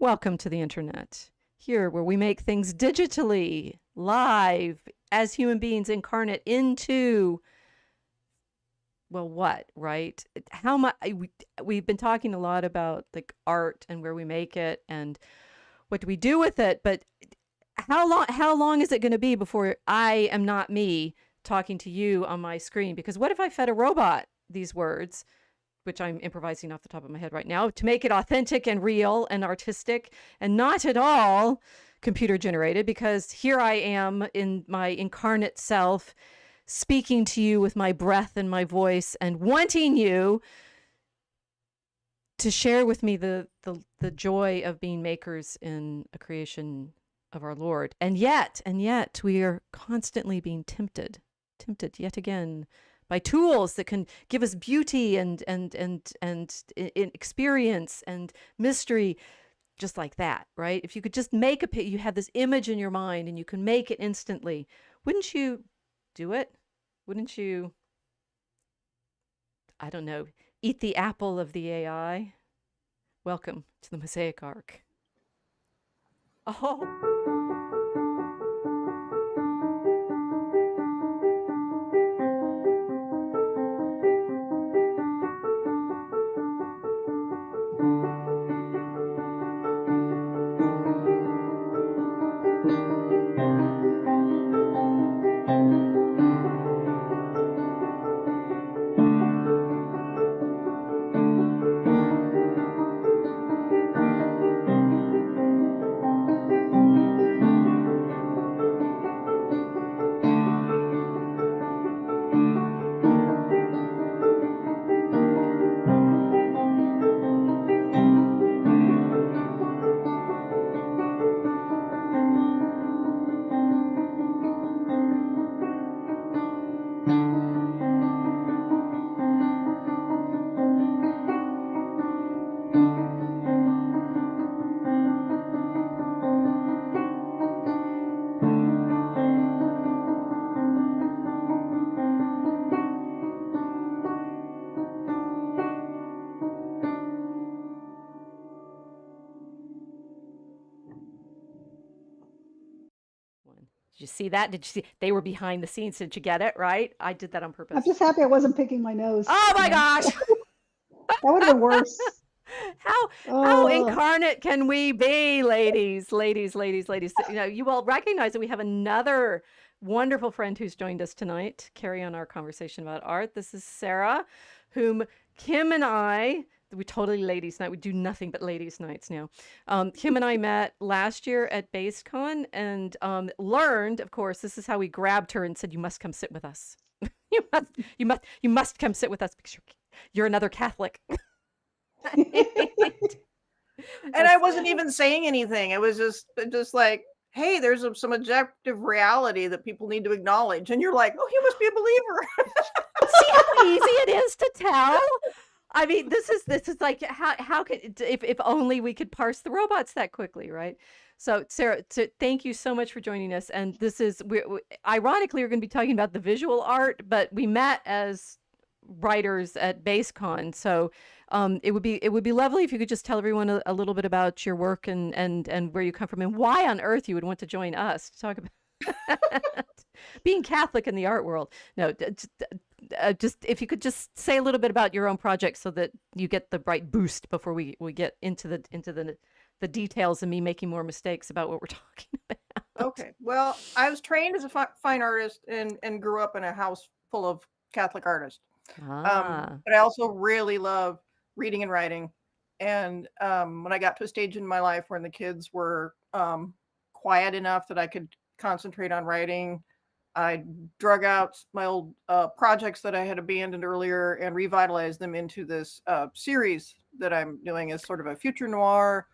Welcome to the internet. Here where we make things digitally, live, as human beings incarnate into, well, what, right? How much we've been talking a lot about like art and where we make it and what do we do with it, but how long is it going to be before I am not me talking to you on my screen? Because what if I fed a robot these words, which I'm improvising off the top of my head right now, to make it authentic and real and artistic and not at all computer generated, because here I am in my incarnate self speaking to you with my breath and my voice and wanting you to share with me the joy of being makers in a creation of our Lord. And yet we are constantly being tempted yet again by tools that can give us beauty and experience and mystery, just like that, right? If you could just make you have this image in your mind and you can make it instantly, wouldn't you do it? Wouldn't you, I don't know, eat the apple of the AI? Welcome to the Mosaic Ark. Oh. Did you see that? Did you see? They were behind the scenes. Did you get it right? I did that on purpose. I'm just happy I wasn't picking my nose. Oh my gosh! That would have been worse. How incarnate can we be, ladies? You will recognize that we have another wonderful friend who's joined us tonight to carry on our conversation about art. This is Sarah, whom Kim and I, we totally ladies night. We do nothing but ladies nights now. Kim and I met last year at BaseCon and learned, of course, this is how we grabbed her and said, "You must come sit with us. you must come sit with us because you're another Catholic." And I wasn't even saying anything. It was just like, hey, there's some objective reality that people need to acknowledge. And you're like, oh, you must be a believer. See how easy it is to tell? I mean, this is like, how could, if only we could parse the robots that quickly, right? So Sarah, thank you so much for joining us. And this is, ironically, we're going to be talking about the visual art, but we met as writers at BaseCon. So it would be lovely if you could just tell everyone a little bit about your work and where you come from and why on earth you would want to join us to talk about being Catholic in the art world. No, just if you could just say a little bit about your own project so that you get the right boost before we get into the details and me making more mistakes about what we're talking about. Okay. Well, I was trained as a fine artist and grew up in a house full of Catholic artists. But I also really love reading and writing. And when I got to a stage in my life when the kids were quiet enough that I could concentrate on writing, I drug out my old projects that I had abandoned earlier and revitalized them into this series that I'm doing as sort of a future noir,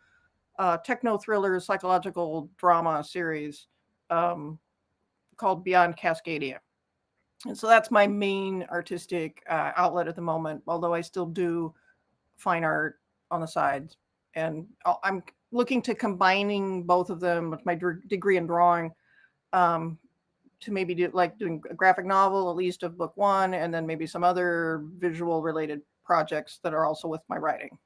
techno thriller, psychological drama series called Beyond Cascadia. And so that's my main artistic outlet at the moment, although I still do fine art on the sides. And I'm looking to combining both of them with my degree in drawing to maybe doing a graphic novel, at least of book one, and then maybe some other visual related projects that are also with my writing.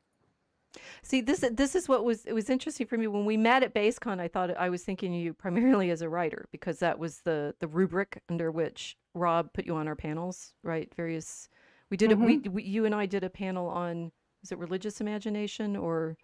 See, this is what was it was interesting for me when we met at BaseCon. I thought I was thinking of you primarily as a writer because that was the rubric under which Rob put you on our panels, right? Various we did it Hmm. we you and I did a panel on was it religious imagination or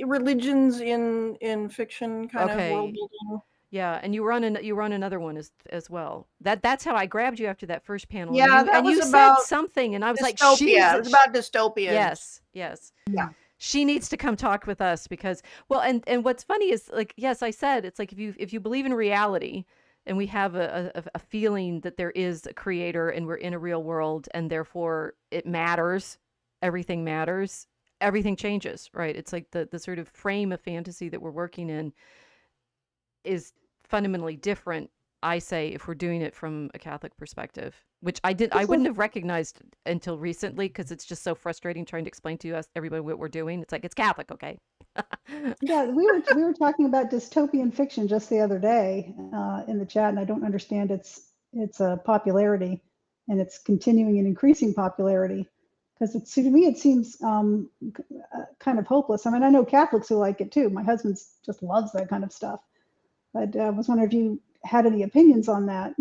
Religions in fiction, kind of world okay. building. Yeah, and you were on another one as well. That's how I grabbed you after that first panel and Yeah, that you was said about something and I was like, dystopia. It was about dystopians. yes, yes. Yeah. She needs to come talk with us because well and what's funny is like yes I said it's like if you believe in reality and we have a feeling that there is a creator and we're in a real world and therefore it matters everything changes, right? It's like the sort of frame of fantasy that we're working in is fundamentally different, I say, if we're doing it from a Catholic perspective, which I It's wouldn't so have recognized until recently because it's just so frustrating trying to explain to us everybody what we're doing. It's like it's Catholic, okay? yeah, we were talking about dystopian fiction just the other day in the chat, and I don't understand its popularity and its continuing and increasing popularity because it's to me it seems kind of hopeless. I mean, I know Catholics who like it too. My husband just loves that kind of stuff. But I was wondering if you had any opinions on that.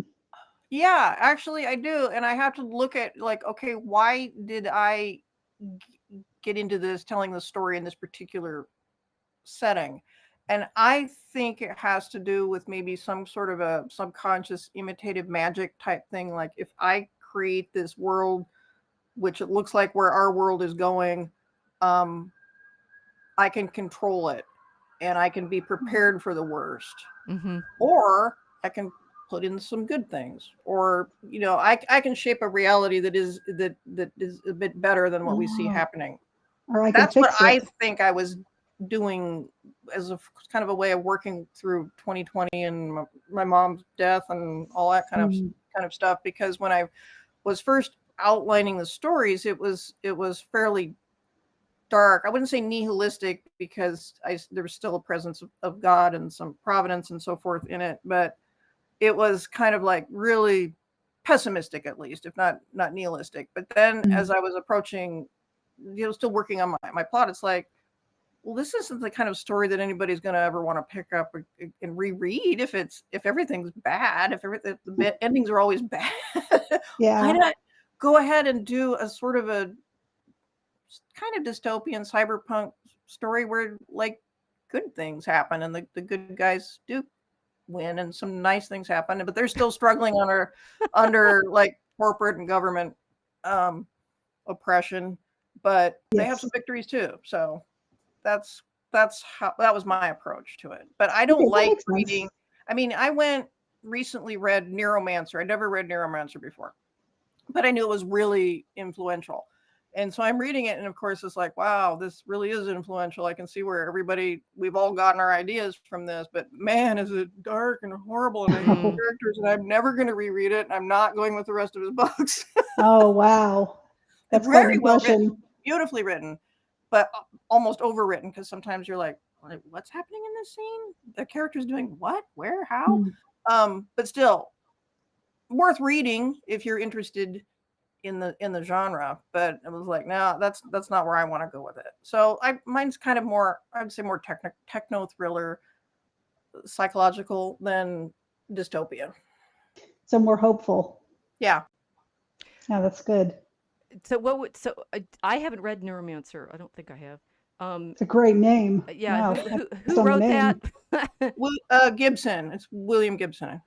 Yeah, actually I do. And I have to look at like, okay, why did I get into this telling the story in this particular setting? And I think it has to do with maybe some sort of a subconscious imitative magic type thing. Like if I create this world, which it looks like where our world is going, um, I can control it and I can be prepared for the worst. Mm-hmm. Or I can put in some good things. Or, I can shape a reality that is a bit better than what we see Oh, happening. or I can That's what fix I it. think I was doing as a kind of a way of working through 2020 and my mom's death and all that Mm. kind of stuff. Because when I was first outlining the stories, it was fairly dark. I wouldn't say nihilistic because there was still a presence of God and some providence and so forth in it, but it was kind of like really pessimistic, at least, if not nihilistic. But then as Mm. I was approaching, still working on my plot, it's like, well, this isn't the kind of story that anybody's going to ever want to pick up and reread if everything's bad, if everything the endings are always bad. Why Yeah. not go ahead and do a sort of a kind of dystopian cyberpunk story where like good things happen and the good guys do win and some nice things happen, but they're still struggling under like corporate and government um, oppression, but they have some Yes. victories too. So that's how that was my approach to it. But I don't Okay, that like makes reading. sense. I mean, I went recently read Neuromancer. I'd never read Neuromancer before, but I knew it was really influential. And so I'm reading it, and of course, it's like, wow, this really is influential. I can see where we've all gotten our ideas from this, but man, is it dark and horrible, and I hate the Mm. Oh, characters, and I'm never going to reread it. I'm not going with the rest of his books. oh wow. It's That's quite an very well written, impression. beautifully written, but almost overwritten because sometimes you're like, what's happening in this scene? The character's doing what? Where? How? Mm. But still worth reading if you're interested in the genre, but it was like, no, that's not where I want to go with it. So mine's kind of more, I would say, more techno thriller, psychological than dystopia. So more hopeful. Yeah. Yeah, that's good. So I haven't read Neuromancer. I don't think I have. Um, It's a great name. yeah, Wow, who based on the wrote that? name. Gibson. It's William Gibson.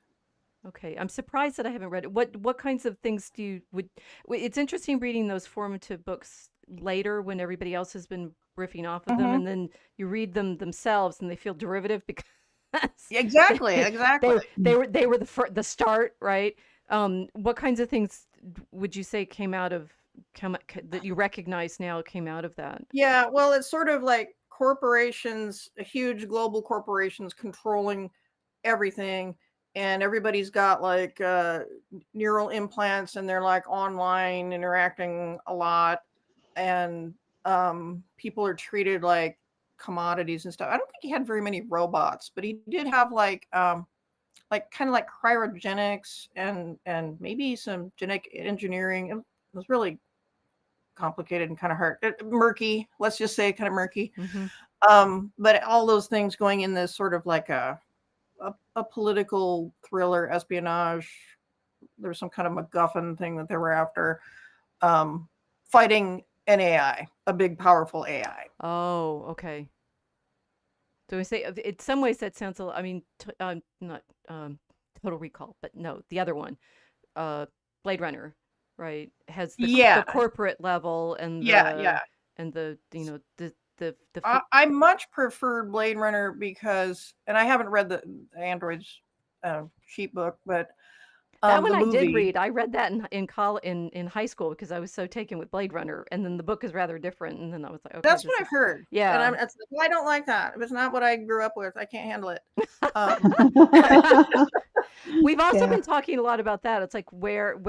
Okay, I'm surprised that I haven't read it. What kinds of things do you it's interesting reading those formative books later when everybody else has been riffing off of them Mm-hmm. and then you read them themselves and they feel derivative because Exactly. they Exactly. they were the start, right? What kinds of things would you say that you recognize now came out of that? Yeah. Well, it's sort of like corporations, huge global corporations controlling everything, and everybody's got like neural implants, and they're like online interacting a lot, and people are treated like commodities and stuff. I don't think he had very many robots, but he did have like kind of like cryogenics and maybe some genetic engineering. It was really complicated and kind of hard, murky. Let's just say kind of murky. Mm-hmm. But all those things going in this sort of like a political thriller, espionage. There was some kind of MacGuffin thing that they were after, fighting an AI, a big, powerful AI. Oh, okay. So I say, in some ways that sounds I mean, not Total Recall, but no, the other one, Blade Runner, right? Has the corporate level and and the I much preferred Blade Runner because, and I haven't read the Android's sheet book, but that one I did read. I read that in high school because I was so taken with Blade Runner, and then the book is rather different. And then I was like, okay, that's what I've heard. Yeah, and I don't like that. If it's not what I grew up with, I can't handle it. We've also been talking a lot about that. It's like where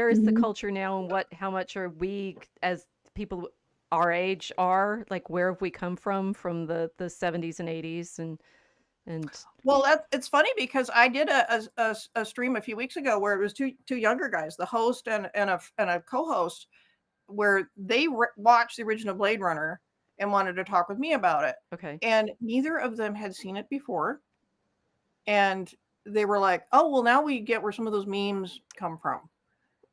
is the culture now, and how much are we as people our age are, like, where have we come from the 70s and 80s and well, it's funny because I did a stream a few weeks ago where it was two younger guys, the host and a co-host, where they watched the original Blade Runner and wanted to talk with me about it. Okay. And neither of them had seen it before. And they were like, oh, well, now we get where some of those memes come from.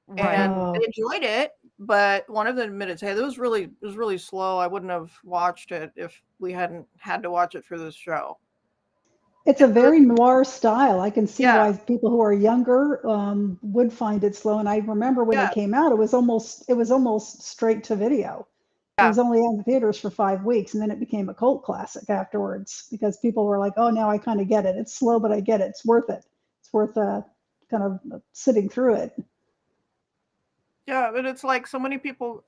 Right. And they enjoyed it. But one of them admitted, hey, it was really slow. I wouldn't have watched it if we hadn't had to watch it for this show. It's a very noir style. I can see why people who are younger would find it slow. And I remember when it came out, it was almost straight to video. It was only in the theaters for 5 weeks, and then it became a cult classic afterwards because people were like, "Oh, now I kind of get it. It's slow, but I get it. It's worth it. It's worth kind of sitting through it." Yeah, but it's like so many people,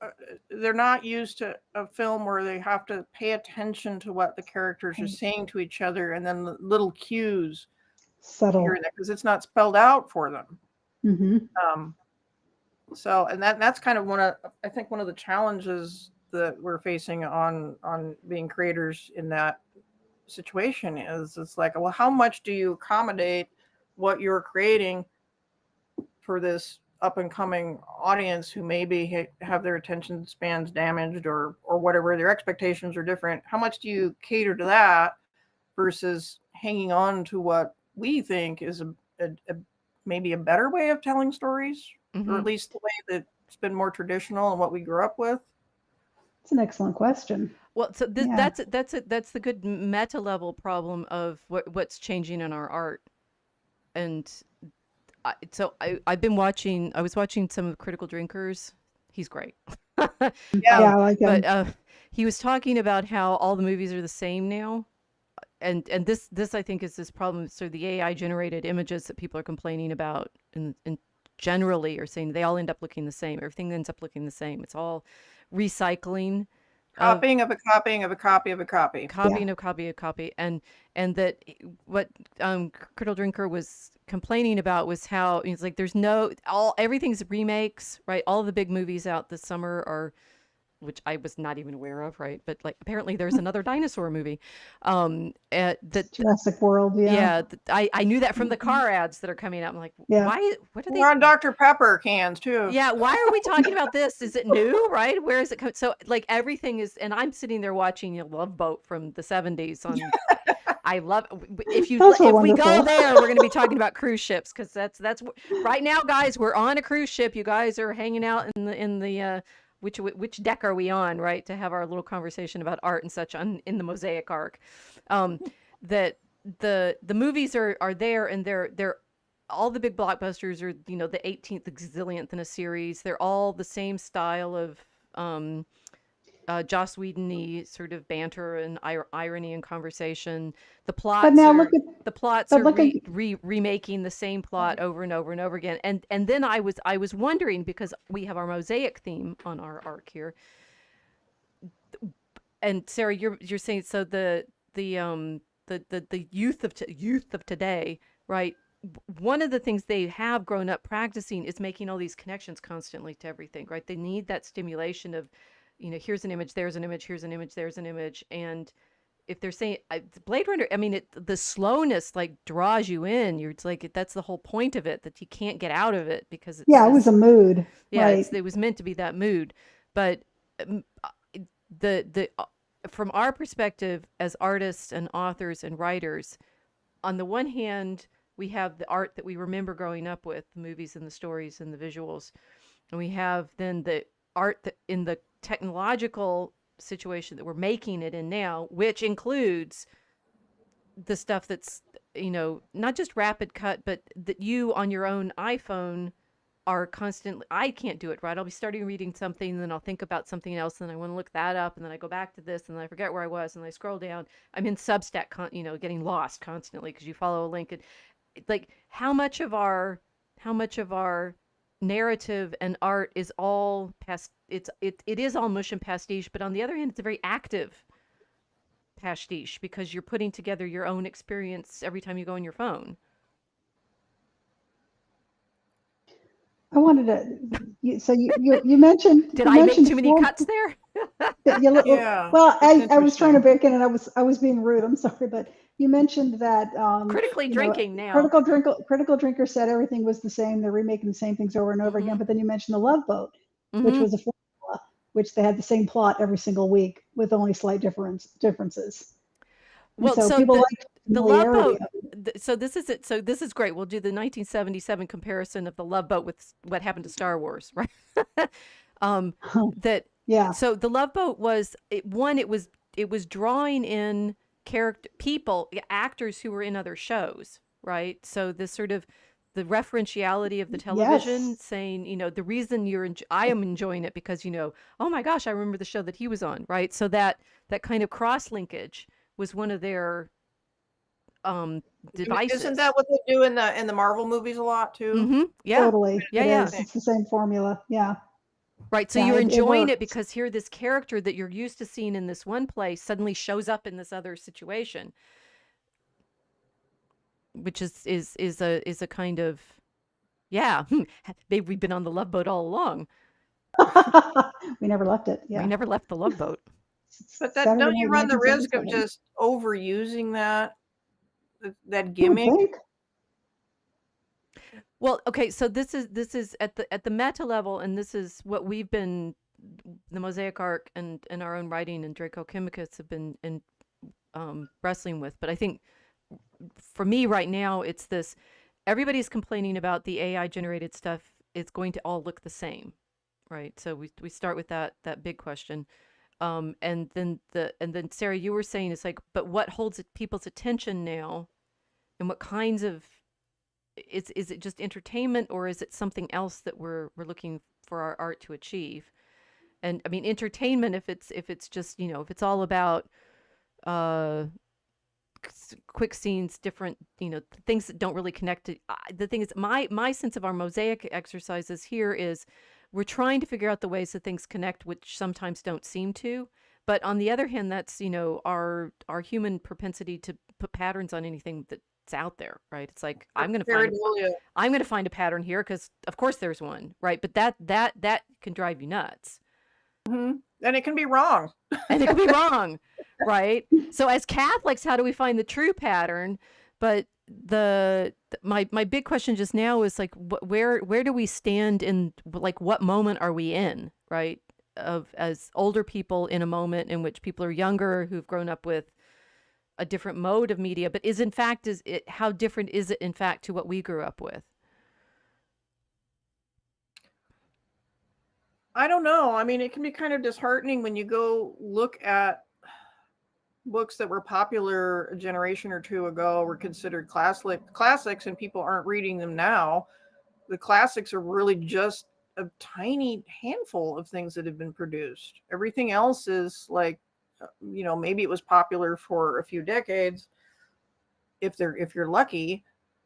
they're not used to a film where they have to pay attention to what the characters are saying to each other, and then the little cues subtle because it's not spelled out for them. Mm-hmm. So, and that's kind of I think one of the challenges that we're facing on being creators in that situation is it's like, well, how much do you accommodate what you're creating for this up and coming audience who maybe have their attention spans damaged or whatever, their expectations are different. How much do you cater to that versus hanging on to what we think is maybe a better way of telling stories, or at least the way that's been more traditional and what we grew up with? It's an excellent question. Well, so that's the good meta level problem of what's changing in our art. And so I was watching some of Critical Drinkers. He's great. I like him. But he was talking about how all the movies are the same now. And this I think is this problem. So the AI generated images that people are complaining about and generally are saying they all end up looking the same. Everything ends up looking the same. It's all recycling. Copying of a copying of a copy of a copy. Copying of copy of copy. And that what Critical Drinker was complaining about was how it's like there's everything's remakes, right? All the big movies out this summer are, which I was not even aware of, right? But like apparently there's another dinosaur movie. Jurassic World, yeah. I knew that from the car ads that are coming out. I'm like, why? What are they? We're on Dr. Pepper cans too. Yeah, why are we talking about this? Is it new, right? Where is it coming? So like everything is, and I'm sitting there watching Love Boat from the 70s on. I love if we go there, we're going to be talking about cruise ships because that's right now, guys. We're on a cruise ship. You guys are hanging out in the which deck are we on, right? To have our little conversation about art and such in the Mosaic Arc. That the movies are there and they're all the big blockbusters are the 18th gazillionth in a series. They're all the same style of Joss Whedon-y sort of banter and irony and conversation. The plots are remaking the same plot over and over and over again. And then I was wondering, because we have our Mosaic theme on our arc here. And Sarah, you're saying so the youth of today, right? One of the things they have grown up practicing is making all these connections constantly to everything, right? They need that stimulation of, here's an image, there's an image, here's an image, there's an image. And if they're saying Blade Runner, I mean, the slowness like draws you in. It's like, that's the whole point of it, that you can't get out of it because it was a mood. Yeah, right. It was meant to be that mood. But the from our perspective as artists and authors and writers, on the one hand, we have the art that we remember growing up with, the movies and the stories and the visuals. And we have then the art that in the technological situation that we're making it in now, which includes the stuff that's, not just rapid cut, but that you on your own iPhone are constantly, I can't do it, right? I'll be starting reading something, and then I'll think about something else, and I want to look that up, and then I go back to this, and then I forget where I was, and I scroll down. I'm in Substack, getting lost constantly because you follow a link. And like, how much of our narrative and art is all past, it is all mush and pastiche, but on the other hand, it's a very active pastiche because you're putting together your own experience every time you go on your phone. I wanted to. So you mentioned. Did I make too many cuts there? Yeah. Well, I was trying to break in, and I was being rude. I'm sorry, but you mentioned that critically drinking now. Critical drinker said everything was the same. They're remaking the same things over and over again. But then you mentioned the Love Boat, which was a formula, which they had the same plot every single week with only slight differences. Well, so people like the Love Boat. So this is it. So this is great. We'll do the 1977 comparison of the Love Boat with what happened to Star Wars, right? Yeah. So the Love Boat was it was drawing in actors who were in other shows, right? So this sort of the referentiality of the television, saying, the reason I am enjoying it because, oh my gosh, I remember the show that he was on, right? So that kind of cross linkage was one of their devices. Isn't that what they do in the Marvel movies a lot too? Mm-hmm. Yeah, totally. Yeah. It's the same formula. Yeah. Right. So you're enjoying it because here, this character that you're used to seeing in this one place suddenly shows up in this other situation, which is a kind of, we've been on the Love Boat all along. We never left it. Yeah. We never left the Love Boat. But don't you run the risk of just overusing that gimmick? Well, okay, so this is at the meta level, and this is what we've been, the Mosaic Arc and our own writing and Draco Chemicus have been wrestling with. But I think for me right now, it's this: everybody's complaining about the AI generated stuff. It's going to all look the same, right? So we start with that big question. And then Sarah, you were saying it's like, but what holds people's attention now, and what kinds of is it just entertainment, or is it something else that we're looking for our art to achieve? And I mean, entertainment, if it's just, if it's all about quick scenes, different, things that don't really connect to the thing is, my sense of our Mosaic exercises here is we're trying to figure out the ways that things connect, which sometimes don't seem to. But on the other hand, that's, our human propensity to put patterns on anything that's out there, right? It's like, I'm going to find a pattern here because of course there's one, right? But that can drive you nuts. Mm-hmm. And it can be wrong. And it can be wrong, right? So as Catholics, how do we find the true pattern? But my big question just now is like, where do we stand in, like, what moment are we in, right? As older people in a moment in which people are younger who've grown up with a different mode of media, but how different is it in fact to what we grew up with? I don't know. I mean, it can be kind of disheartening when you go look at books that were popular a generation or two ago, were considered classics, and people aren't reading them now. The classics are really just a tiny handful of things that have been produced. Everything else is like, maybe it was popular for a few decades if you're lucky,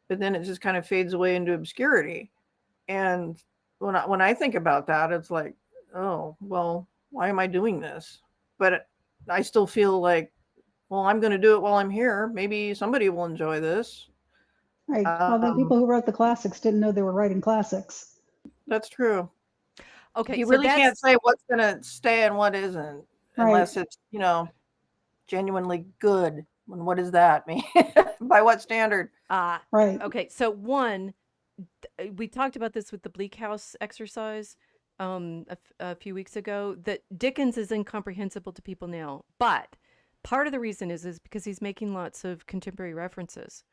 but then it just kind of fades away into obscurity. And when I think about that, it's like, oh, well, why am I doing this? But I still feel like, well, I'm going to do it while I'm here. Maybe somebody will enjoy this. Right. Well, the people who wrote the classics didn't know they were writing classics. That's true. Okay. You really can't say what's going to stay and what isn't, unless it's, genuinely good. And what does that mean? By what standard? Right. Okay. So one, we talked about this with the Bleak House exercise. a few weeks ago that Dickens is incomprehensible to people now, but part of the reason is because he's making lots of contemporary references.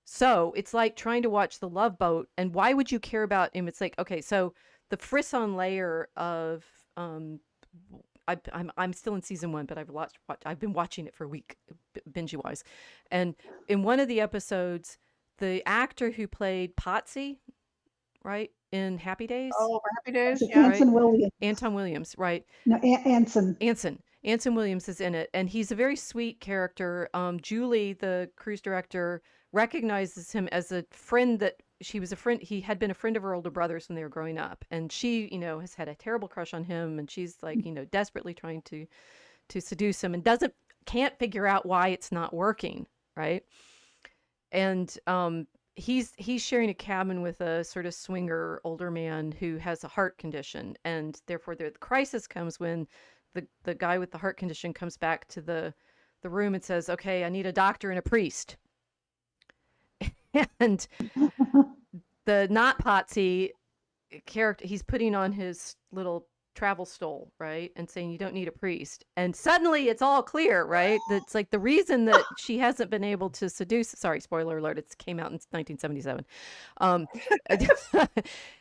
So it's like trying to watch The Love Boat, and why would you care about him? It's like, okay, so the frisson layer of I'm still in season 1, but I've been watching it for a week, binge wise, and in one of the episodes, the actor who played Potsy, right, in Happy Days. Oh, Happy Days, It's yeah. Anson Williams. Anton Williams, right? No, Anson. Anson Williams is in it, and he's a very sweet character. Julie, the cruise director, recognizes him as a friend that he had been a friend of her older brothers when they were growing up, and she, has had a terrible crush on him, and she's like, desperately trying to seduce him, and can't figure out why it's not working, right? And he's sharing a cabin with a sort of swinger older man who has a heart condition, and therefore the crisis comes when the guy with the heart condition comes back to the room and says, okay, I need a doctor and a priest. And the not Potsy character, he's putting on his little travel stole, right? And saying, you don't need a priest. And suddenly it's all clear, right? That's like the reason that she hasn't been able to seduce, sorry, spoiler alert, it came out in 1977.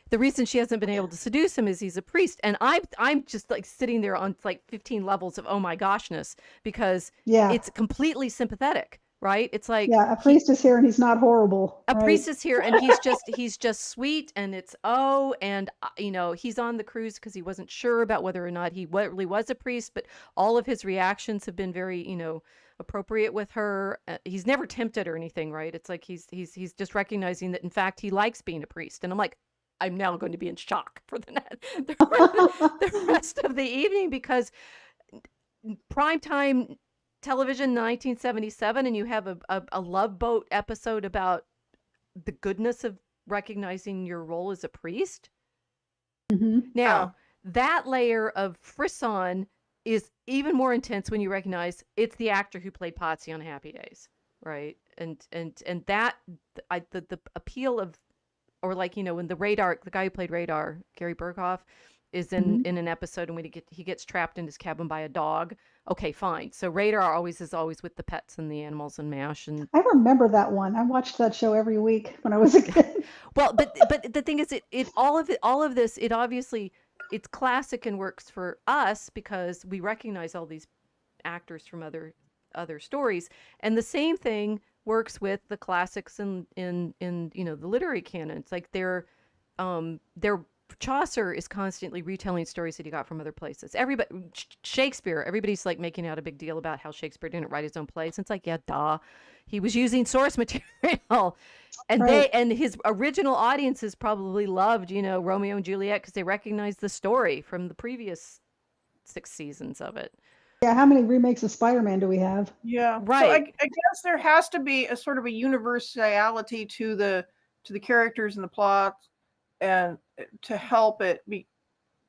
The reason she hasn't been able to seduce him is he's a priest. And I'm just like sitting there on like 15 levels of oh my goshness, because it's completely sympathetic, right? It's like, a priest is here and he's not horrible. A priest is here and he's just sweet, and it's and he's on the cruise because he wasn't sure about whether or not he really was a priest, but all of his reactions have been very appropriate with her. He's never tempted or anything, right? It's like he's just recognizing that in fact he likes being a priest, and I'm like, I'm now going to be in shock for the rest of the evening, because primetime television 1977, and you have a Love Boat episode about the goodness of recognizing your role as a priest. Mm-hmm. Now, that layer of frisson is even more intense when you recognize it's the actor who played Potsy on Happy Days, right? And that the appeal of, or like when the guy who played Radar, Gary Berghoff, is in an episode, and when he gets trapped in his cabin by a dog. Okay, fine. So Radar is always with the pets and the animals and MASH. And I remember that one. I watched that show every week when I was a kid. Well, but the thing is, all of this, it obviously, it's classic and works for us because we recognize all these actors from other stories, and the same thing works with the classics in the literary canon. It's like they're Chaucer is constantly retelling stories that he got from other places. Shakespeare, everybody's like making out a big deal about how Shakespeare didn't write his own plays. It's like, yeah, duh. He was using source material. And and his original audiences probably loved, Romeo and Juliet because they recognized the story from the previous 6 seasons of it. Yeah, how many remakes of Spider-Man do we have? Yeah, right. So I guess there has to be a sort of a universality to the characters and the plot, and to help it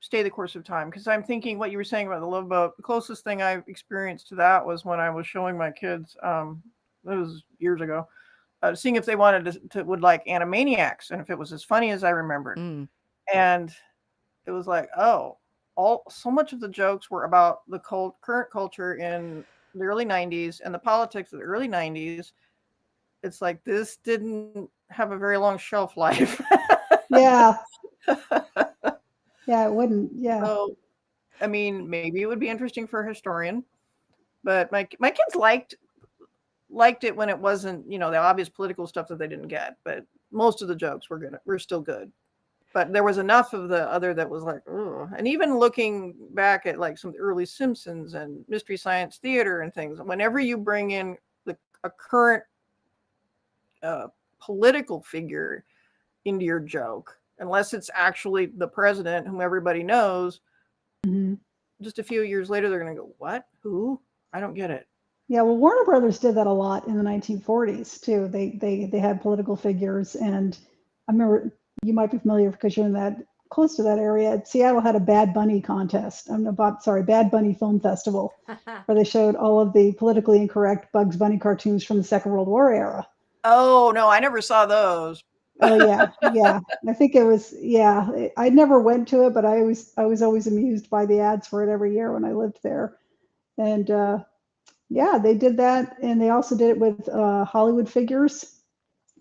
stay the course of time. Because I'm thinking what you were saying about the Love Boat, the closest thing I've experienced to that was when I was showing my kids, it was years ago, seeing if they wanted would like Animaniacs, and if it was as funny as I remembered. And it was like, so much of the jokes were about the current culture in the early 90s and the politics of the early 90s. It's like, this didn't have a very long shelf life. Yeah. Yeah, it wouldn't. Yeah. So, I mean, maybe it would be interesting for a historian, but my kids liked it when it wasn't, the obvious political stuff that they didn't get, but most of the jokes were still good. But there was enough of the other that was like, ugh. And even looking back at like some of the early Simpsons and Mystery Science Theater and things, whenever you bring in a current political figure into your joke, unless it's actually the president whom everybody knows, just a few years later, they're going to go, what? Who? I don't get it. Yeah, well, Warner Brothers did that a lot in the 1940s too. They had political figures, and I remember, you might be familiar because you're in that close to that area. Seattle had a Bad Bunny contest. Bad Bunny Film Festival, where they showed all of the politically incorrect Bugs Bunny cartoons from the Second World War era. Oh no, I never saw those. Oh yeah, yeah. I think it was, yeah. I never went to it, but I was always amused by the ads for it every year when I lived there. And yeah, they did that, and they also did it with Hollywood figures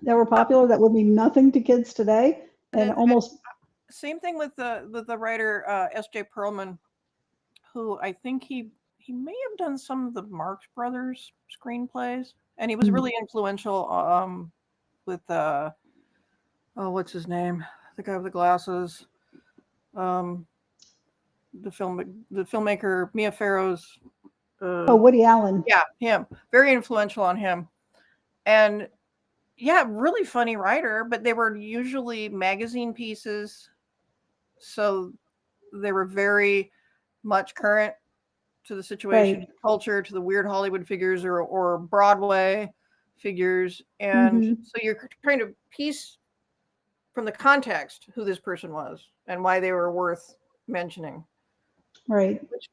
that were popular that would mean nothing to kids today, and And almost same thing with the writer S.J. Perlman, who I think he may have done some of the Marx Brothers screenplays, and he was really influential with oh, what's his name, the guy with the glasses, um the filmmaker Mia Farrow's oh, Woody Allen. yeah, him, very influential on him. And yeah, really funny writer, but they were usually magazine pieces, so they were very much current to the situation, Right. culture, to the weird Hollywood figures or Broadway figures. And Hmm. so you're trying to piece from the context who this person was and why they were worth mentioning. Right. Which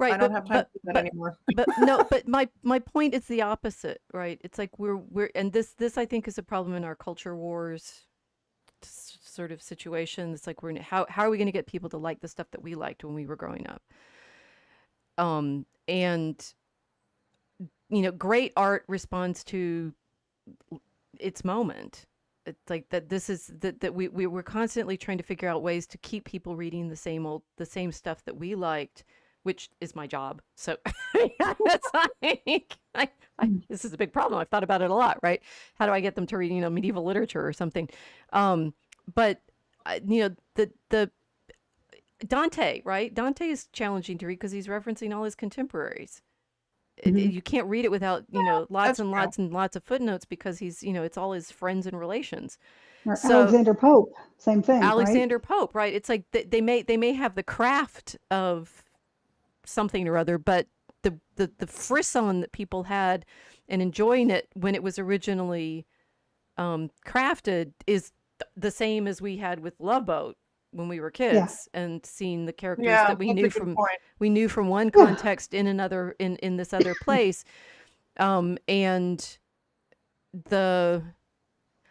I Right, don't have time to do that anymore. but no, but my point is the opposite, right? It's like we're and this I think is a problem in our culture wars sort of situation. It's like how are we going to get people to like the stuff that we liked when we were growing up? And great art responds to its moment. It's like that this is that we're constantly trying to figure out ways to keep people reading the same stuff that we liked, which is my job. So it's like this is a big problem. I've thought about it a lot, right? How do I get them to read, medieval literature or something? But the Dante, right? Dante is challenging to read because he's referencing all his contemporaries. You can't read it without lots and lots and lots of footnotes because he's it's all his friends and relations. Or So Alexander Pope, same thing, Alexander right? Pope, right? It's like they may have the craft of something or other, but the frisson that people had and enjoying it when it was originally crafted is the same as we had with Love Boat when we were kids and seeing the characters that we That's knew a good from one Yeah. context in another in this other place. And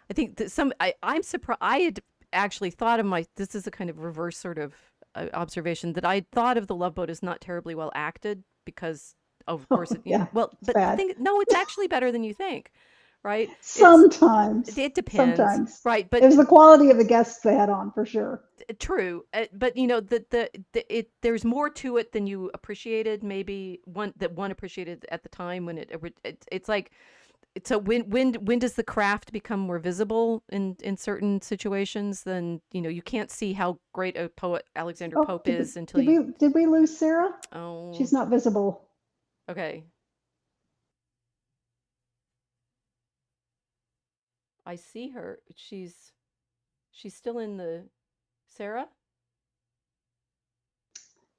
I think that I'm surprised. I had actually thought of this is a kind of reverse sort of observation that I thought of the Love Boat as not terribly well acted because of course Yeah, well, it's but the bad. thing, no, it's actually better than you think, right? Sometimes. It depends, Sometimes. right? It was the quality of the guests they had on, for sure. True, but there's more to it than you appreciated. Maybe one appreciated at the time when it's like. So when does the craft become more visible in certain situations? Then you can't see how great a poet Alexander Oh, Pope is until you. did we lose Sarah? Oh, She's not visible. okay. I see her. She's still in the Sarah.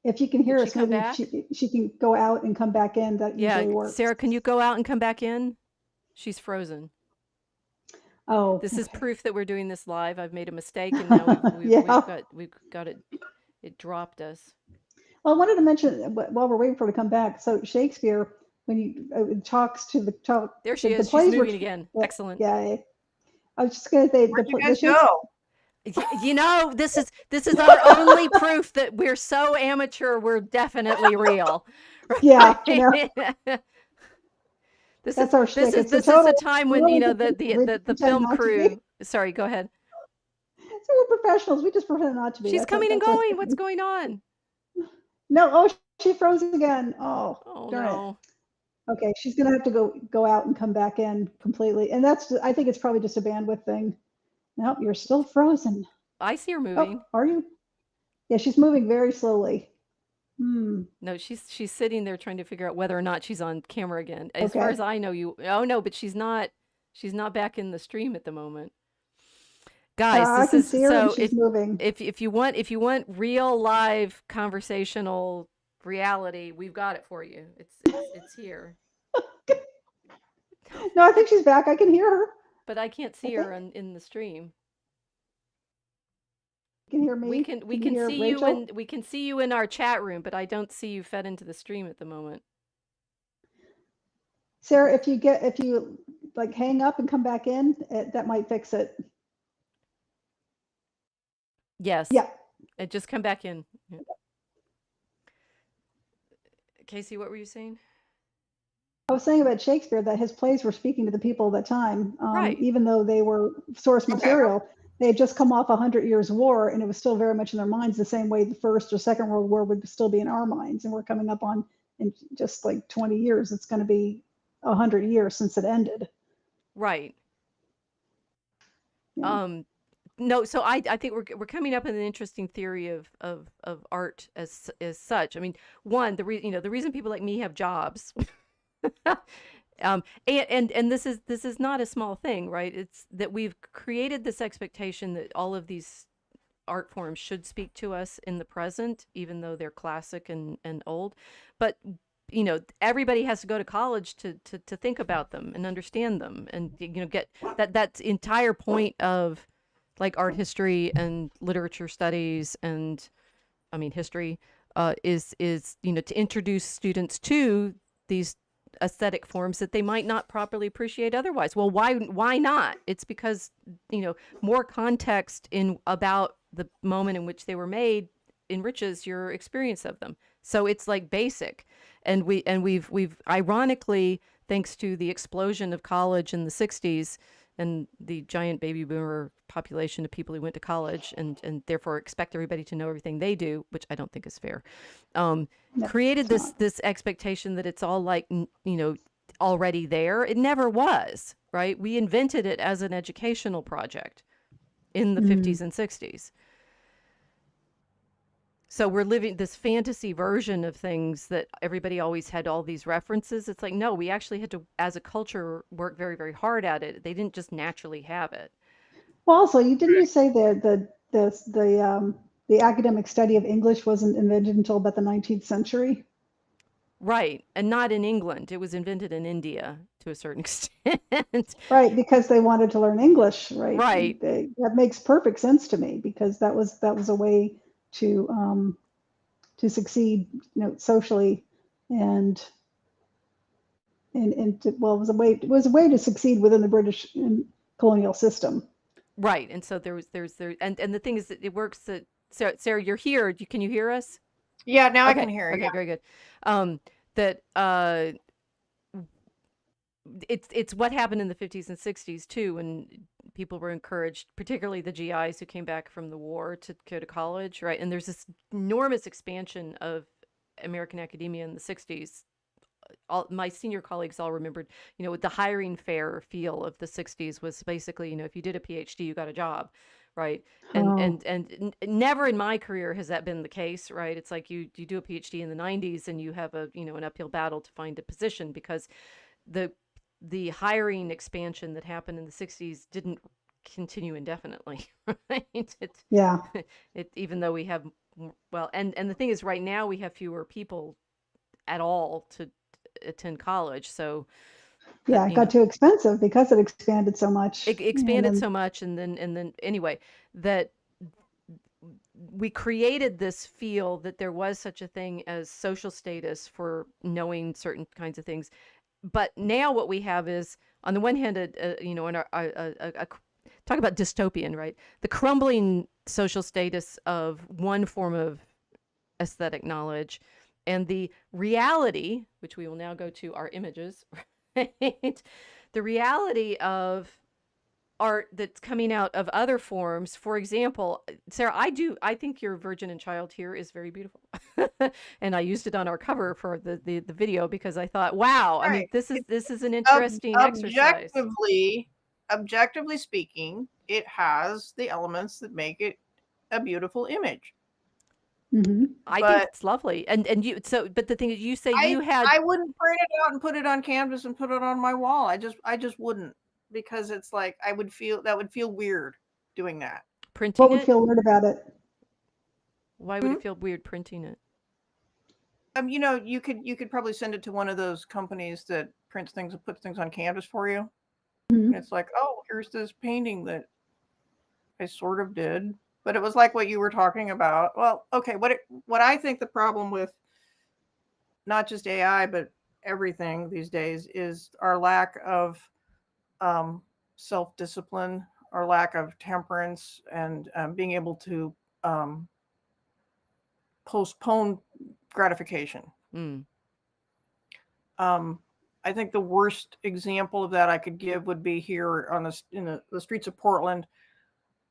If you can hear Did she us, come maybe back? she can go out and come back in. That Yeah, usually works. Sarah, can you go out and come back in? She's frozen. Oh, This is okay. proof that we're doing this live. I've made a mistake, and now Yeah. we've got it. It dropped us. Well, I wanted to mention while we're waiting for her to come back. So Shakespeare, when he talks to the There she the is. She's plays were moving again. Excellent. yeah. I was just gonna say Where'd you the guys Shakespeare. go? This is our only proof that we're so amateur. We're definitely real. Yeah, you know. This That's our shtick. It's this a is the total. time We when really the pretend film not to be. crew. Sorry, go ahead. So we're professionals. We just pretend not to be. She's coming and That's our going. thing. What's going on? No. Oh, she froze again. Oh, Oh darn it. no. Okay, she's gonna have to go out and come back in completely. And I think it's probably just a bandwidth thing. Nope, you're still frozen. I see her Oh, moving. are you? Yeah, she's moving very slowly. Hmm. No, she's sitting there trying to figure out whether or not she's on camera again. As far Okay. as I know, oh no, but she's not back in the stream at the moment. Guys, I this can is see her and so she's moving. if you want real live conversational reality, we've got it for you. It's here. No, I think she's back. I can hear her. But I can't see her in the stream. You can hear me. We can hear see Rachel? you we can see you in our chat room, but I don't see you fed into the stream at the moment. Sarah, if you like hang up and come back in, that might fix it. Yes. Yeah. Just come back in. Yeah. Casey, what were you saying? I was saying about Shakespeare that his plays were speaking to the people of the time, Right. even though they were source Okay. material. They had just come off 100 Years' War, and it was still very much in their minds, the same way the First or Second World War would still be in our minds. And we're coming up on, in just like 20 years, it's going to be 100 years since it ended. Right. Yeah. No, so I think we're coming up with an interesting theory of art as such. I mean, one, the reason people like me have jobs, and this is not a small thing, right? It's that we've created this expectation that all of these art forms should speak to us in the present, even though they're classic and old. But everybody has to go to college to think about them and understand them, and get that's entire point of like art history and literature studies and I mean history is to introduce students to these aesthetic forms that they might not properly appreciate otherwise. Well, why not? It's because more context in about the moment in which they were made enriches your experience of them. So it's like basic. And we've ironically, thanks to the explosion of college in the 60s and the giant baby boomer population of people who went to college and therefore expect everybody to know everything they do, which I don't think is fair, No, created it's not. this expectation that it's all like already there. It never was, right? We invented it as an educational project in the 50s and 60s. So we're living this fantasy version of things that everybody always had all these references. It's like, no, we actually had to, as a culture, work very, very hard at it. They didn't just naturally have it. Well, also, didn't you say the academic study of English wasn't invented until about the 19th century? Right. And not in England. It was invented in India to a certain extent. Right, because they wanted to learn English, right? Right. That makes perfect sense to me, because that was a way to succeed, socially, and well, it was a way to succeed within the British colonial system. Right. And so there's and the thing is that it works that Sarah, you're here. Can you hear us? Yeah, now Okay. I can hear you. Okay, very good. That it's what happened in the 50s and 60s too, when people were encouraged, particularly the GIs who came back from the war, to go to college, right? And there's this enormous expansion of American academia in the 60s. All my senior colleagues all remembered, the hiring fair feel of the 60s was basically, if you did a PhD, you got a job, right? And never in my career has that been the case, right? It's like you do a PhD in the 90s and you have an uphill battle to find a position, because the hiring expansion that happened in the 60s didn't continue indefinitely, right? Yeah. Even though we have, well, and the thing is, right now we have fewer people at all to attend college, so yeah, it got too expensive because it expanded so much. It expanded so much, and then anyway, that we created this feel that there was such a thing as social status for knowing certain kinds of things. But now what we have is, on the one hand, talk about dystopian, right? The crumbling social status of one form of aesthetic knowledge, and the reality, which we will now go to our images, right? The reality of art that's coming out of other forms. For example, Sarah, I think your Virgin and Child here is very beautiful. And I used it on our cover for the video because I thought, wow, Right. I mean, this is an interesting exercise. Objectively speaking, it has the elements that make it a beautiful image. Mm-hmm. I think it's lovely. And you, but the thing is, you say I wouldn't print it out and put it on canvas and put it on my wall. I just wouldn't, because it's like that would feel weird doing that. Printing what would feel weird about it? Why would it feel weird printing it? You could probably send it to one of those companies that prints things and puts things on canvas for you. Mm-hmm. And it's like, oh, here's this painting that I sort of did. But it was like what you were talking about. Well, okay, what I think the problem with not just AI, but everything these days is our lack of self-discipline, our lack of temperance, and being able to postpone gratification. Mm. I think the worst example of that I could give would be here on the streets of Portland.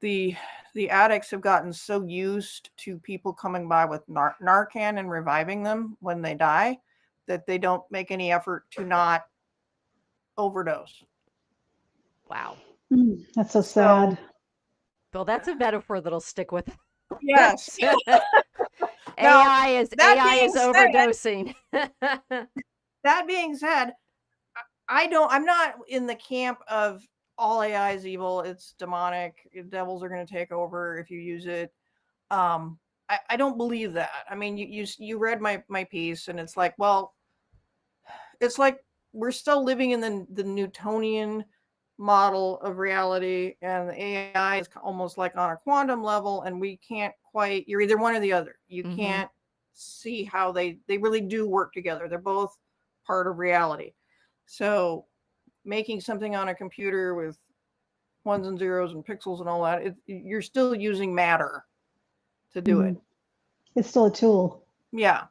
The addicts have gotten so used to people coming by with Narcan and reviving them when they die that they don't make any effort to not overdose. Wow. That's so sad. Well, that's a metaphor that'll stick with us. Yes. AI is overdosing. That being said, I'm not in the camp of all AI is evil. It's demonic. Devils are going to take over if you use it. I don't believe that. I mean, you read my piece, and it's like, well, it's like we're still living in the Newtonian model of reality, and the AI is almost like on a quantum level, and we can't quite. You're either one or the other. You can't see how they really do work together. They're both part of reality. So making something on a computer with ones and zeros and pixels and all that, you're still using matter to do it. It's still a tool. Yeah.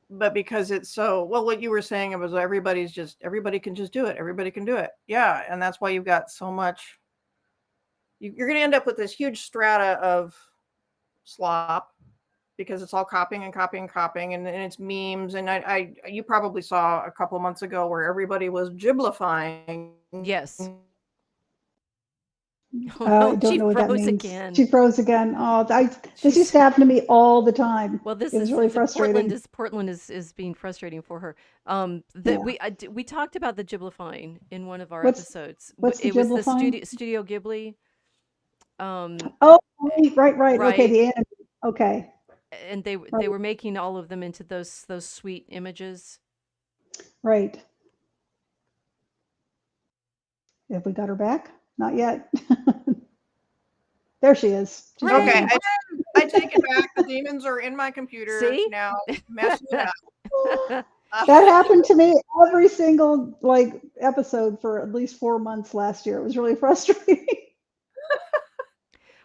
But because it's so, well, what you were saying was everybody can just do it. Everybody can do it. Yeah. And that's why you've got so much, you're going to end up with this huge strata of slop because it's all copying and copying and copying, and it's memes. And you probably saw a couple of months ago where everybody was giblifying. Yes. I don't know what that means. Again. She froze again. Oh, this used to happen to me all the time. Well, it was really frustrating. Portland is being frustrating for her. We talked about the giblifying in one of our episodes. What's the giblifying? Was the Studio Ghibli. Oh, right. Okay, the anime. Okay. And they were making all of them into those sweet images. Right. Have we got her back? Not yet. There she is. Okay, I take it back. The demons are in my computer now, messing it up. That happened to me every single episode for at least 4 months last year. It was really frustrating.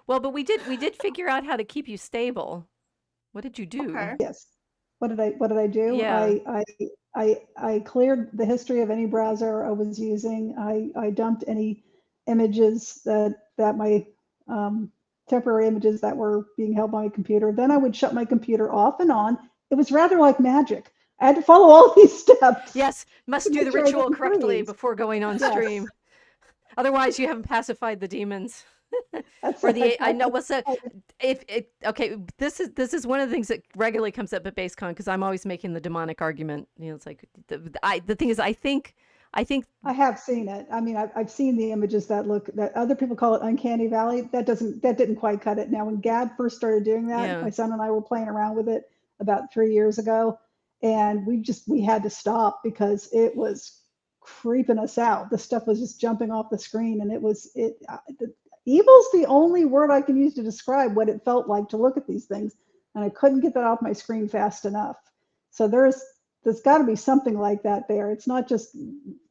Well, but we did figure out how to keep you stable. What did you do? Okay. Yes. What did I do? Yeah. I cleared the history of any browser I was using. I dumped any images that my temporary images that were being held by my computer. Then I would shut my computer off and on. It was rather like magic. I had to follow all these steps. Yes, must do the ritual correctly before going on stream. Otherwise, you haven't pacified the demons. I know what's okay. This is one of the things that regularly comes up at BaseCon because I'm always making the demonic argument. It's like the thing is I think I have seen it. I mean, I've seen the images that other people call it uncanny valley. That didn't quite cut it. Now, when Gab first started doing that, my son and I were playing around with it about 3 years ago, and we had to stop because it was creeping us out. The stuff was just jumping off the screen, and evil's the only word I can use to describe what it felt like to look at these things, and I couldn't get that off my screen fast enough. So there's got to be something like that there. It's not just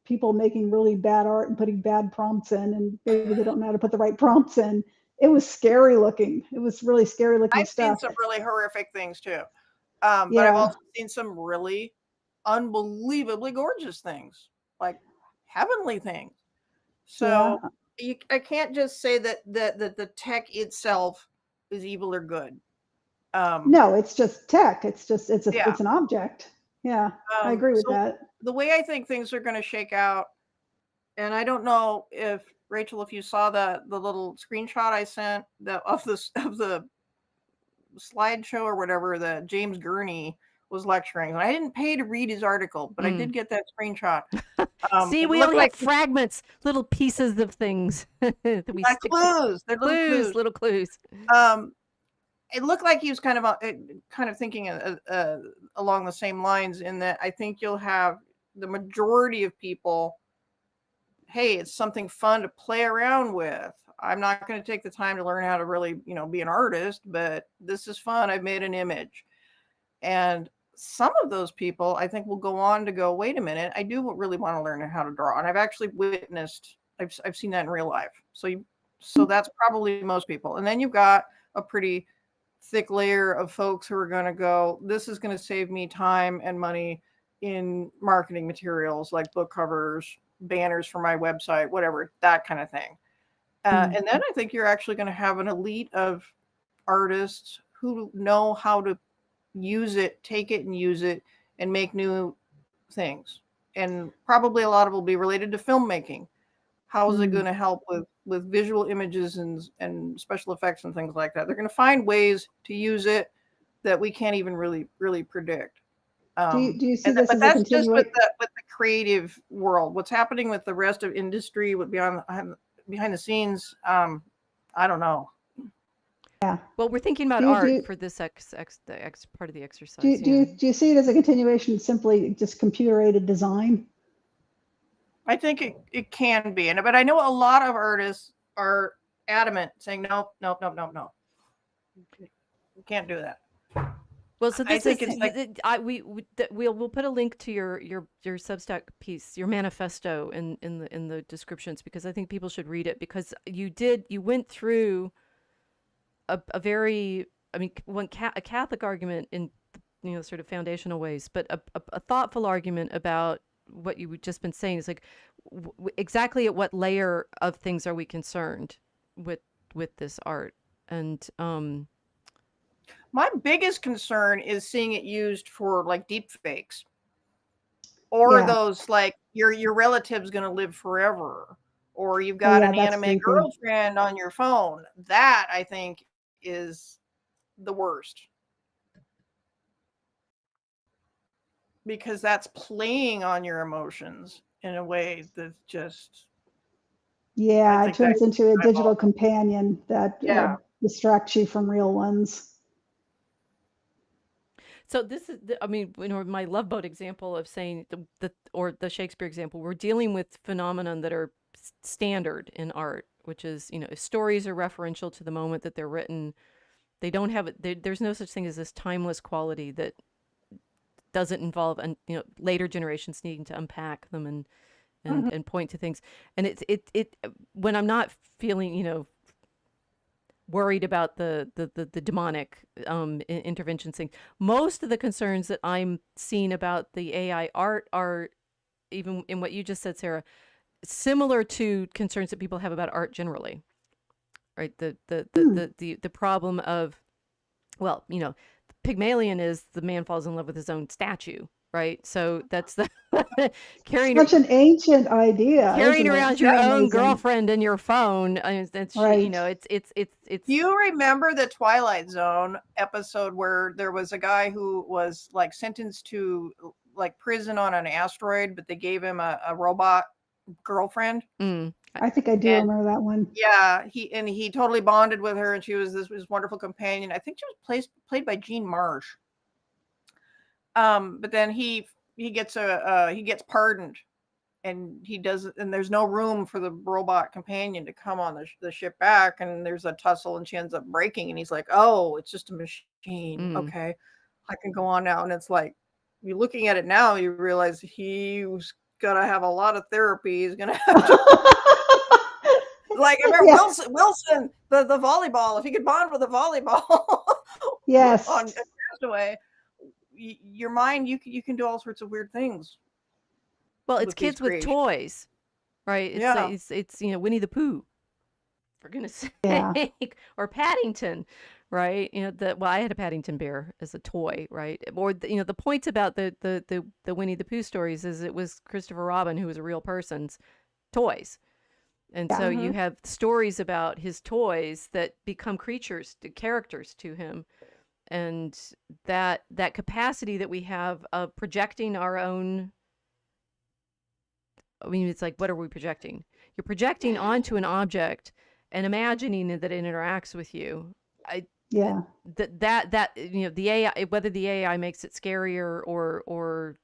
people making really bad art and putting bad prompts in, and maybe they don't know how to put the right prompts in. It was scary looking. It was really scary looking stuff. I've seen some really horrific things too. But I've also seen some really unbelievably gorgeous things, like heavenly things. So I can't just say that the tech itself is evil or good. No, it's just tech. It's an object. Yeah, I agree with that. The way I think things are going to shake out, and I don't know if Rachel, if you saw the little screenshot I sent of the slideshow or whatever that James Gurney was lecturing. I didn't pay to read his article, but I did get that screenshot. See, we only have fragments, little pieces of things that we stick clues. They're little clues. It looked like he was kind of thinking along the same lines, in that I think you'll have the majority of people, hey, it's something fun to play around with. I'm not going to take the time to learn how to really, be an artist, but this is fun. I've made an image. And some of those people, I think, will go on to go, wait a minute, I do really want to learn how to draw. And I've actually I've seen that in real life. So that's probably most people. And then you've got a pretty thick layer of folks who are going to go, this is going to save me time and money in marketing materials like book covers, banners for my website, whatever, that kind of thing. And then I think you're actually going to have an elite of artists who know how to use it, take it and use it and make new things. And probably a lot of it will be related to filmmaking. How is it going to help with visual images and special effects and things like that? They're going to find ways to use it that we can't even really predict. Do you see this but as a that's just continuation? with the creative world. What's happening with the rest of industry, what behind the scenes, I don't know. Yeah. Well, we're thinking about art for this the X part of the exercise. Do you see it as a continuation, simply just computer-aided design? I think it can be, but I know a lot of artists are adamant, saying no, you can't do that. Well, so this is like, we'll put a link to your Substack piece, your manifesto in the descriptions, because I think people should read it, because you went through a very, I mean, a Catholic argument in, sort of foundational ways, but a thoughtful argument about what you've just been saying. Is like exactly at what layer of things are we concerned with this art? And my biggest concern is seeing it used for like deep fakes, or those like your relative's going to live forever, or you've got an anime girlfriend on your phone. That I think is the worst, because that's playing on your emotions in a way that's just it turns into a digital companion that distracts you from real ones. So this is, I mean, my Love Boat example of saying or the Shakespeare example, we're dealing with phenomenon that are standard in art, which is, if stories are referential to the moment that they're written, they don't have it. There's no such thing as this timeless quality that doesn't involve, later generations needing to unpack them and point to things. And it when I'm not feeling, worried about the demonic intervention thing, most of the concerns that I'm seeing about the AI art are, even in what you just said, Sarah, similar to concerns that people have about art generally, right? The problem of, well, Pygmalion is the man falls in love with his own statue, right? So that's the carrying such an ancient idea. Carrying around your own girlfriend in your phone. That's right. It's. You remember the Twilight Zone episode where there was a guy who was like sentenced to like prison on an asteroid, but they gave him a robot girlfriend? I think I do remember that one. Yeah, he totally bonded with her, and she was this wonderful companion. I think she was played by Jean Marsh. But then he gets pardoned, and and there's no room for the robot companion to come on the ship back, and there's a tussle, and she ends up breaking, and he's like, oh, it's just a machine. Okay, I can go on now. And it's like, you're looking at it now, you realize he was gonna have a lot of therapy. He's gonna have to like, I remember Wilson, the volleyball, if he could bond with a volleyball on Castaway, your mind, you can do all sorts of weird things. Well, it's kids with toys, right? It's Winnie the Pooh, for goodness sake, or Paddington, right? I had a Paddington bear as a toy, right? Or the points about the Winnie the Pooh stories is it was Christopher Robin, who was a real person's toys. And so you have stories about his toys that become characters to him. And that capacity that we have of projecting our own, I mean, it's like, what are we projecting? You're projecting onto an object and imagining that it interacts with you. The AI, whether the AI makes it scarier or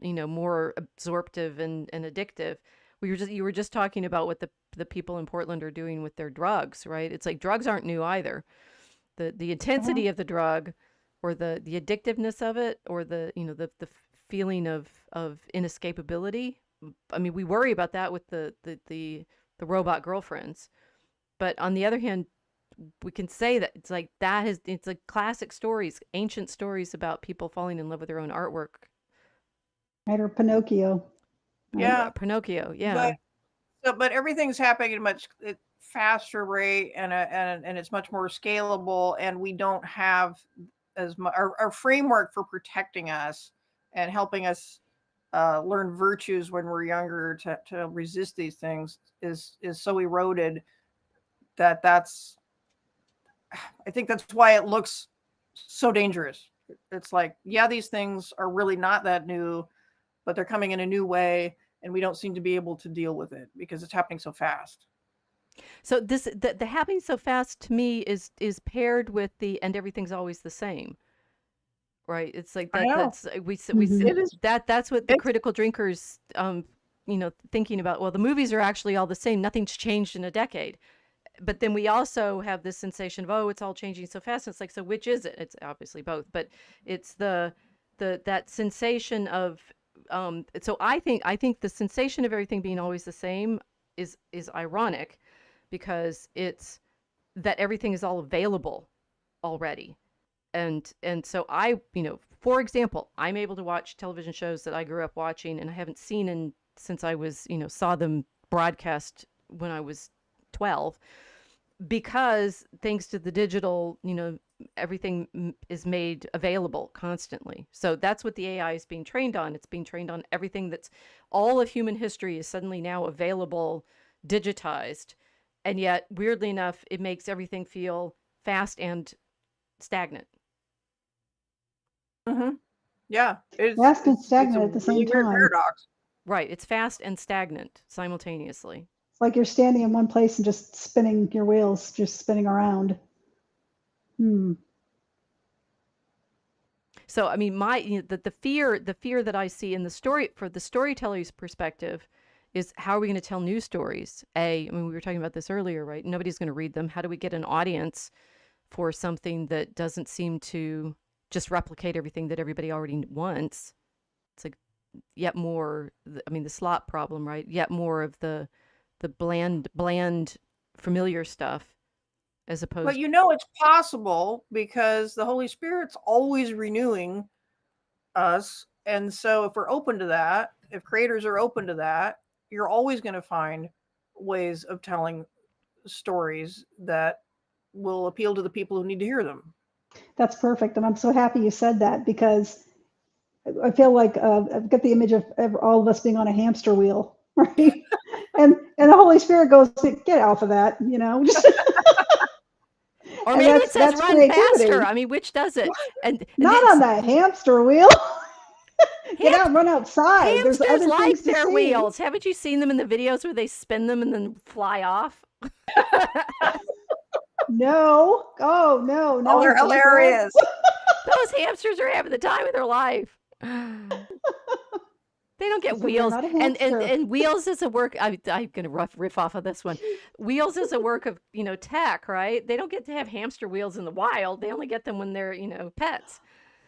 more absorptive and addictive. You were just talking about what the people in Portland are doing with their drugs, right? It's like drugs aren't new either. The intensity of the drug, or the addictiveness of it, or the feeling of inescapability. I mean, we worry about that with the robot girlfriends, but on the other hand, we can say that it's like it's like classic stories, ancient stories about people falling in love with their own artwork. Right, or Pinocchio. Right? Yeah. Pinocchio. Yeah. But everything's happening at a much faster rate, and it's much more scalable, and we don't have as much our framework for protecting us and helping us learn virtues when we're younger to resist these things is so eroded that's I think that's why it looks so dangerous. It's like, yeah, these things are really not that new, but they're coming in a new way, and we don't seem to be able to deal with it because it's happening so fast. So the happening so fast to me is paired with the and everything's always the same. Right. It's like I know. that's we It is. that's what the critical drinkers thinking about. Well, the movies are actually all the same. Nothing's changed in a decade. But then we also have this sensation of, oh, it's all changing so fast. And it's like, so which is it? It's obviously both, but it's that sensation of so I think the sensation of everything being always the same is ironic, because it's that everything is all available already. And so I, for example, I'm able to watch television shows that I grew up watching and I haven't seen since I was, saw them broadcast when I was 12, because thanks to the digital, everything is made available constantly. So that's what the AI is being trained on. It's being trained on everything that's all of human history is suddenly now available, digitized. And yet, weirdly enough, it makes everything feel fast and stagnant. Mm-hmm. Yeah. Fast and stagnant at the same time. Paradox. Right. It's fast and stagnant simultaneously. It's like you're standing in one place and just spinning your wheels, just spinning around. So, I mean, the fear that I see in the story, for the storyteller's perspective, is how are we going to tell new stories? I mean, we were talking about this earlier, right? Nobody's going to read them. How do we get an audience for something that doesn't seem to just replicate everything that everybody already wants? It's like yet more, I mean, the slot problem, right? Yet more of the bland, familiar stuff, as opposed. But it's possible because the Holy Spirit's always renewing us. And so if we're open to that, if creators are open to that, you're always going to find ways of telling stories that will appeal to the people who need to hear them. That's perfect. And I'm so happy you said that, because I feel like I've got the image of all of us being on a hamster wheel, right? and the Holy Spirit goes, get off of that, Or maybe it says run creativity. Faster. I mean, which does it? And not on the hamster wheel. Get out and run outside. Hamsters There's other like things to their see. wheels. Haven't you seen them in the videos where they spin them and then fly off? No. Oh, no. Oh, they're hilarious. Those hamsters are having the time of their life. They don't get wheels, and wheels is a work. I'm going to riff off of this one. Wheels is a work of tech, right? They don't get to have hamster wheels in the wild. They only get them when they're pets.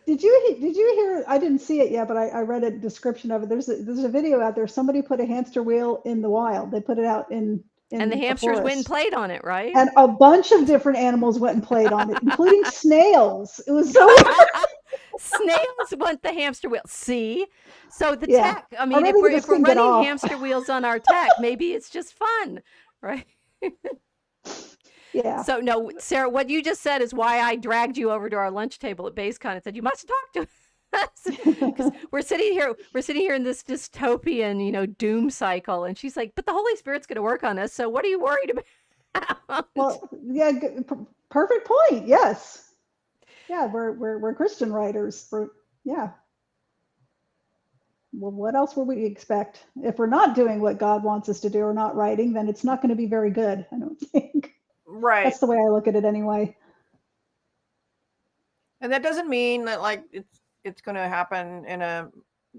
Did you hear? I didn't see it yet, but I read a description of it. There's a video out there. Somebody put a hamster wheel in the wild. They put it out in and the hamsters went and played on it, right? And a bunch of different animals went and played on it, including snails. It was so. Snails want the hamster wheel. See, so the tech. I mean, if we're running hamster wheels on our tech, maybe it's just fun, right? Yeah. So no, Sarah, what you just said is why I dragged you over to our lunch table at BaseCon and said you must talk to us, because we're sitting here in this dystopian, doom cycle, and she's like, but the Holy Spirit's going to work on us. So what are you worried about? Well, yeah, perfect point. Yes. Yeah, we're Christian writers. Yeah. Well, what else would we expect? If we're not doing what God wants us to do or not writing, then it's not going to be very good, I don't think. Right. That's the way I look at it anyway. And that doesn't mean that it's going to happen in a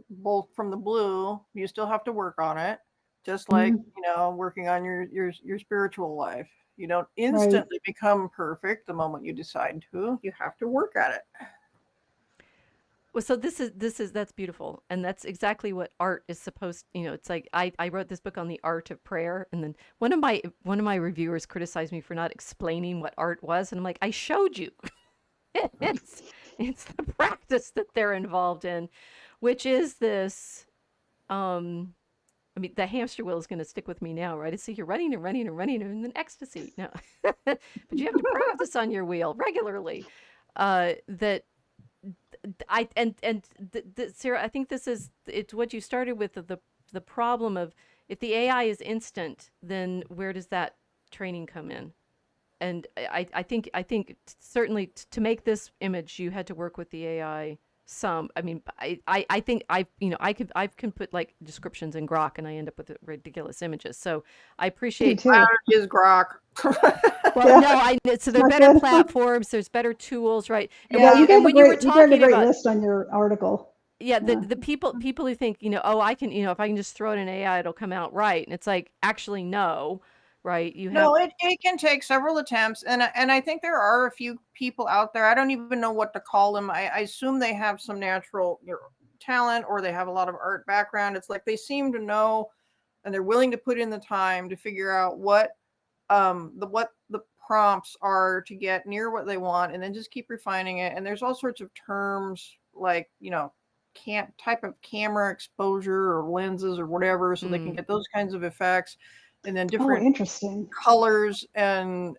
bolt from the blue. You still have to work on it, just like working on your spiritual life. You don't instantly become perfect the moment you decide to. You have to work at it. Well, so that's beautiful, and that's exactly what art is supposed. It's like I wrote this book on the art of prayer, and then one of my reviewers criticized me for not explaining what art was, and I'm like, I showed you. it's it's the practice that they're involved in, which is this. Um, I mean, the hamster wheel is going to stick with me now, right? So you're running and running and running and then ecstasy. No, but you have to practice on your wheel regularly. That I and Sarah, I think it's what you started with, the problem of, if the AI is instant, then where does that training come in? And I think certainly to make this image, you had to work with the AI some. I mean, I think I can put like descriptions in Grok, and I end up with ridiculous images. So I Me appreciate. too. Wow, it is Grok. Well, Yeah. no, so there are Not better good. platforms. There's better tools, right? And Yeah, when you gave a when you were great you gave a talking great about, list on your article. yeah, Yeah. the people who think, oh, I can, if I can just throw it in AI, it'll come out right. And it's like, actually, no, right? You have. No, it can take several attempts, and I think there are a few people out there. I don't even know what to call them. I assume they have some natural talent, or they have a lot of art background. It's like they seem to know, and they're willing to put in the time to figure out what the prompts are to get near what they want, and then just keep refining it. And there's all sorts of terms like, type of camera exposure or lenses or whatever, so they can get those kinds of effects, and then Oh, different interesting. colors. And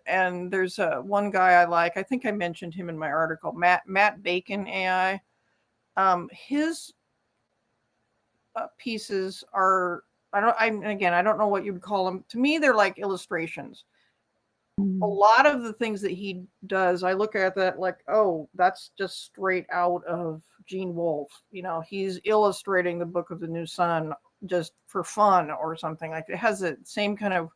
there's one guy I like. I think I mentioned him in my article, Matt Bacon AI. His pieces are, I don't know what you'd call them. To me, they're like illustrations. A lot of the things that he does, I look at that like, oh, that's just straight out of Gene Wolfe. He's illustrating the Book of the New Sun just for fun or something. Like, it has the same kind of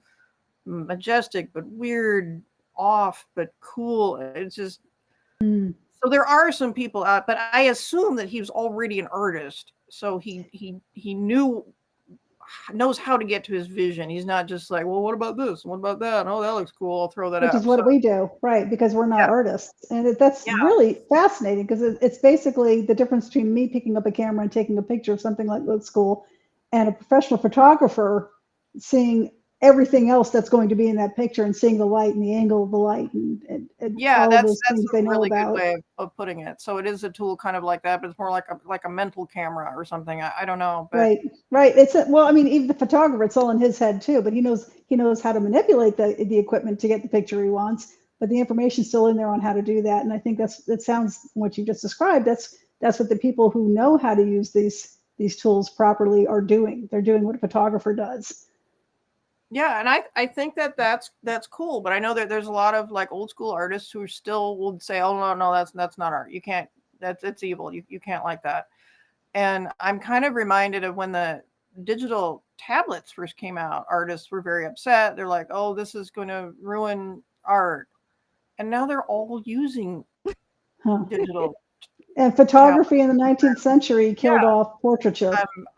majestic but weird, off but cool. It's just, so there are some people out, but I assume that he was already an artist, so he knows how to get to his vision. He's not just like, well, what about this? What about that? Oh, that looks cool. I'll throw that Which is up. So what we do, right? Because we're not yeah, artists, and that's yeah, really fascinating because it's basically the difference between me picking up a camera and taking a picture of something like old school, and a professional photographer seeing everything else that's going to be in that picture and seeing the light and the angle of the light and yeah. all of That's those things a they know really good about. way of putting it. So it is a tool kind of like that, but it's more like a mental camera or something. I don't know, but Right, right. Well, I mean, even the photographer, it's all in his head too, but he knows how to manipulate the equipment to get the picture he wants, but the information's still in there on how to do that. And I think that sounds what you just described. That's what the people who know how to use these tools properly are doing. They're doing what a photographer does. yeah. And I think that's cool. But I know that there's a lot of like old school artists who still would say, oh no, that's not art. You can't. It's evil. You can't like that. And I'm kind of reminded of when the digital tablets first came out. Artists were very upset. They're like, oh, this is going to ruin art. And now they're all using Huh. digital And tablets. photography in the 19th century Yeah. killed off portraiture.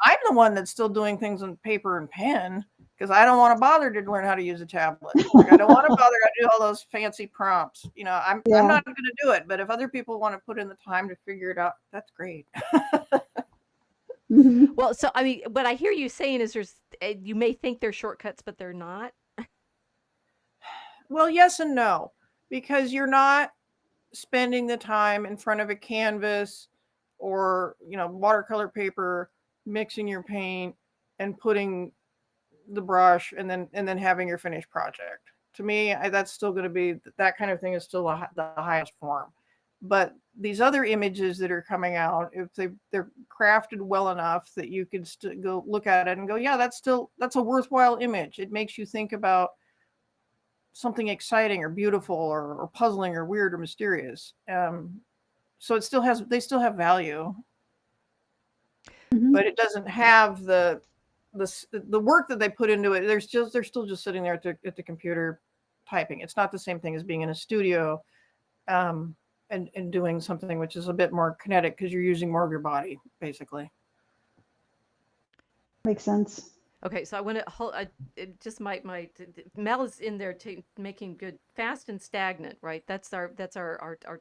I'm the one that's still doing things on paper and pen because I don't want to bother to learn how to use a tablet. Like, I don't want to bother to do all those fancy prompts. I'm Yeah. not going to do it. But if other people want to put in the time to figure it out, that's great. Hmm. Well, so I mean, what I hear you saying is you may think they're shortcuts, but they're not. Well, yes and no, because you're not spending the time in front of a canvas or watercolor paper, mixing your paint and putting the brush, and then having your finished project. To me, that's still going to be, that kind of thing is still the highest form. But these other images that are coming out, if they're crafted well enough that you can go look at it and go, yeah, that's a worthwhile image. It makes you think about something exciting or beautiful or puzzling or weird or mysterious. So they still have value, Hmm. but it doesn't have the work that they put into it. They're still just sitting there at the computer typing. It's not the same thing as being in a studio, and doing something which is a bit more kinetic because you're using more of your body, basically. Makes sense. Okay, so I want to hold. Just Mel is in there making good, fast and stagnant, right? That's our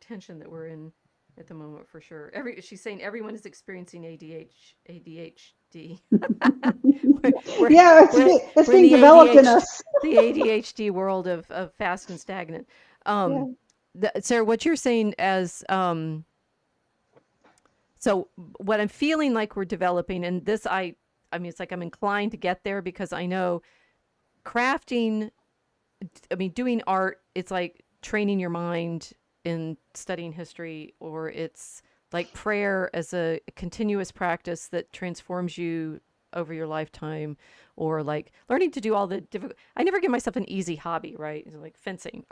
tension that we're in at the moment for sure. She's saying everyone is experiencing ADHD. Yeah, it's being developed in us. The ADHD world of fast and stagnant. Yeah. Sarah, what you're saying as so what I'm feeling like we're developing, and this I mean, it's like I'm inclined to get there because I know crafting, I mean, doing art, it's like training your mind in studying history, or it's like prayer as a continuous practice that transforms you over your lifetime, or like learning to do all the difficult. I never give myself an easy hobby, right? Like fencing,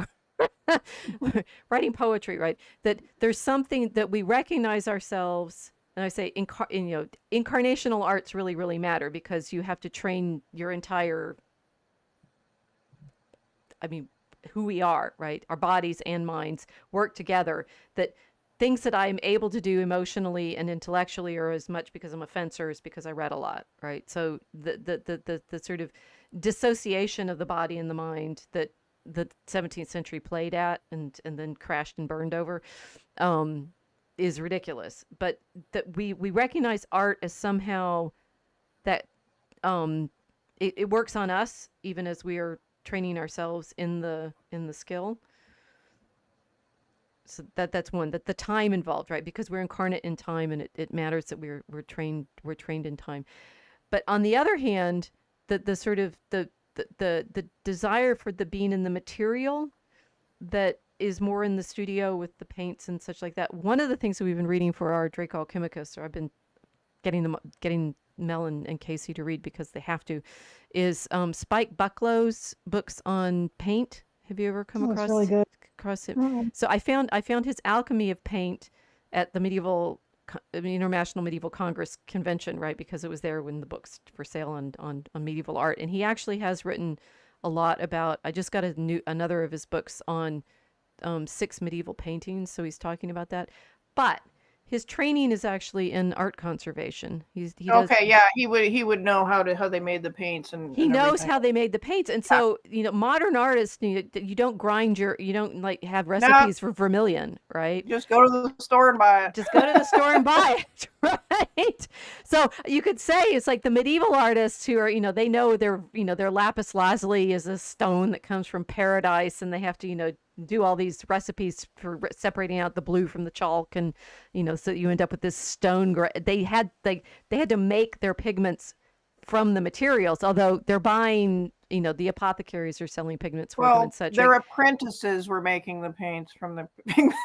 writing poetry, right? That there's something that we recognize ourselves. And I say, incarnational arts really, really matter because you have to train your entire, I mean, who we are, right? Our bodies and minds work together. That things that I'm able to do emotionally and intellectually are as much because I'm a fencer as because I read a lot, right? So the sort of dissociation of the body and the mind that the 17th century played at and then crashed and burned over is ridiculous. But that we recognize art as somehow that it works on us even as we are training ourselves in the skill. So that's one, that the time involved, right? Because we're incarnate in time, and it matters that we're trained in time. But on the other hand, the sort of the desire for the being in the material that is more in the studio with the paints and such like that. One of the things that we've been reading for our Draco Alchemicus, or I've been getting Mel and Casey to read because they have to, is Spike Bucklow's books on paint. Have you ever come across? It's really good. Across it? So I found his Alchemy of Paint at the International Medieval Congress convention, right? Because it was there when the books for sale on medieval art, and he actually has written a lot about. I just got another of his books on 6 medieval paintings, so he's talking about that, but his training is actually in art conservation. He would know how they made the paints and he knows everything. how they made the paints. And so, modern artists, you don't you don't like have recipes for vermilion, right? Just go to the store and buy it. Just go to the store and buy it, right? So you could say it's like the medieval artists who are, they know their lapis lazuli is a stone that comes from paradise, and they have to, do all these recipes for separating out the blue from the chalk, and so you end up with this stone. They had to make their pigments from the materials, although they're buying, the apothecaries are selling pigments for them and such. Their apprentices were making the paints from the pigments.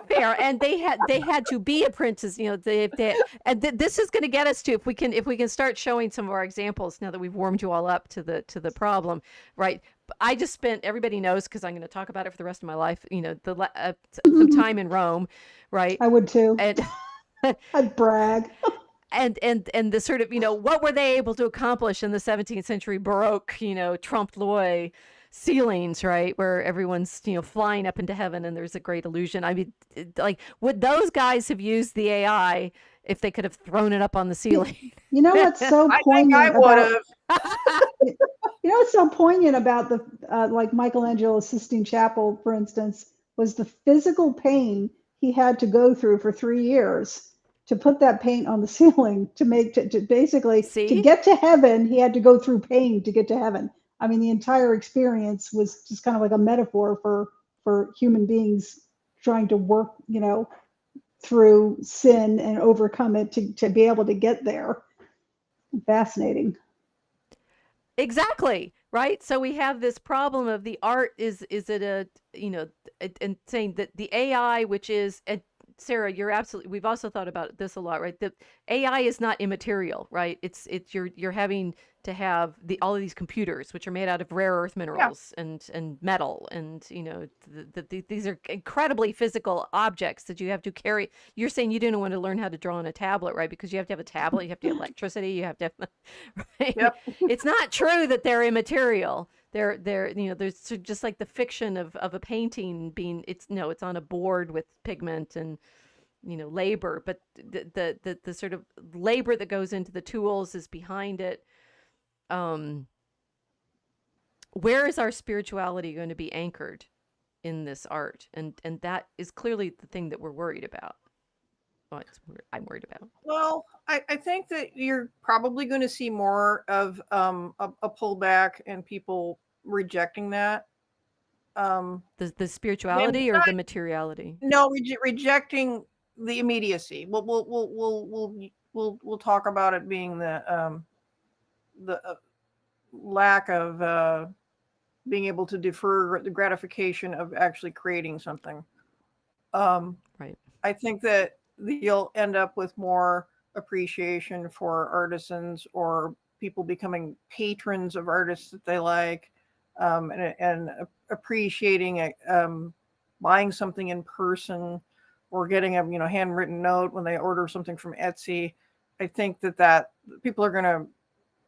Fair, and they had to be apprentices. And this is going to get us to, if we can start showing some of our examples now that we've warmed you all up to the problem, right? I just spent, everybody knows because I'm going to talk about it for the rest of my life, some time in Rome, right? I would too. And I'd brag. And the sort of, what were they able to accomplish in the 17th century Baroque, trompe l'oeil ceilings, right? Where everyone's, flying up into heaven and there's a great illusion. I mean, like, would those guys have used the AI if they could have thrown it up on the ceiling? You know what's so poignant? I would have. What's so poignant about the like Michelangelo's Sistine Chapel, for instance, was the physical pain he had to go through for 3 years to put that paint on the ceiling to basically to get to heaven. He had to go through pain to get to heaven. I mean, the entire experience was just kind of like a metaphor for human beings trying to work, through sin and overcome it to be able to get there. Fascinating. Exactly. Right. So we have this problem of the art is it and saying that the AI, which is, and Sarah, you're absolutely, we've also thought about this a lot, right? The AI is not immaterial, right? It's you're having to have all of these computers, which are made out of rare earth minerals and metal, and these are incredibly physical objects that you have to carry. You're saying you didn't want to learn how to draw on a tablet, right? Because you have to have a tablet, you have to have electricity, you have to have, right? Yep. It's not true that they're immaterial. They're there's just like the fiction of a painting being, it's on a board with pigment and labor, but the sort of labor that goes into the tools is behind it. Where is our spirituality going to be anchored? in this art, and that is clearly the thing that we're worried about. Well, I'm worried about. Well, I think that you're probably going to see more of a pullback and people rejecting that. The spirituality or the materiality? No, rejecting the immediacy. We'll talk about it being the lack of being able to defer the gratification of actually creating something. Right. I think that you'll end up with more appreciation for artisans or people becoming patrons of artists that they like, and appreciating buying something in person or getting a handwritten note when they order something from Etsy. I think that people are going to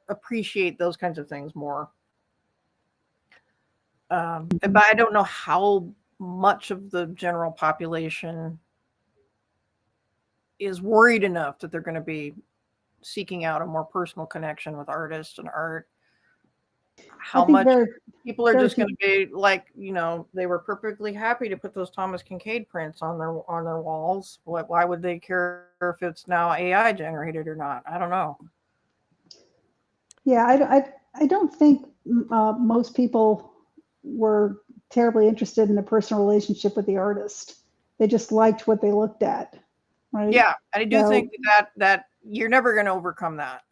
appreciate those kinds of things more. But I don't know how much of the general population is worried enough that they're going to be seeking out a more personal connection with artists and art. How much people are just going to be like, they were perfectly happy to put those Thomas Kincaid prints on their walls. Why would they care if it's now AI generated or not? I don't know. Yeah, I don't think most people were terribly interested in a personal relationship with the artist. They just liked what they looked at, right? Yeah, I do think that you're never going to overcome that.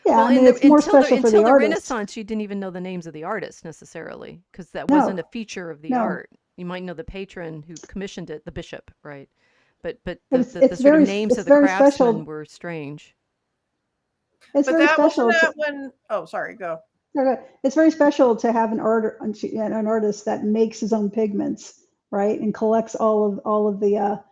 Yeah, well, I mean, it's more special for the until the artist. Renaissance, you didn't even know the names of the artists necessarily, because that wasn't a feature of the art. You might know the patron who commissioned it, the bishop, right? But the sort of names of the craftsmen were strange. It's very special. Wasn't that when? Oh, sorry, go. It's very special to have an artist that makes his own pigments, right, and collects all of the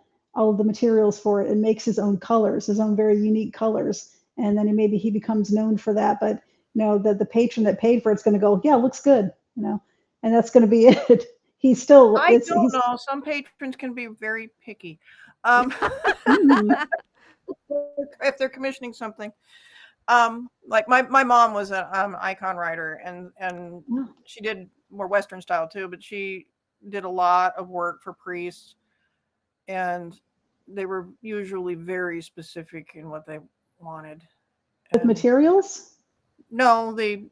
materials for it, and makes his own colors, his own very unique colors, and then maybe he becomes known for that. But the patron that paid for it's going to go, yeah, it looks good, and that's going to be it. He's still. I don't know. Some patrons can be very picky. If they're commissioning something. Like my mom was an icon writer, and she did more Western style too, but she did a lot of work for priests, and they were usually very specific in what they wanted. With materials? No, they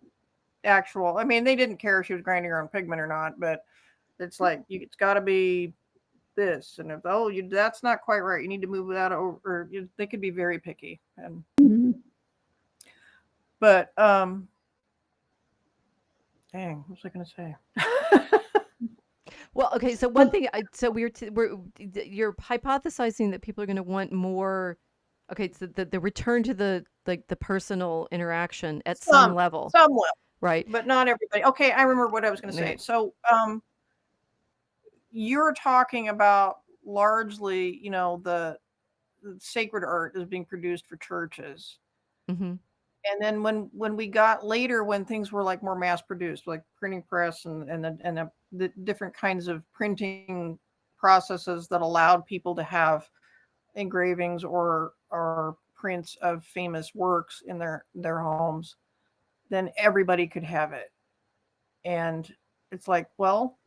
didn't care if she was grinding her own pigment or not, but it's like, it's got to be this, and if that's not quite right, you need to move that over. Or they could be very picky, and but dang, what was I going to say? Well, okay, so one thing, you're hypothesizing that people are going to want more. Okay, so the return to the personal interaction at some level. Some will, right? But not everybody. Okay, I remember what I was going to say. Yeah. So, you're talking about largely, the sacred art is being produced for churches. Mm-hmm. And then when we got later, when things were like more mass produced, like printing press and the different kinds of printing processes that allowed people to have engravings or prints of famous works in their homes, then everybody could have it. And it's like, well,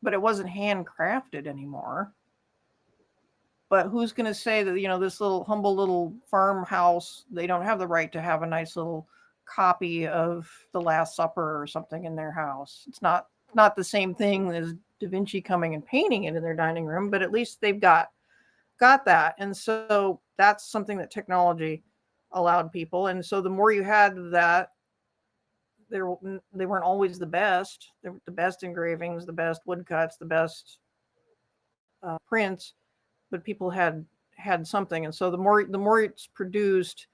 but it wasn't handcrafted anymore. But who's going to say that, this little humble little farmhouse, they don't have the right to have a nice little copy of The Last Supper or something in their house? It's not the same thing as Da Vinci coming and painting it in their dining room, but at least they've got that. And so that's something that technology allowed people. And so the more you had that, they weren't always the best. They were the best engravings, the best woodcuts, the best prints, but people had something. And so the more it's produced,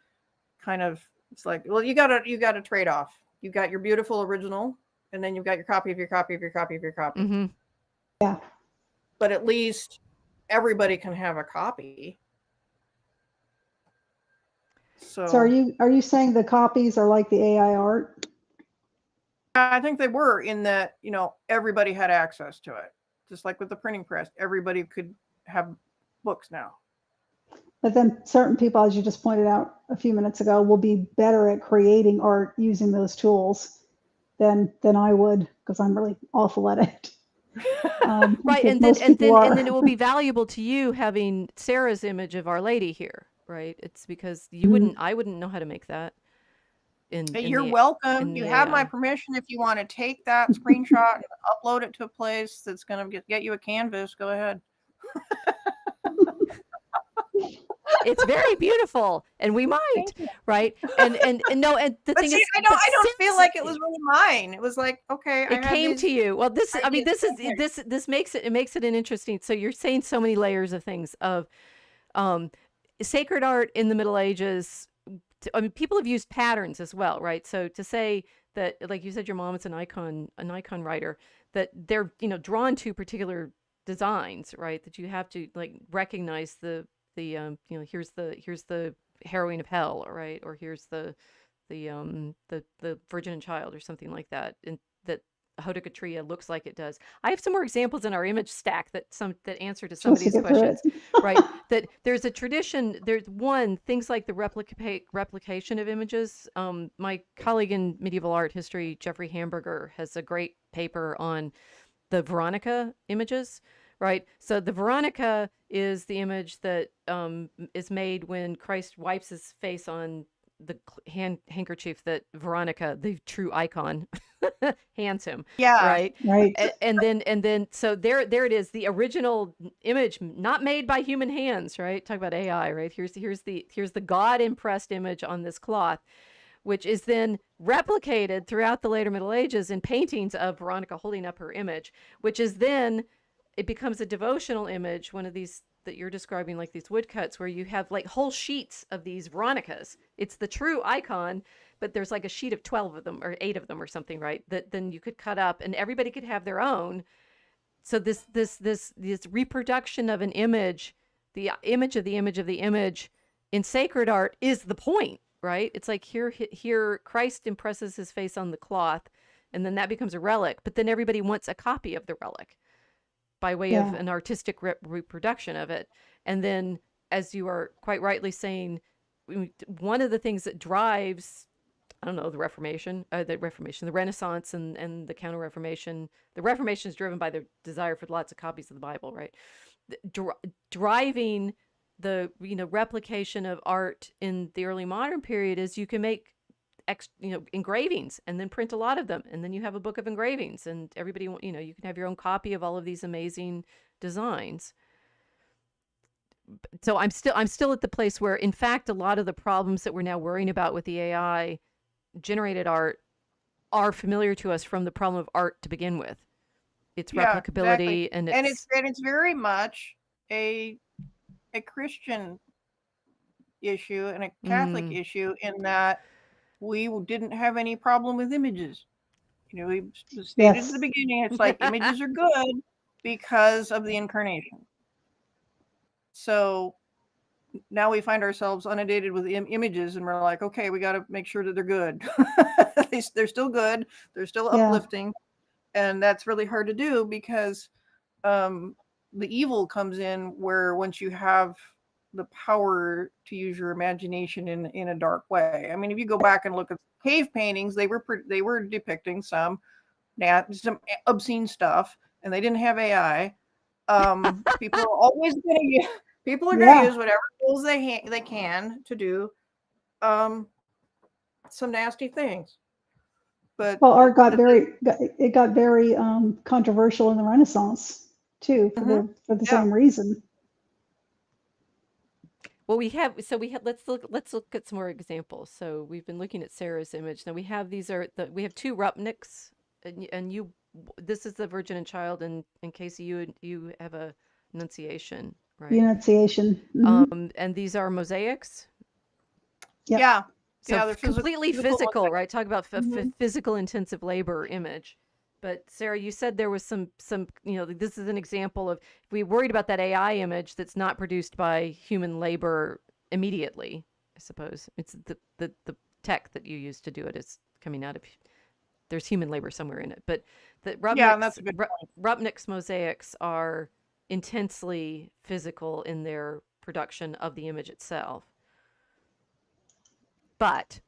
kind of, it's like, well, you got a trade off. You got your beautiful original, and then you've got your copy of your copy of your copy of your copy. Mm-hmm. Yeah. But at least everybody can have a copy. So are you saying the copies are like the AI art? I think they were, in that, everybody had access to it. Just like with the printing press, everybody could have books now. But then certain people, as you just pointed out a few minutes ago, will be better at creating art using those tools than I would, because I'm really awful at it. Right, because and then most people and then it are. will be valuable to you having Sarah's image of Our Lady here, right? It's because Mhm. I wouldn't know how to make that in You're the welcome. in You the have my AI. permission if you want to take that screenshot and upload it to a place that's going to get you a canvas. Go ahead. It's very beautiful, and we might, Thank you. right? And no, and the But thing see, is, I but don't feel seriously, like it was really mine. It was like, okay, I it have came to these you. Well, I mean, ideas. this makes it an interesting. So you're saying so many layers of things of um, sacred art in the Middle Ages. I mean, people have used patterns as well, right? So to say that, like you said, your mom is an icon writer, that they're drawn to particular designs, right? That you have to like recognize here's the heroine of hell, right? Or here's the Virgin and Child or something like that, and that Hodokatria looks like it does. I have some more examples in our image stack that answer to some of Supposed to these get through questions, it. right? That there's a tradition. There's things like the replication of images. My colleague in medieval art history, Jeffrey Hamburger, has a great paper on the Veronica images, right? So the Veronica is the image that is made when Christ wipes his face on the handkerchief that Veronica, the true icon, hands him, Yeah. right? Right. And then so there it is, the original image, not made by human hands, right? Talk about AI, right? Here's the God impressed image on this cloth, which is then replicated throughout the later Middle Ages in paintings of Veronica holding up her image, which is then it becomes a devotional image, one of these that you're describing, like these woodcuts where you have like whole sheets of these Veronicas. It's the true icon, but there's like a sheet of 12 of them or 8 of them or something, right? That then you could cut up and everybody could have their own. So this reproduction of an image, the image of the image of the image in sacred art is the point, right? It's like here Christ impresses his face on the cloth, and then that becomes a relic, but then everybody wants a copy of the relic by way of Yeah. an artistic reproduction of it. And then, as you are quite rightly saying, one of the things that drives, I don't know, the Renaissance and the Counter Reformation. The Reformation is driven by the desire for lots of copies of the Bible, right? Driving the replication of art in the early modern period is you can make engravings and then print a lot of them, and then you have a book of engravings, and everybody you can have your own copy of all of these amazing designs. So I'm still at the place where, in fact, a lot of the problems that we're now worrying about with the AI generated art are familiar to us from the problem of art to begin with. Its replicability, exactly. And it's very much a Christian issue and a Catholic issue in that we didn't have any problem with images. We stated at the beginning, it's like images are good because of the incarnation. So now we find ourselves inundated with images, and we're like, okay, we got to make sure that they're good. They're still good. They're still uplifting. And that's really hard to do because the evil comes in where once you have the power to use your imagination in a dark way. I mean, if you go back and look at cave paintings, they were depicting some obscene stuff, and they didn't have AI. People are always going to use. People are going to use whatever tools they can to do some nasty things. But well, art got very controversial in the Renaissance too, for the same reason. Well, let's look at some more examples. So we've been looking at Sarah's image. Now we have we have 2 Rupniks, and this is the Virgin and Child, and Casey, you have a Annunciation, right? The Annunciation. Mm-hmm. And these are mosaics. Yep. Yeah. So they're completely physical, right? Talk about physical intensive labor image. But Sarah, you said there was some this is an example of, if we worried about that AI image that's not produced by human labor immediately, I suppose. It's the tech that you use to do it is coming out of, there's human labor somewhere in it. But the Rupnik's mosaics are intensely physical in their production of the image itself. But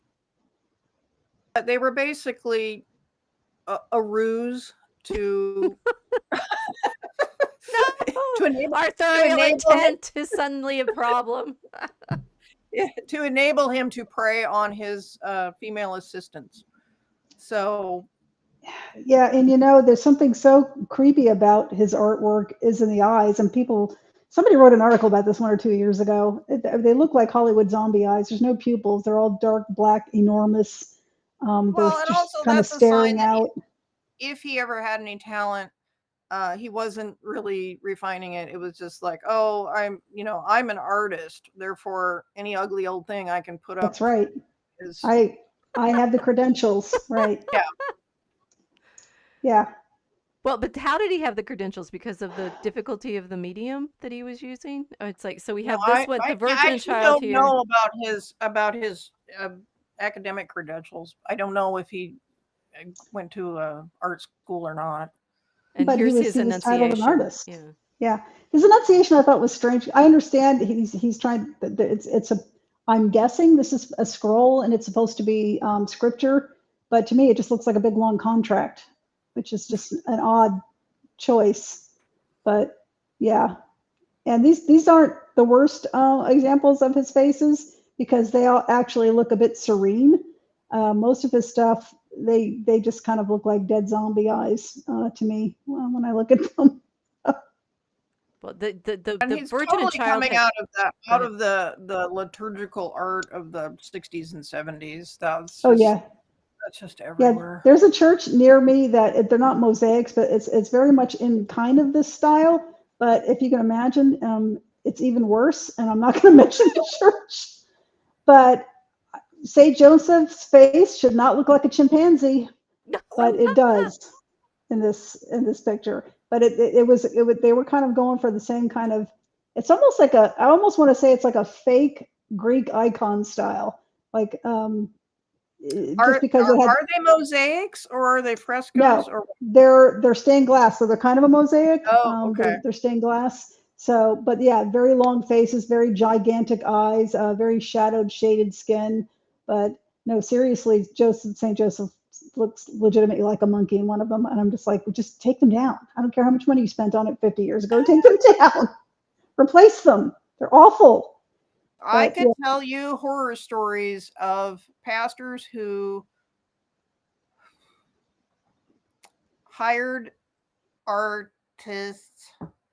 they were basically a ruse to to enable Arthurial him, intent is suddenly a problem. to enable him to prey on his female assistants. So Yeah, and there's something so creepy about his artwork is in the eyes, and somebody wrote an article about this 1 or 2 years ago. They look like Hollywood zombie eyes. There's no pupils. They're all dark, black, enormous. They're well, and just also kind of that's a sign staring that out. if he ever had any talent, he wasn't really refining it. It was just like, oh, I'm an artist, therefore any ugly old thing I can put up. That's right. Is I have the credentials, right? Yeah. Yeah. Well, but how did he have the credentials? Because of the difficulty of the medium that he was using? It's like, so we have this one, the Virgin actually Child don't here. know about his academic credentials. I don't know if he went to art school or not. And but here's he his was enunciation. titled an artist. Yeah. Yeah. His enunciation I thought was strange. I understand he's trying. I'm guessing this is a scroll and it's supposed to be scripture, but to me it just looks like a big long contract, which is just an odd choice. But yeah, and these aren't the worst examples of his faces because they all actually look a bit serene. Most of his stuff, they just kind of look like dead zombie eyes to me when I look at them. Well, the And he's Virgin totally and Child coming had, out of the liturgical art of the 60s and 70s. That's just everywhere. Yeah, there's a church near me that they're not mosaics, but it's very much in kind of this style. But if you can imagine, it's even worse. And I'm not going to mention the church, but St. Joseph's face should not look like a chimpanzee, but it does in this picture. But they were kind of going for the same kind of. It's almost like I almost want to say it's like a fake Greek icon style, like. Are they mosaics or are they frescoes? No, or they're stained glass, so they're kind of a mosaic. Oh, okay. They're stained glass. So, but yeah, very long faces, very gigantic eyes, very shadowed, shaded skin. But no, seriously, St. Joseph looks legitimately like a monkey in one of them, and I'm just like, just take them down. I don't care how much money you spent on it 50 years ago. Take them down. Replace them. They're awful. I can tell you horror stories of pastors who hired artists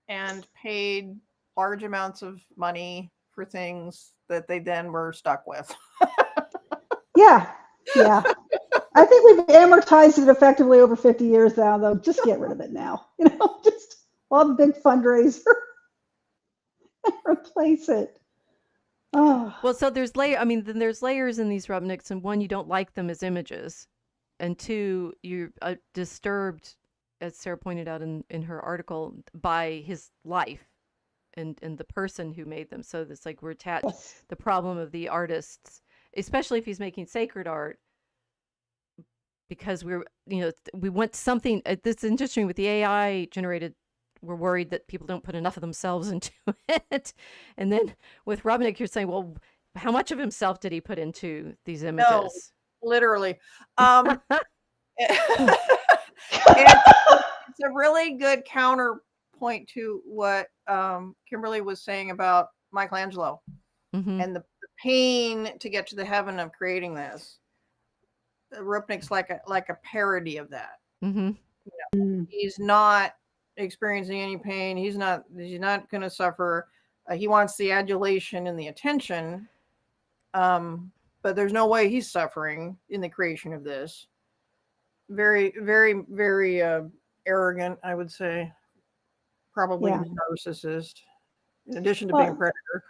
and paid large amounts of money for things that they then were stuck with. Yeah. I think we've amortized it effectively over 50 years now, though. Just get rid of it now. Just one big fundraiser and replace it. Oh. Well, so there's then there's layers in these Rubnicks, and one, you don't like them as images, and two, you're disturbed, as Sarah pointed out in her article, by his life and the person who made them. So it's like we're attached. Yes. The problem of the artists, especially if he's making sacred art, because we want something. This is interesting with the AI generated. We're worried that people don't put enough of themselves into it. And then with Rubnick, you're saying, well, how much of himself did he put into these images? No, literally. It's a really good counterpoint to what Kimberly was saying about Michelangelo and the pain to get to the heaven of creating this. Rupnik's like a parody of that. He's not experiencing any pain. He's not going to suffer. He wants the adulation and the attention, but there's no way he's suffering in the creation of this. Very, very, very arrogant, I would say. Probably a narcissist, in addition to being a predator.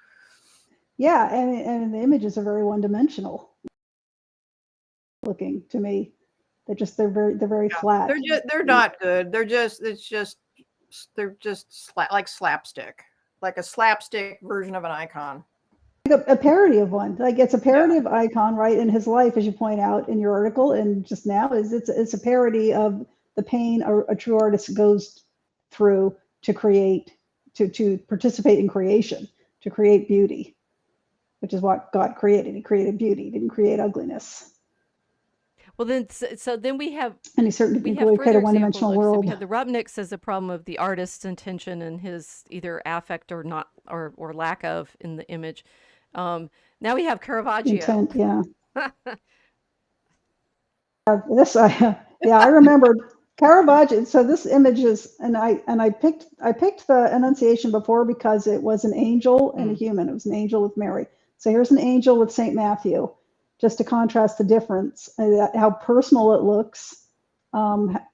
Yeah, and the images are very one-dimensional looking to me. They're very flat. They're not good. They're just like slapstick, like a slapstick version of an icon. Like a parody of one. Like it's a parody of icon, right? In his life, as you point out in your article, and just now it's a parody of the pain a true artist goes through to create, to participate in creation, to create beauty, which is what God created. He created beauty. He didn't create ugliness. Well, then, so then we have And he certainly we didn't have really create a further examples. one-dimensional Like I said, we world. have the Rupniks as a problem of the artist's intention and his either affect or not, or lack of in the image. Now we have Caravaggio. Intent, yeah. I remembered Caravaggio. So this image is, and I picked the Annunciation before because it was an angel and a human. It was an angel with Mary. So here's an angel with Saint Matthew, just to contrast the difference, how personal it looks.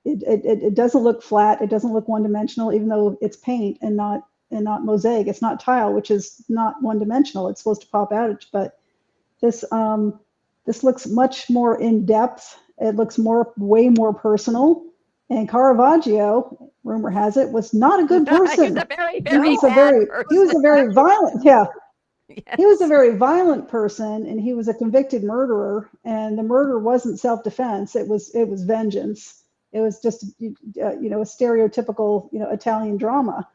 It doesn't look flat. It doesn't look one-dimensional, even though it's paint and not mosaic. It's not tile, which is not one-dimensional. It's supposed to pop out. But this looks much more in depth. It looks way more personal. And Caravaggio, rumor has it, was not a good person. He was a very violent, yeah. Yes. He was a very violent person, and he was a convicted murderer. And the murder wasn't self-defense; it was vengeance. It was just a stereotypical Italian drama,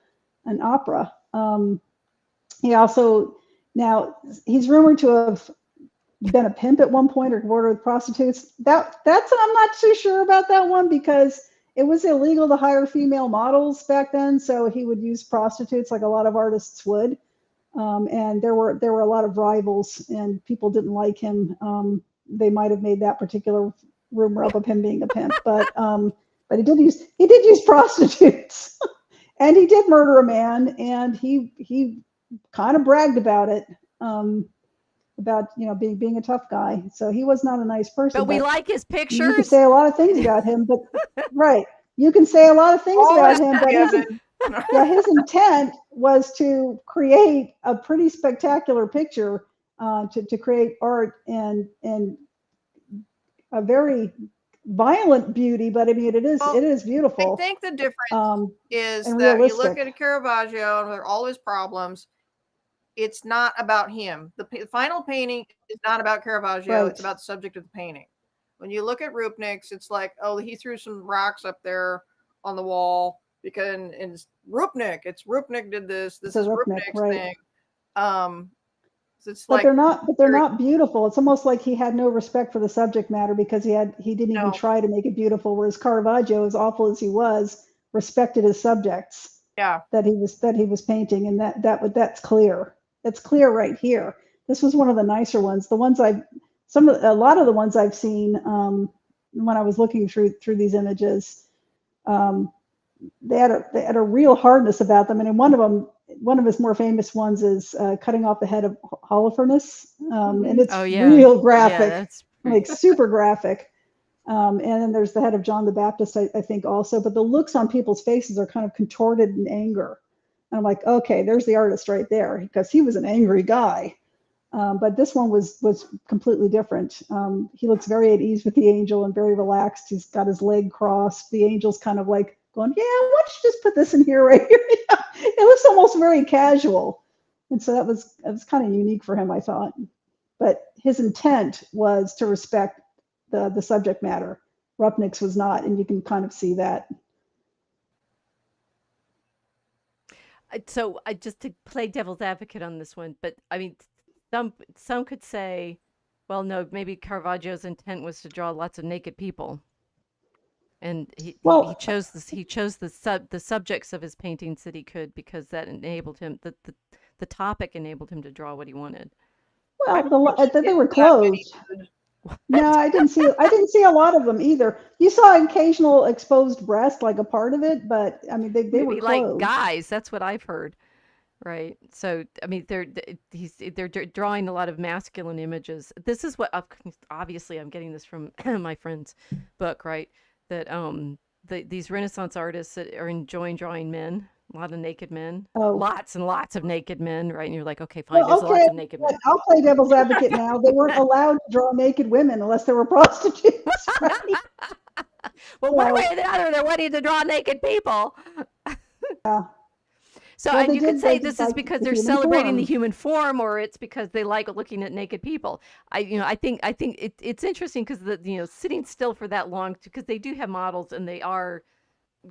an opera. Now he's rumored to have been a pimp at one point or bordered with prostitutes. That's I'm not too sure about that one because it was illegal to hire female models back then. So he would use prostitutes like a lot of artists would. And there were a lot of rivals and people didn't like him. They might have made that particular rumor up of him being a pimp, but he did use prostitutes and he did murder a man and he kind of bragged about it. About being a tough guy, so he was not a nice person. But we like his pictures. You can say a lot of things about him, but right, you can say a lot of things about him. But his intent was to create a pretty spectacular picture, to create art and a very violent beauty. But I mean, it is beautiful. I think the difference is that you look at a Caravaggio and with all his problems. It's not about him. The final painting is not about Caravaggio. Right. It's about the subject of the painting. When you look at Rupnik's, it's like, oh, he threw some rocks up there on the wall because in Rupnik, Rupnik did this. This is Rupnik's thing. So it's like, they're not beautiful. It's almost like he had no respect for the subject matter because he didn't even try to make it beautiful. Whereas Caravaggio, as awful as he was, respected his subjects. Yeah. That he was painting, and that's clear. It's clear right here. This was one of the nicer ones. A lot of the ones I've seen when I was looking through these images, they had a real hardness about them. And in one of his more famous ones is cutting off the head of Holofernes, and it's real graphic, like super graphic. And then there's the head of John the Baptist, I think also. But the looks on people's faces are kind of contorted in anger. And I'm like, okay, there's the artist right there, because he was an angry guy. But this one was completely different. He looks very at ease with the angel and very relaxed. He's got his leg crossed. The angel's kind of like going, yeah, why don't you just put this in here right here? It looks almost very casual. And so that was kind of unique for him, I thought. But his intent was to respect the subject matter. Rupnik's was not, and you can kind of see that. So just to play devil's advocate on this one, but I mean, some could say, well, no, maybe Caravaggio's intent was to draw lots of naked people, and he chose the subjects of his paintings that he could, because that enabled him, the topic enabled him to draw what he wanted. Well, they were closed. No, I didn't see a lot of them either. You saw an occasional exposed breast, like a part of it, but I mean, they were closed. Like guys. That's what I've heard, right? So I mean, they're drawing a lot of masculine images. This is what obviously I'm getting this from my friend's book, right? That these Renaissance artists that are enjoying drawing men. A lot of naked men, lots and lots of naked men, right? And you're like, okay, fine, there's lots of naked men. I'll play devil's advocate now. They weren't allowed to draw naked women unless they were prostitutes, right? Well, one way or the other, they're wanting to draw naked people. Yeah. So and you could say this is because they're celebrating the human form, or it's because they like looking at naked people. I think it's interesting because sitting still for that long, because they do have models and they are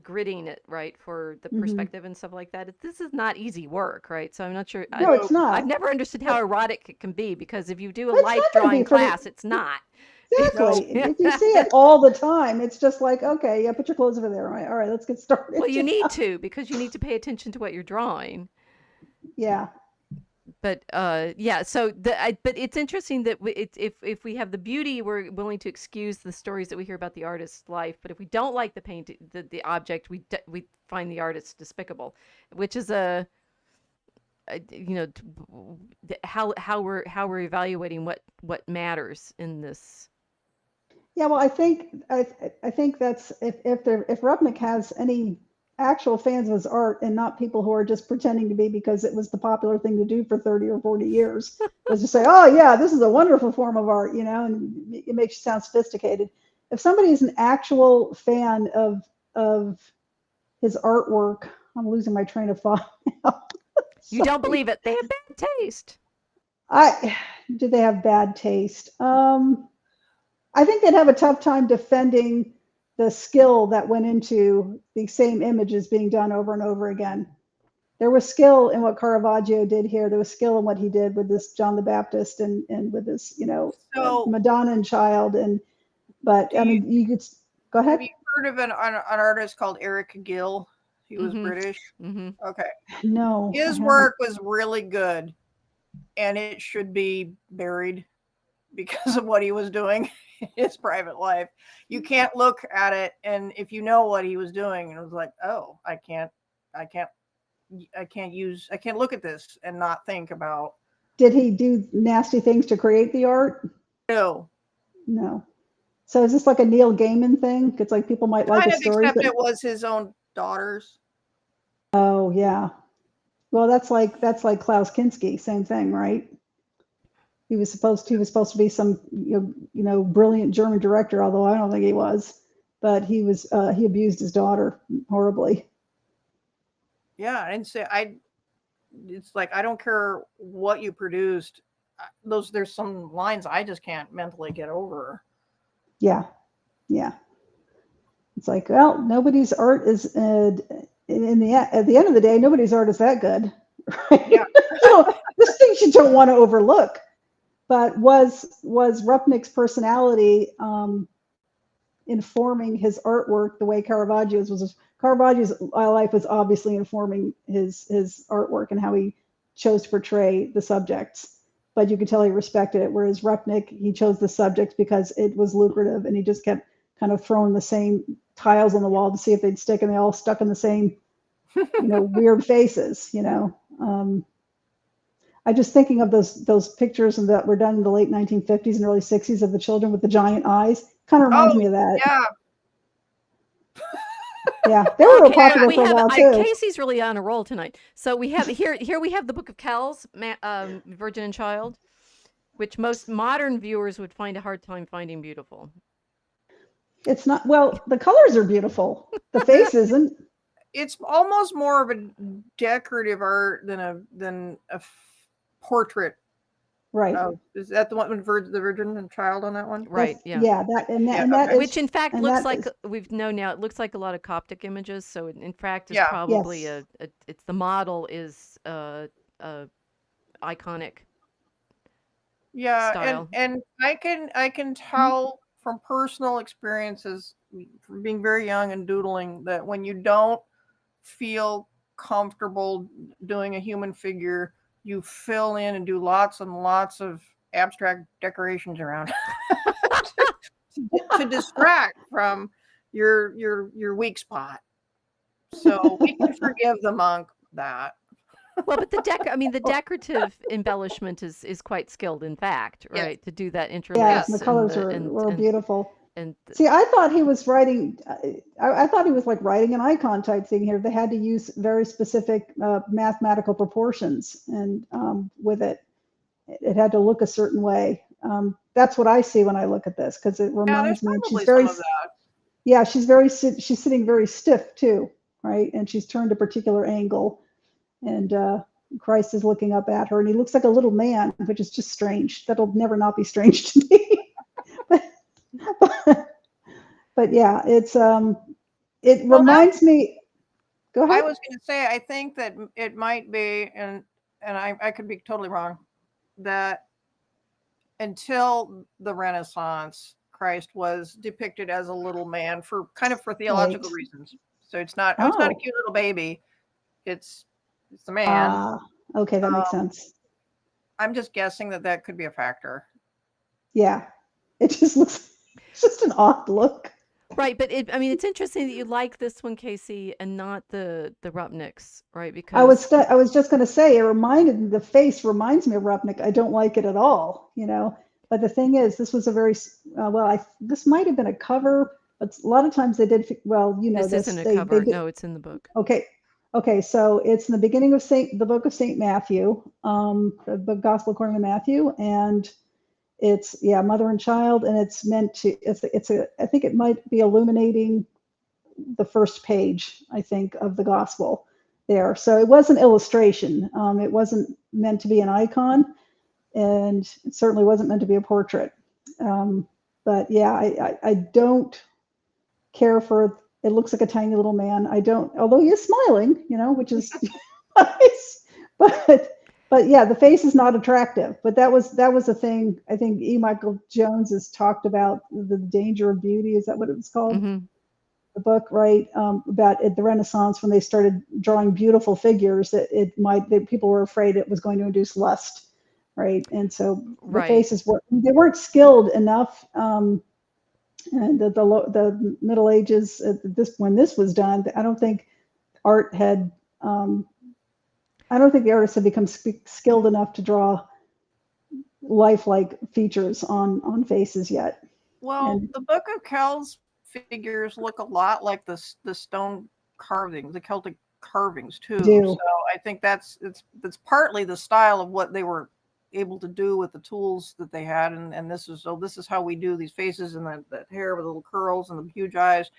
gridding it, right, for the perspective and stuff like that. This is not easy work, right? So I'm not sure. No, it's not. I've never understood how erotic it can be, because if you do a life drawing class, it's not. Exactly. Yeah. If you see it all the time, it's just like, okay, yeah, put your clothes over there. All right, let's get started. Well, you need to, because you need to pay attention to what you're drawing. Yeah. But yeah, so but it's interesting that if we have the beauty, we're willing to excuse the stories that we hear about the artist's life. But if we don't like the paint, the object, we find the artist despicable, which is how we're evaluating what matters in this. Yeah, well, I think that's if Rupnik has any actual fans of his art and not people who are just pretending to be because it was the popular thing to do for 30 or 40 years, was to say, oh yeah, this is a wonderful form of art, and it makes you sound sophisticated. If somebody is an actual fan of his artwork, I'm losing my train of thought now. You don't believe it? They have bad taste. Do they have bad taste? I think they'd have a tough time defending the skill that went into the same images being done over and over again. There was skill in what Caravaggio did here. There was skill in what he did with this John the Baptist and with this, So, Madonna and Child. But I mean, you could go ahead. have you heard of an artist called Eric Gill? He was British. Okay. No. His work was really good, and it should be buried because of what he was doing in his private life. You can't look at it, and if you know what he was doing, it was like, oh, I can't look at this and not think about. Did he do nasty things to create the art? No. So is this like a Neil Gaiman thing? It's like people might like Kind his of, stories. except it was his own daughters. Oh yeah. Well, that's like Klaus Kinski, same thing, right? He was supposed to be some brilliant German director, although I don't think he was. But he abused his daughter horribly. Yeah, and so it's like, I don't care what you produced. There's some lines I just can't mentally get over. Yeah. It's like, well, nobody's art is at the end of the day, nobody's art is that good, right? Yeah. This things you don't want to overlook. But was Rupnik's personality informing his artwork the way Caravaggio's was? Caravaggio's life was obviously informing his artwork and how he chose to portray the subjects. But you could tell he respected it. Whereas Rupnik, he chose the subjects because it was lucrative, and he just kept kind of throwing the same tiles on the wall to see if they'd stick, and they all stuck in the same, weird faces. I'm just thinking of those pictures that were done in the late 1950s and early 60s of the children with the giant eyes. Kind of reminds me of that. Yeah. Yeah, they were real popular for a while too. Casey's really on a roll tonight. So we have here we have the Book of Kells, Virgin and Child, which most modern viewers would find a hard time finding beautiful. It's not, well, the colors are beautiful. The face isn't. It's almost more of a decorative art than a portrait. Right. Is that the one with the Virgin and Child on that one? Right. Yeah. Yeah. That which in fact looks like we've known now. It looks like a lot of Coptic images. So in fact, it's probably it's the model is iconic. Yeah, style. and I can tell from personal experiences, from being very young and doodling, that when you don't feel comfortable doing a human figure, you fill in and do lots and lots of abstract decorations around to distract from your weak spot. So we can forgive the monk that. Well, but the decorative embellishment is quite skilled, in fact, right? Yes. To do that interlace. Yes, the colors were beautiful. See, I thought he was writing. I thought he was like writing an icon type thing here. They had to use very specific mathematical proportions, and with it had to look a certain way. That's what I see when I look at this, because it reminds me. She's very. Yeah, she's sitting very stiff too, right? And she's turned a particular angle, and Christ is looking up at her, and he looks like a little man, which is just strange. That'll never not be strange to me. But yeah, it reminds me. Go ahead. I was going to say, I think that it might be, and I could be totally wrong, that until the Renaissance, Christ was depicted as a little man for theological Right. reasons. So it's not a Oh, cute little baby. It's the man. okay, that makes sense. I'm just guessing that could be a factor. Yeah, it just looks, it's just an odd look. Right, but it's interesting that you like this one, Casey, and not the Rupniks, right? I Because was just going to say, the face reminds me of Rupnik. I don't like it at all, you know. But the thing is, this was a very this might have been a cover, but a lot of times they did. Well, you know this this. isn't a They cover. did. No, it's in the book. Okay. So it's in the beginning of the book of Saint Matthew, the Gospel according to Matthew, and it's mother and child, and it's meant to. I think it might be illuminating the first page, I think, of the gospel there. So it was an illustration. It wasn't meant to be an icon, and it certainly wasn't meant to be a portrait. But yeah, I don't care for it. Looks like a tiny little man. I don't, although he is smiling, you know, which is nice. But yeah, the face is not attractive. But that was a thing. I think E. Michael Jones has talked about the danger of beauty. Is that what it was called? Mm-hmm. The book, right? About the Renaissance, when they started drawing beautiful figures, that people were afraid it was going to induce lust, right? And so the faces weren't skilled enough. And the Middle Ages, when this was done, I don't think art had. I don't think the artists had become skilled enough to draw lifelike features on faces yet. Well, the Book of Kells figures look a lot like the stone carvings, the Celtic carvings too. So I think that's partly the style of what they were able to do with the tools that they had, and this is how we do these faces, and that hair with little curls and the huge eyes.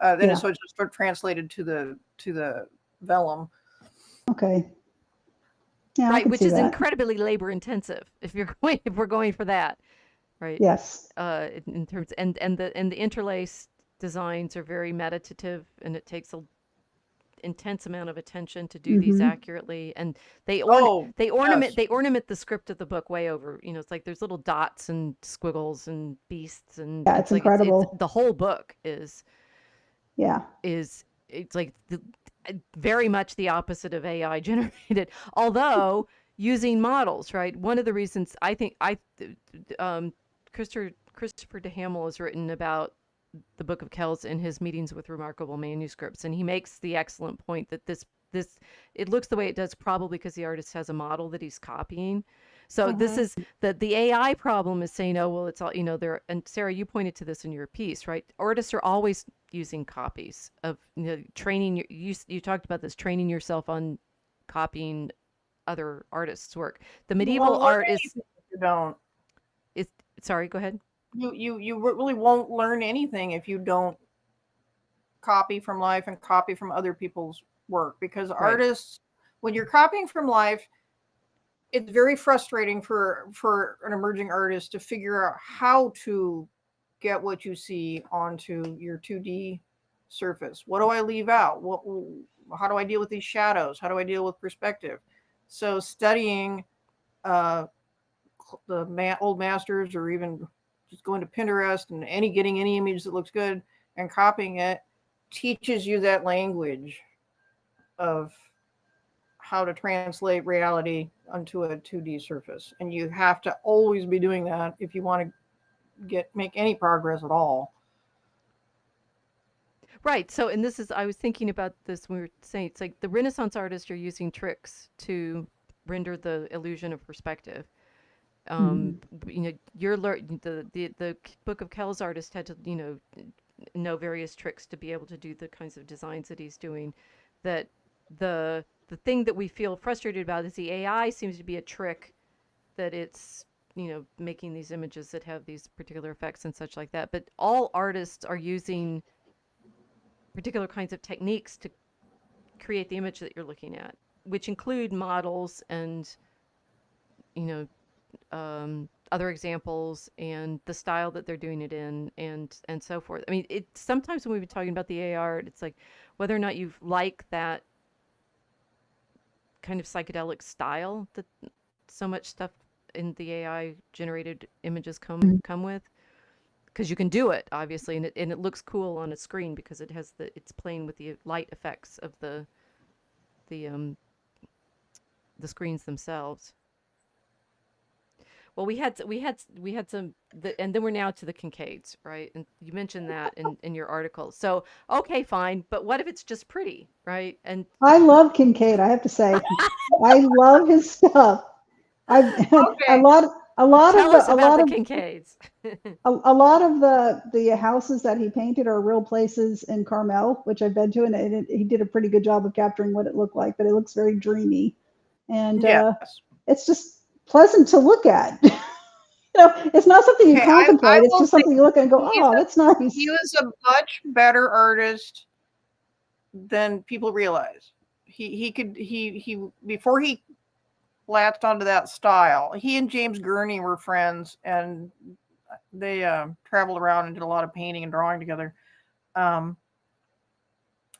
So it's just sort of translated to the vellum. Okay. Yeah, right, which is incredibly labor intensive if we're going for that, right? Yes. In terms and the interlace designs are very meditative, and it takes an intense amount of attention to do these accurately, and they ornament the script of the book way over. You know, it's like there's little dots and squiggles and beasts, and it's like incredible. The whole book is it's like very much the opposite of AI generated, although using models, right? One of the reasons I think Christopher DeHamel has written about the Book of Kells in his Meetings with Remarkable Manuscripts, and he makes the excellent point that this it looks the way it does probably because the artist has a model that he's copying. So this is the AI problem is saying, oh well, it's all, you know, there. And Sarah, you pointed to this in your piece, right? Artists are always using copies of, you know, training. You talked about this, training yourself on copying other artists' work. The medieval art is you don't. Sorry, go ahead. You really won't learn anything if you don't copy from life and copy from other people's work, because artists, when you're copying from life, it's very frustrating for an emerging artist to figure out how to get what you see onto your 2D surface. What do I leave out? How do I deal with these shadows? How do I deal with perspective? So studying the old masters, or even just going to Pinterest and getting any image that looks good and copying it, teaches you that language of how to translate reality onto a 2D surface. And you have to always be doing that if you want to make any progress at all. Right. So, and this is, I was thinking about this when we were saying, it's like the Renaissance artists are using tricks to render the illusion of perspective. You know, the Book of Kells artist had to, you know various tricks to be able to do the kinds of designs that he's doing. That the thing that we feel frustrated about is the AI seems to be a trick, that it's, you know, making these images that have these particular effects and such like that. But all artists are using particular kinds of techniques to create the image that you're looking at, which include models and, you know, other examples and the style that they're doing it in, and so forth. I mean, it sometimes when we've been talking about the AI art, it's like whether or not you like that kind of psychedelic style that so much stuff in the AI generated images come with. because you can do it obviously, and it looks cool on a screen because it's playing with the light effects of the screens themselves. Well, we had some, and then we're now to the Kincaids, right? And you mentioned that in your article. So, okay, fine, but what if it's just pretty, right? And I love Kincaid, I have to say. I love his stuff. I've Okay. a lot tell us of about the Kincaids. a lot of the houses that he painted are real places in Carmel, which I've been to, and he did a pretty good job of capturing what it looked like. But it looks very dreamy, and Yes. it's just pleasant to look at. It's not something you Okay, contemplate. I It's will just say something you look at and go, "Oh, that's nice." he was a much better artist than people realize. He could before he latched onto that style. He and James Gurney were friends, and they traveled around and did a lot of painting and drawing together. I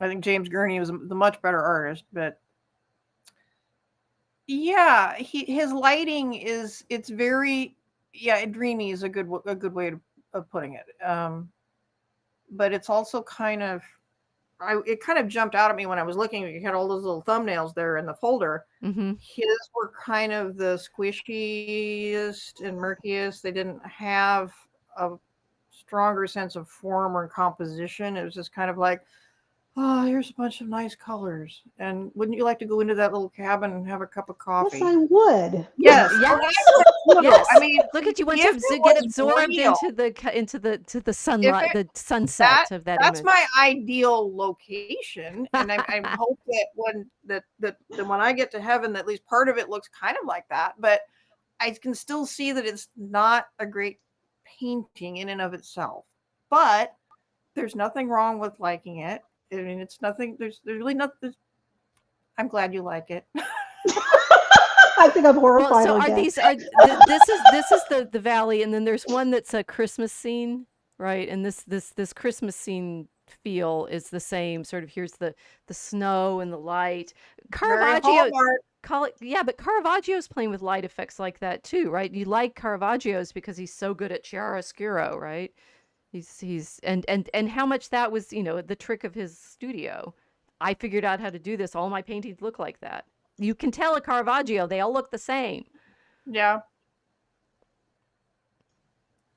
think James Gurney was the much better artist, but yeah, his lighting it's very dreamy is a good way of putting it. But it's also kind of it kind of jumped out at me when I was looking. You had all those little thumbnails there in the folder. Mm-hmm. His were kind of the squishiest and murkiest. They didn't have a stronger sense of form or composition. It was just kind of like, oh, here's a bunch of nice colors. And wouldn't you like to go into that little cabin and have a cup of coffee? Yes, I would. Yes. Yes. I mean, look at you want if to it get was absorbed real, into the sunlight, the sunset that of that that's image. my ideal location, and I hope that when I get to heaven, that at least part of it looks kind of like that. But I can still see that it's not a great painting in and of itself. But there's nothing wrong with liking it. I mean, it's nothing. There's really nothing. I'm glad you like it. I think I'm horrified. Well, so again. this is the valley, and then there's one that's a Christmas scene, right? And this Christmas scene feel is the same. Sort of here's the snow and the light. Caravaggio, but Caravaggio's playing with light effects like that too, right? You like Caravaggio's because he's so good at chiaroscuro, right? He's and how much that was, the trick of his studio. I figured out how to do this. All my paintings look like that. You can tell a Caravaggio, they all look the same. Yeah.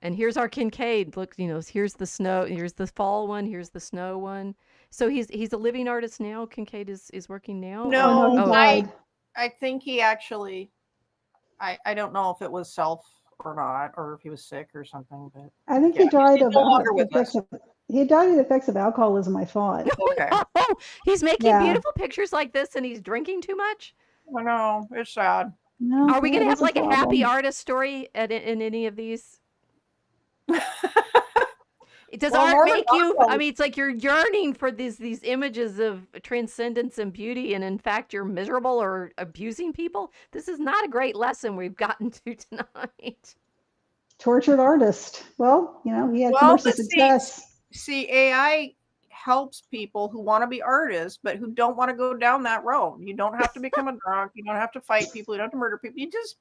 And here's our Kincaid. Look, here's the snow, here's the fall one, here's the snow one. So he's a living artist now. Kincaid is working now. No, he died. I think he actually. I don't know if it was self or not, or if he was sick or something. But I think he died of no longer with us. He died of the effects of alcoholism, I thought. Okay. Oh, he's making beautiful pictures like this, and he's drinking too much. I know, it's sad. No, Are we going to have like a problem. happy artist story in any of these? Does art make you? I mean, it's like you're yearning for these images of transcendence and beauty, and in fact, you're miserable or abusing people. This is not a great lesson we've gotten to tonight. Tortured artist. Well, he had commercial success. See, AI helps people who want to be artists, but who don't want to go down that road. You don't have to become a drunk. You don't have to fight people. You don't have to murder people. You just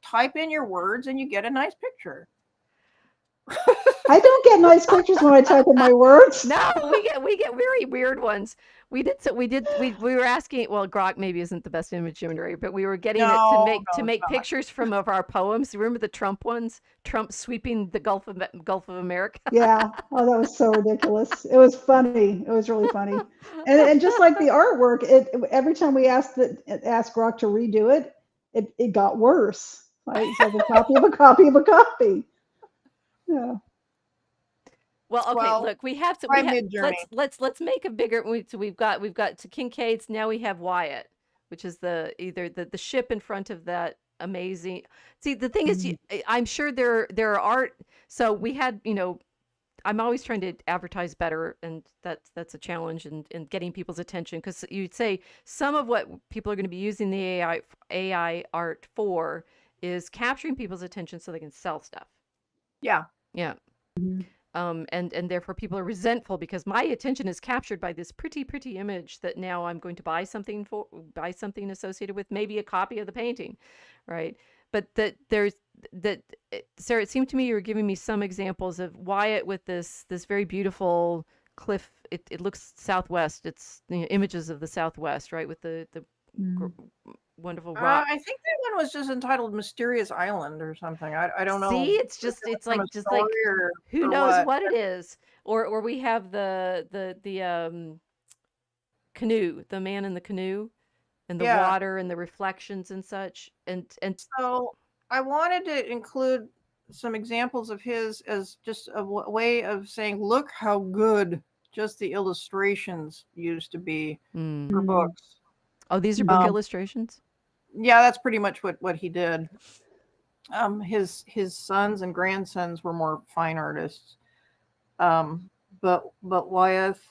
type in your words and you get a nice picture. I don't get nice pictures when I type in my words. No, we get very weird ones. We were asking. Well, Grok maybe isn't the best image generator, but we were getting it to make pictures of our poems. Remember the Trump ones? Trump sweeping the Gulf of America. Yeah. Oh, that was so ridiculous. It was funny. It was really funny. And just like the artwork, every time we asked Grok to redo it got worse. Right? It's like a copy of a copy of a copy. Yeah. Well, okay. Look, we have to. Let's make a bigger. So we've got to Kincaid's. Now we have Wyatt, which is either the ship in front of that amazing. See, the thing is, I'm sure there are art. So we had, I'm always trying to advertise better, and that's a challenge in getting people's attention, because you'd say some of what people are going to be using the AI art for is capturing people's attention so they can sell stuff. Yeah. Yeah. And therefore people are resentful because my attention is captured by this pretty image that now I'm going to buy something associated with, maybe a copy of the painting, right? but Sarah, it seemed to me you were giving me some examples of Wyatt with this very beautiful cliff. It looks southwest. It's images of the southwest, right, with the wonderful rock. I think that one was just entitled "Mysterious Island" or something. I don't know. See, it's like who knows what it is. Or we have the canoe, the man in the canoe, and the water and the reflections and such. And so I wanted to include some examples of his as just a way of saying, look how good just the illustrations used to be for books. Oh, these are book illustrations? Yeah, that's pretty much what he did. His sons and grandsons were more fine artists. But Wyeth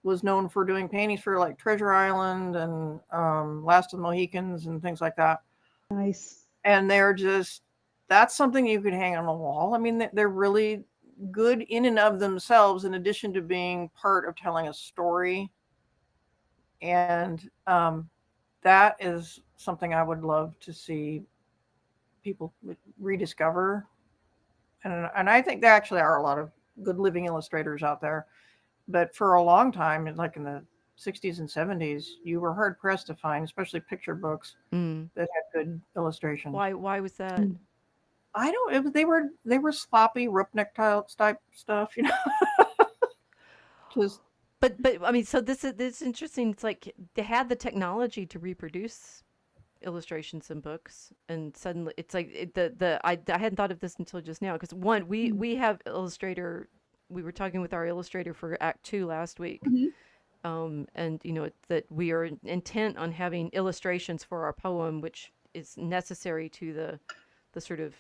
was known for doing paintings for like Treasure Island and Last of the Mohicans and things like that. Nice. And that's something you could hang on the wall. I mean, they're really good in and of themselves, in addition to being part of telling a story. And that is something I would love to see people rediscover. And I think there actually are a lot of good living illustrators out there. But for a long time, like in the 60s and 70s, you were hard pressed to find, especially picture books that had good illustrations. Why was that? I don't. They were sloppy Rupnik type stuff, you know. Just. But I mean, so this is interesting. It's like they had the technology to reproduce illustrations in books, and suddenly it's like I hadn't thought of this until just now, because one, we have illustrator. We were talking with our illustrator for Act 2 last week. And that we are intent on having illustrations for our poem, which is necessary to the sort of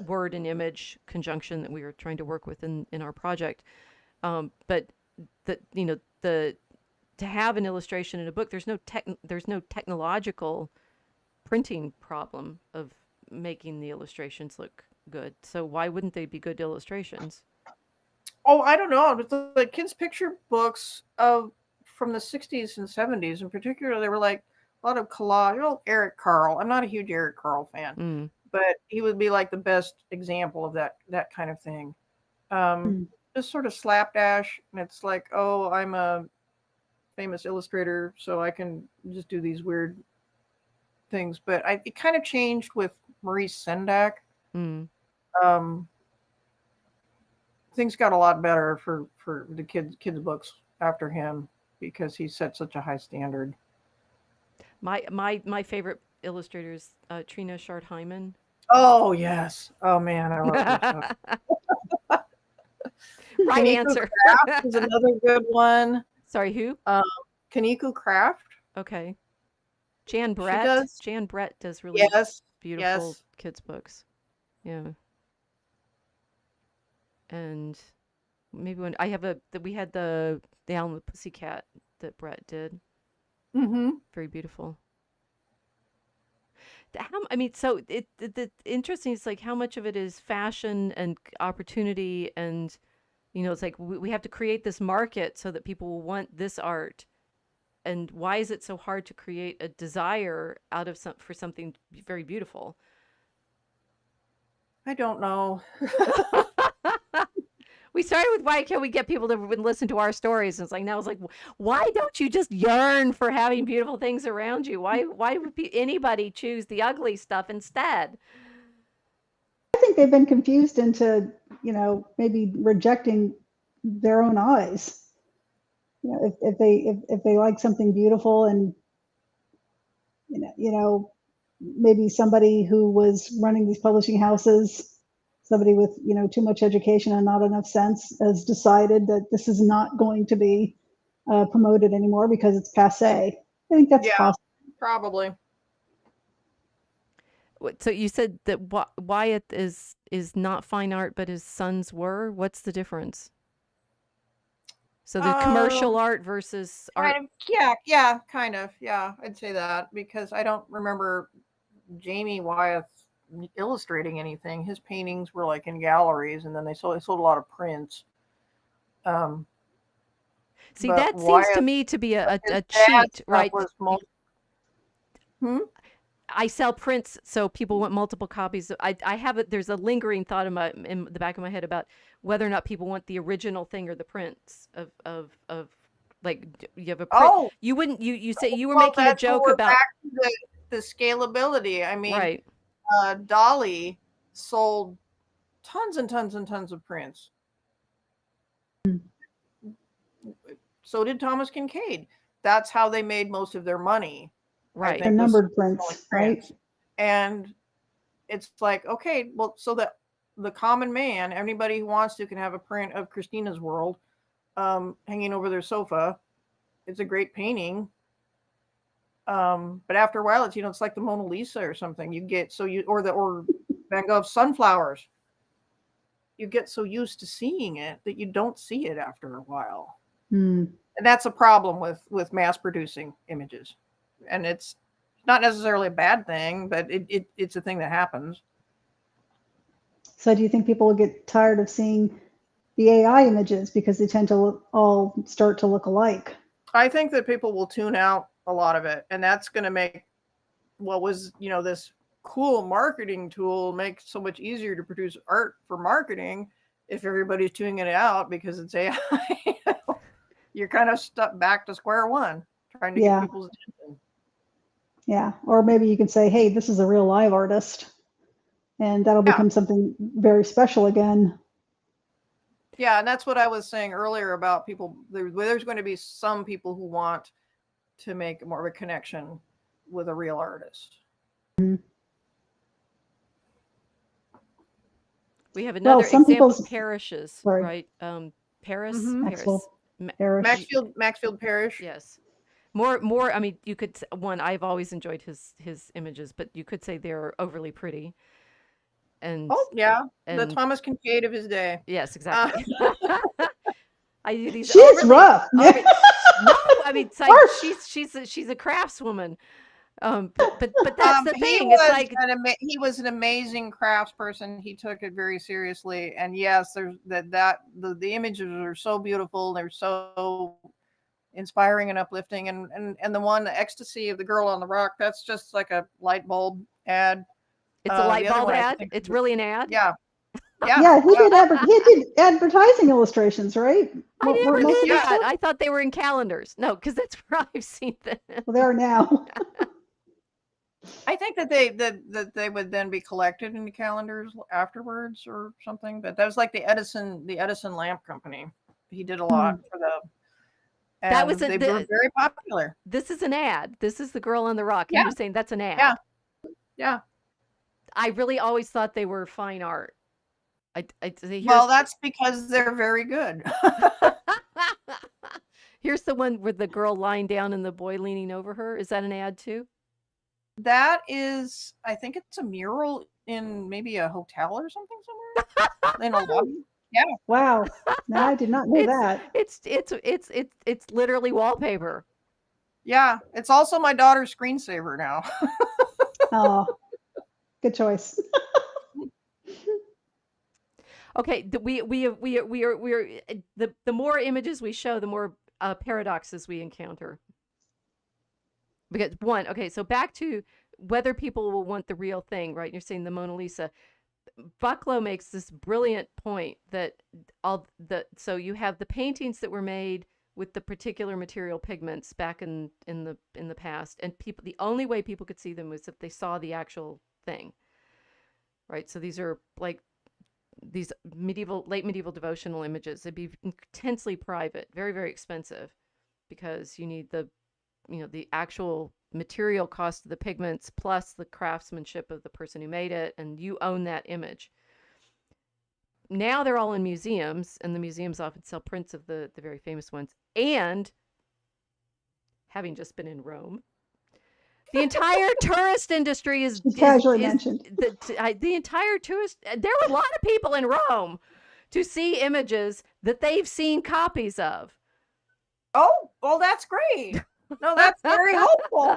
word and image conjunction that we are trying to work with in our project. But to have an illustration in a book, there's no technological printing problem of making the illustrations look good. So why wouldn't they be good illustrations? Oh, I don't know. But the kids' picture books from the 60s and 70s in particular, they were like a lot of collage. Eric Carle. I'm not a huge Eric Carle fan, but he would be like the best example of that kind of thing. Just sort of slapdash, and it's like, oh, I'm a famous illustrator, so I can just do these weird things. But it kind of changed with Maurice Sendak. Things got a lot better for the kids' books after him, because he set such a high standard. My favorite illustrator is Trina Shard-Hyman. Oh yes. Oh man, I love her stuff. Right Kaneko answer. Craft is another good one. Sorry, who? Kaneko Craft. Okay. Jan Brett. Jan Brett does really beautiful kids' books. Yeah. And maybe when we had the Allen with Pussycat that Brett did. Very beautiful. So the interesting is like how much of it is fashion and opportunity, and it's like we have to create this market so that people will want this art. And why is it so hard to create a desire for something very beautiful? I don't know. We started with why can't we get people to listen to our stories? And now it's like, why don't you just yearn for having beautiful things around you? Why would anybody choose the ugly stuff instead? I think they've been confused into, maybe rejecting their own eyes. If they like something beautiful, and maybe somebody who was running these publishing houses, somebody with too much education and not enough sense, has decided that this is not going to be promoted anymore because it's passé. I think that's possible. Probably. So you said that Wyatt is not fine art, but his sons were. What's the difference? So the commercial art versus art. Kind of. Yeah, I'd say that, because I don't remember Jamie Wyeth illustrating anything. His paintings were like in galleries, and then they sold a lot of prints. See, that seems to me to be a cheat, right? I sell prints, so people want multiple copies. I have it. There's a lingering thought in the back of my head about whether or not people want the original thing or the prints of like you have a print. Oh, You wouldn't you say you were well, making a that's where joke we're about back to the scalability. I mean, right. Dolly sold tons and tons and tons of prints. So did Thomas Kincaid. That's how they made most of their money. Right. The numbered prints, right? And it's like, okay, well, so that the common man, anybody who wants to, can have a print of Christina's World hanging over their sofa. It's a great painting. But after a while, it's like the Mona Lisa or something. You get or Van Gogh's Sunflowers. You get so used to seeing it that you don't see it after a while. And that's a problem with mass producing images. And it's not necessarily a bad thing, but it's a thing that happens. So do you think people will get tired of seeing the AI images because they tend to all start to look alike? I think that people will tune out a lot of it, and that's going to make what was, this cool marketing tool make so much easier to produce art for marketing if everybody's tuning it out because it's AI. You're kind of stuck back to square one, trying to get people's attention. Yeah, or maybe you can say, hey, this is a real live artist, and that'll become something very special again. Yeah, and that's what I was saying earlier about people. There's going to be some people who want to make more of a connection with a real artist. We have another example of parishes, right? Paris, Maxfield Parrish. Yes. More. I mean, you could I've always enjoyed his images, but you could say they're overly pretty. And the Thomas Kincaid of his day. Yes, exactly. I do these. She's rough. No, I mean, it's like she's a craftswoman. But that's the thing. It's like he was an amazing craftsperson. He took it very seriously, and yes, there's the images are so beautiful. They're so inspiring and uplifting, and the one, the ecstasy of the girl on the rock, that's just like a light bulb ad. It's a light bulb ad. It's really an ad. Yeah. Yeah, he did advertising illustrations, right? I never knew that. I thought they were in calendars. No, because that's where I've seen them. Well, they are now. I think that they would then be collected into calendars afterwards or something. But that was like the Edison lamp company. He did a lot for them. That was they were very popular. This is an ad. This is the girl on the rock. And you're saying that's an ad. Yeah. I really always thought they were fine art. Well, that's because they're very good. Here's the one with the girl lying down and the boy leaning over her. Is that an ad too? That is, I think it's a mural in maybe a hotel or something somewhere in a lobby. Yeah. Wow. No, I did not know that. It's literally wallpaper. Yeah. It's also my daughter's screensaver now. Oh, good choice. Okay, we are the more images we show, the more paradoxes we encounter. Because so back to whether people will want the real thing, right? You're saying the Mona Lisa. Bucklow makes this brilliant point that so you have the paintings that were made with the particular material pigments back in the past, and the only way people could see them was if they saw the actual thing, right? So these are like these late medieval devotional images. They'd be intensely private, very, very expensive, because you need the actual material cost of the pigments plus the craftsmanship of the person who made it, and you own that image. Now they're all in museums, and the museums often sell prints of the very famous ones. And having just been in Rome, the entire tourist industry is casually mentioned. The entire tourist. There were a lot of people in Rome to see images that they've seen copies of. Oh, well, that's great. No, that's very helpful.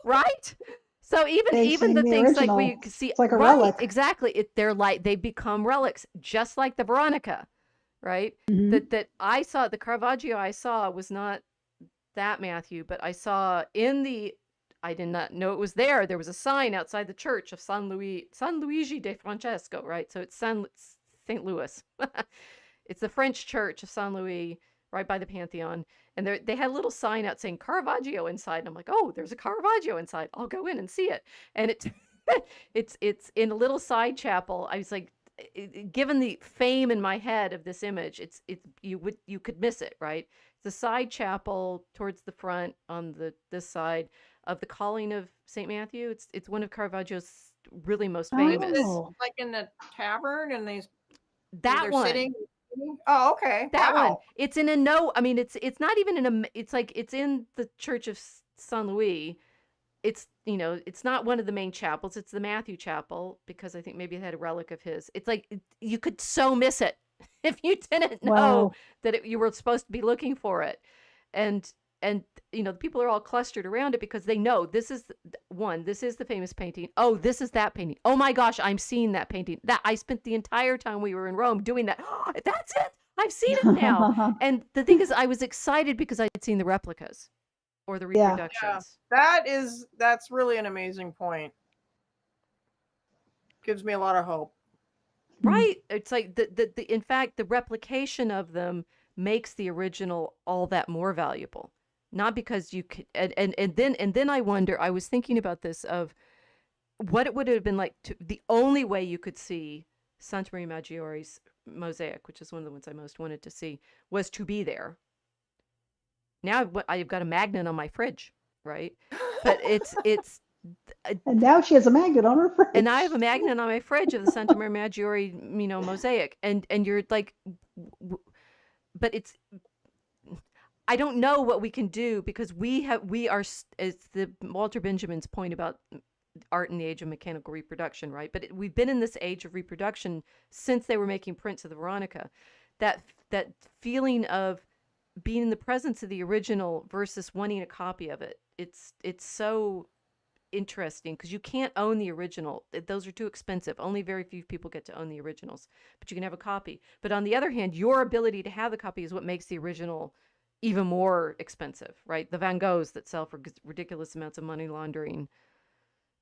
Right? So even the things like we see, it's like a relic. Exactly. They become relics, just like the Veronica, right? Mm-hmm. That I saw, the Caravaggio I saw was not that Matthew, but I saw in the I did not know it was there. There was a sign outside the church of San Luigi de Francesco, right? So it's St. Louis. It's the French church of San Luis, right by the Pantheon. And they had a little sign out saying Caravaggio inside. And I'm like, oh, there's a Caravaggio inside. I'll go in and see it. And it's in a little side chapel. I was like, given the fame in my head of this image, you could miss it, right? It's a side chapel towards the front on this side of the Calling of St. Matthew. It's one of Caravaggio's really most famous. Oh. Like in the tavern, and That one. Sitting. Oh, okay. That Wow. one. It's in a I mean, it's not even in a. It's like it's in the Church of San Luis. It's it's not one of the main chapels. It's the Matthew Chapel, because I think maybe it had a relic of his. It's like you could so miss it if you didn't know Wow. that you were supposed to be looking for it. And the people are all clustered around it because they know this is the famous painting. Oh, this is that painting. Oh my gosh, I'm seeing that painting. That I spent the entire time we were in Rome doing that. Oh, that's it. I've seen it now. And the thing is, I was excited because I had seen the replicas or the Yeah. reproductions. That's really an amazing point. Gives me a lot of hope. Right. It's like in fact, the replication of them makes the original all that more valuable. Not because you could, and then I wonder, I was thinking about this of what it would have been like the only way you could see Santa Maria Maggiore's mosaic, which is one of the ones I most wanted to see, was to be there. Now I've got a magnet on my fridge, right? But it's And now she has a magnet on her fridge. and I have a magnet on my fridge of the Santa Maria Maggiore, mosaic, and you're like, but it's. I don't know what we can do because we are, as the Walter Benjamin's point about art in the age of mechanical reproduction, right? But we've been in this age of reproduction since they were making prints of the Veronica. That feeling of being in the presence of the original versus wanting a copy of it. It's so interesting because you can't own the original. Those are too expensive. Only very few people get to own the originals, but you can have a copy. But on the other hand, your ability to have the copy is what makes the original even more expensive, right? The Van Goghs that sell for ridiculous amounts of money, laundering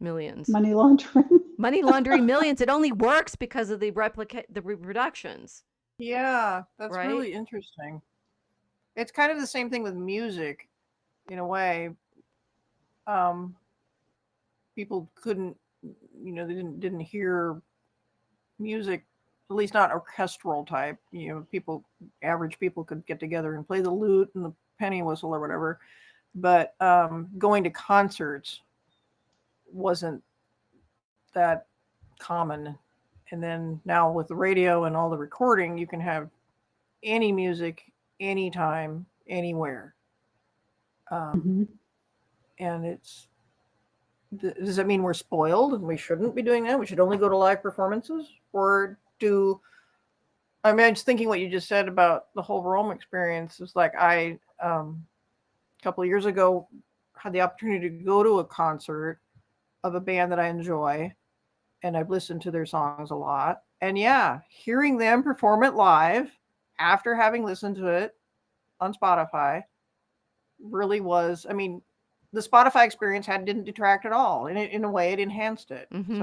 millions. Money laundering Millions. It only works because of the reproductions. Yeah, that's right? really interesting. It's kind of the same thing with music, in a way. People couldn't, they didn't hear music, at least not orchestral type. Average people could get together and play the lute and the penny whistle or whatever. But going to concerts wasn't that common. And then now with the radio and all the recording, you can have any music, anytime, anywhere. And does that mean we're spoiled and we shouldn't be doing that? We should only go to live performances? Or I'm just thinking what you just said about the whole Rome experience. It's like a couple of years ago, had the opportunity to go to a concert of a band that I enjoy, and I've listened to their songs a lot. And yeah, hearing them perform it live after having listened to it on Spotify really was, the Spotify experience didn't detract at all. In a way, it enhanced it. Mm-hmm.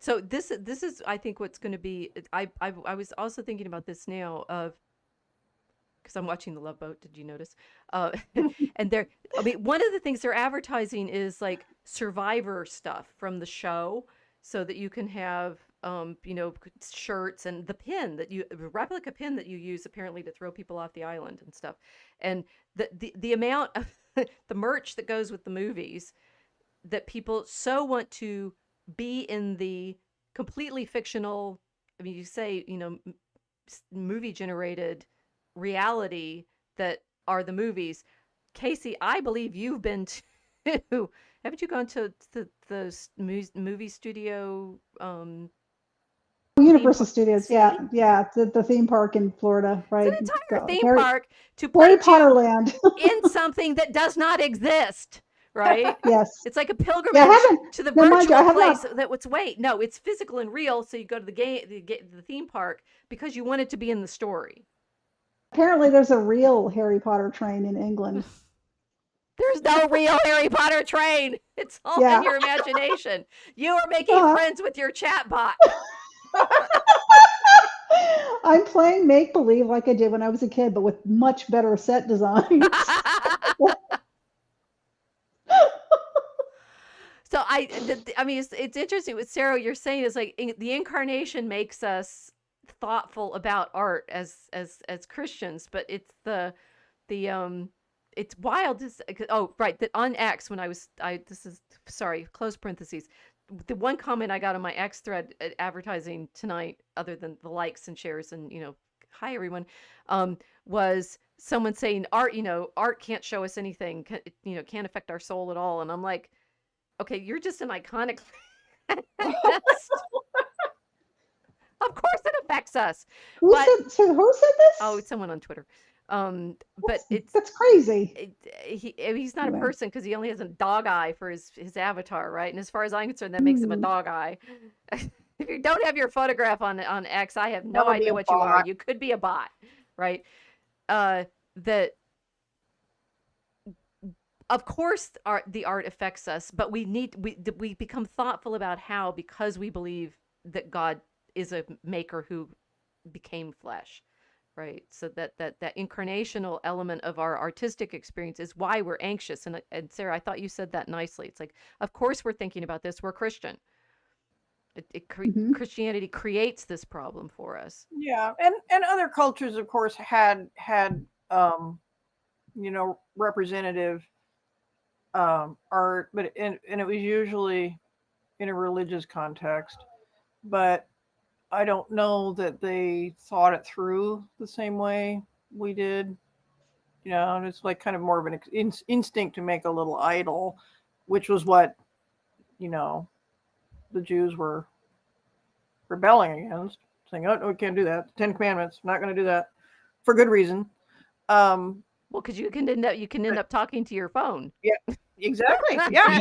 So this is, I think, what's going to be. I was also thinking about this now because I'm watching The Love Boat. Did you notice? And one of the things they're advertising is like Survivor stuff from the show, so that you can have shirts and the replica pin that you use apparently to throw people off the island and stuff. And the amount of the merch that goes with the movies that people so want to be in the completely fictional, you say, movie generated reality that are the movies. Casey, I believe you've been to, haven't you gone to the movie studio? Universal Studios, yeah, the theme park in Florida, right? It's an entire theme park to Harry put Potter you land in something that does not exist, right? Yes, it's like a pilgrimage to the virtual place. No, it's physical and real. So you go to the theme park because you want it to be in the story. Apparently, there's a real Harry Potter train in England. There's no real Harry Potter train. It's all Yeah. in your imagination. You are making Uh-huh. friends with your chatbot. I'm playing make believe like I did when I was a kid, but with much better set designs. So I mean, it's interesting what Sarah you're saying is like the incarnation makes us thoughtful about art as Christians, but it's the it's wild. Oh, right. That on X when this is sorry, close parentheses. The one comment I got on my X thread advertising tonight, other than the likes and shares and hi everyone, was someone saying art. Art can't show us anything. Can't affect our soul at all. And I'm like, okay, you're just an iconic. Of course it affects us. Who said this? Oh, it's someone on Twitter. But that's crazy. He's not a Anyway. person because he only has a dog eye for his avatar, right? And as far as I'm concerned, that makes him a dog eye. If you don't have your photograph on X, I have no idea what you are. You could be a bot, right? That of course the art affects us, but we become thoughtful about how, because we believe that God is a maker who became flesh, right? So that incarnational element of our artistic experience is why we're anxious. And Sarah, I thought you said that nicely. It's like, of course we're thinking about this. We're Christian. Christianity creates this problem for us. Yeah, and other cultures, of course, had representative art, but and it was usually in a religious context. But I don't know that they thought it through the same way we did. And it's like kind of more of an instinct to make a little idol, which was what the Jews were rebelling against, saying, "Oh no, we can't do that. The 10 Commandments, I'm not going to do that," for good reason. Well, because you can end up talking to your phone. Yeah, exactly. Yeah.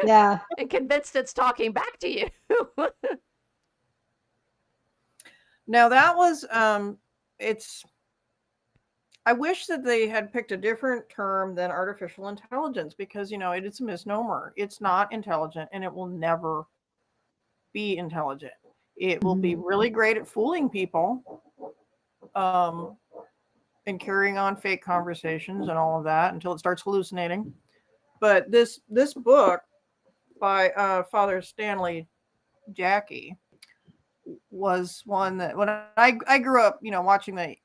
Yeah. And convinced it's talking back to you. Now that was I wish that they had picked a different term than artificial intelligence, because it's a misnomer. It's not intelligent, and it will never be intelligent. It will be really great at fooling people, and carrying on fake conversations and all of that until it starts hallucinating. But this book by Father Stanley Jackie was one that when I grew up, watching the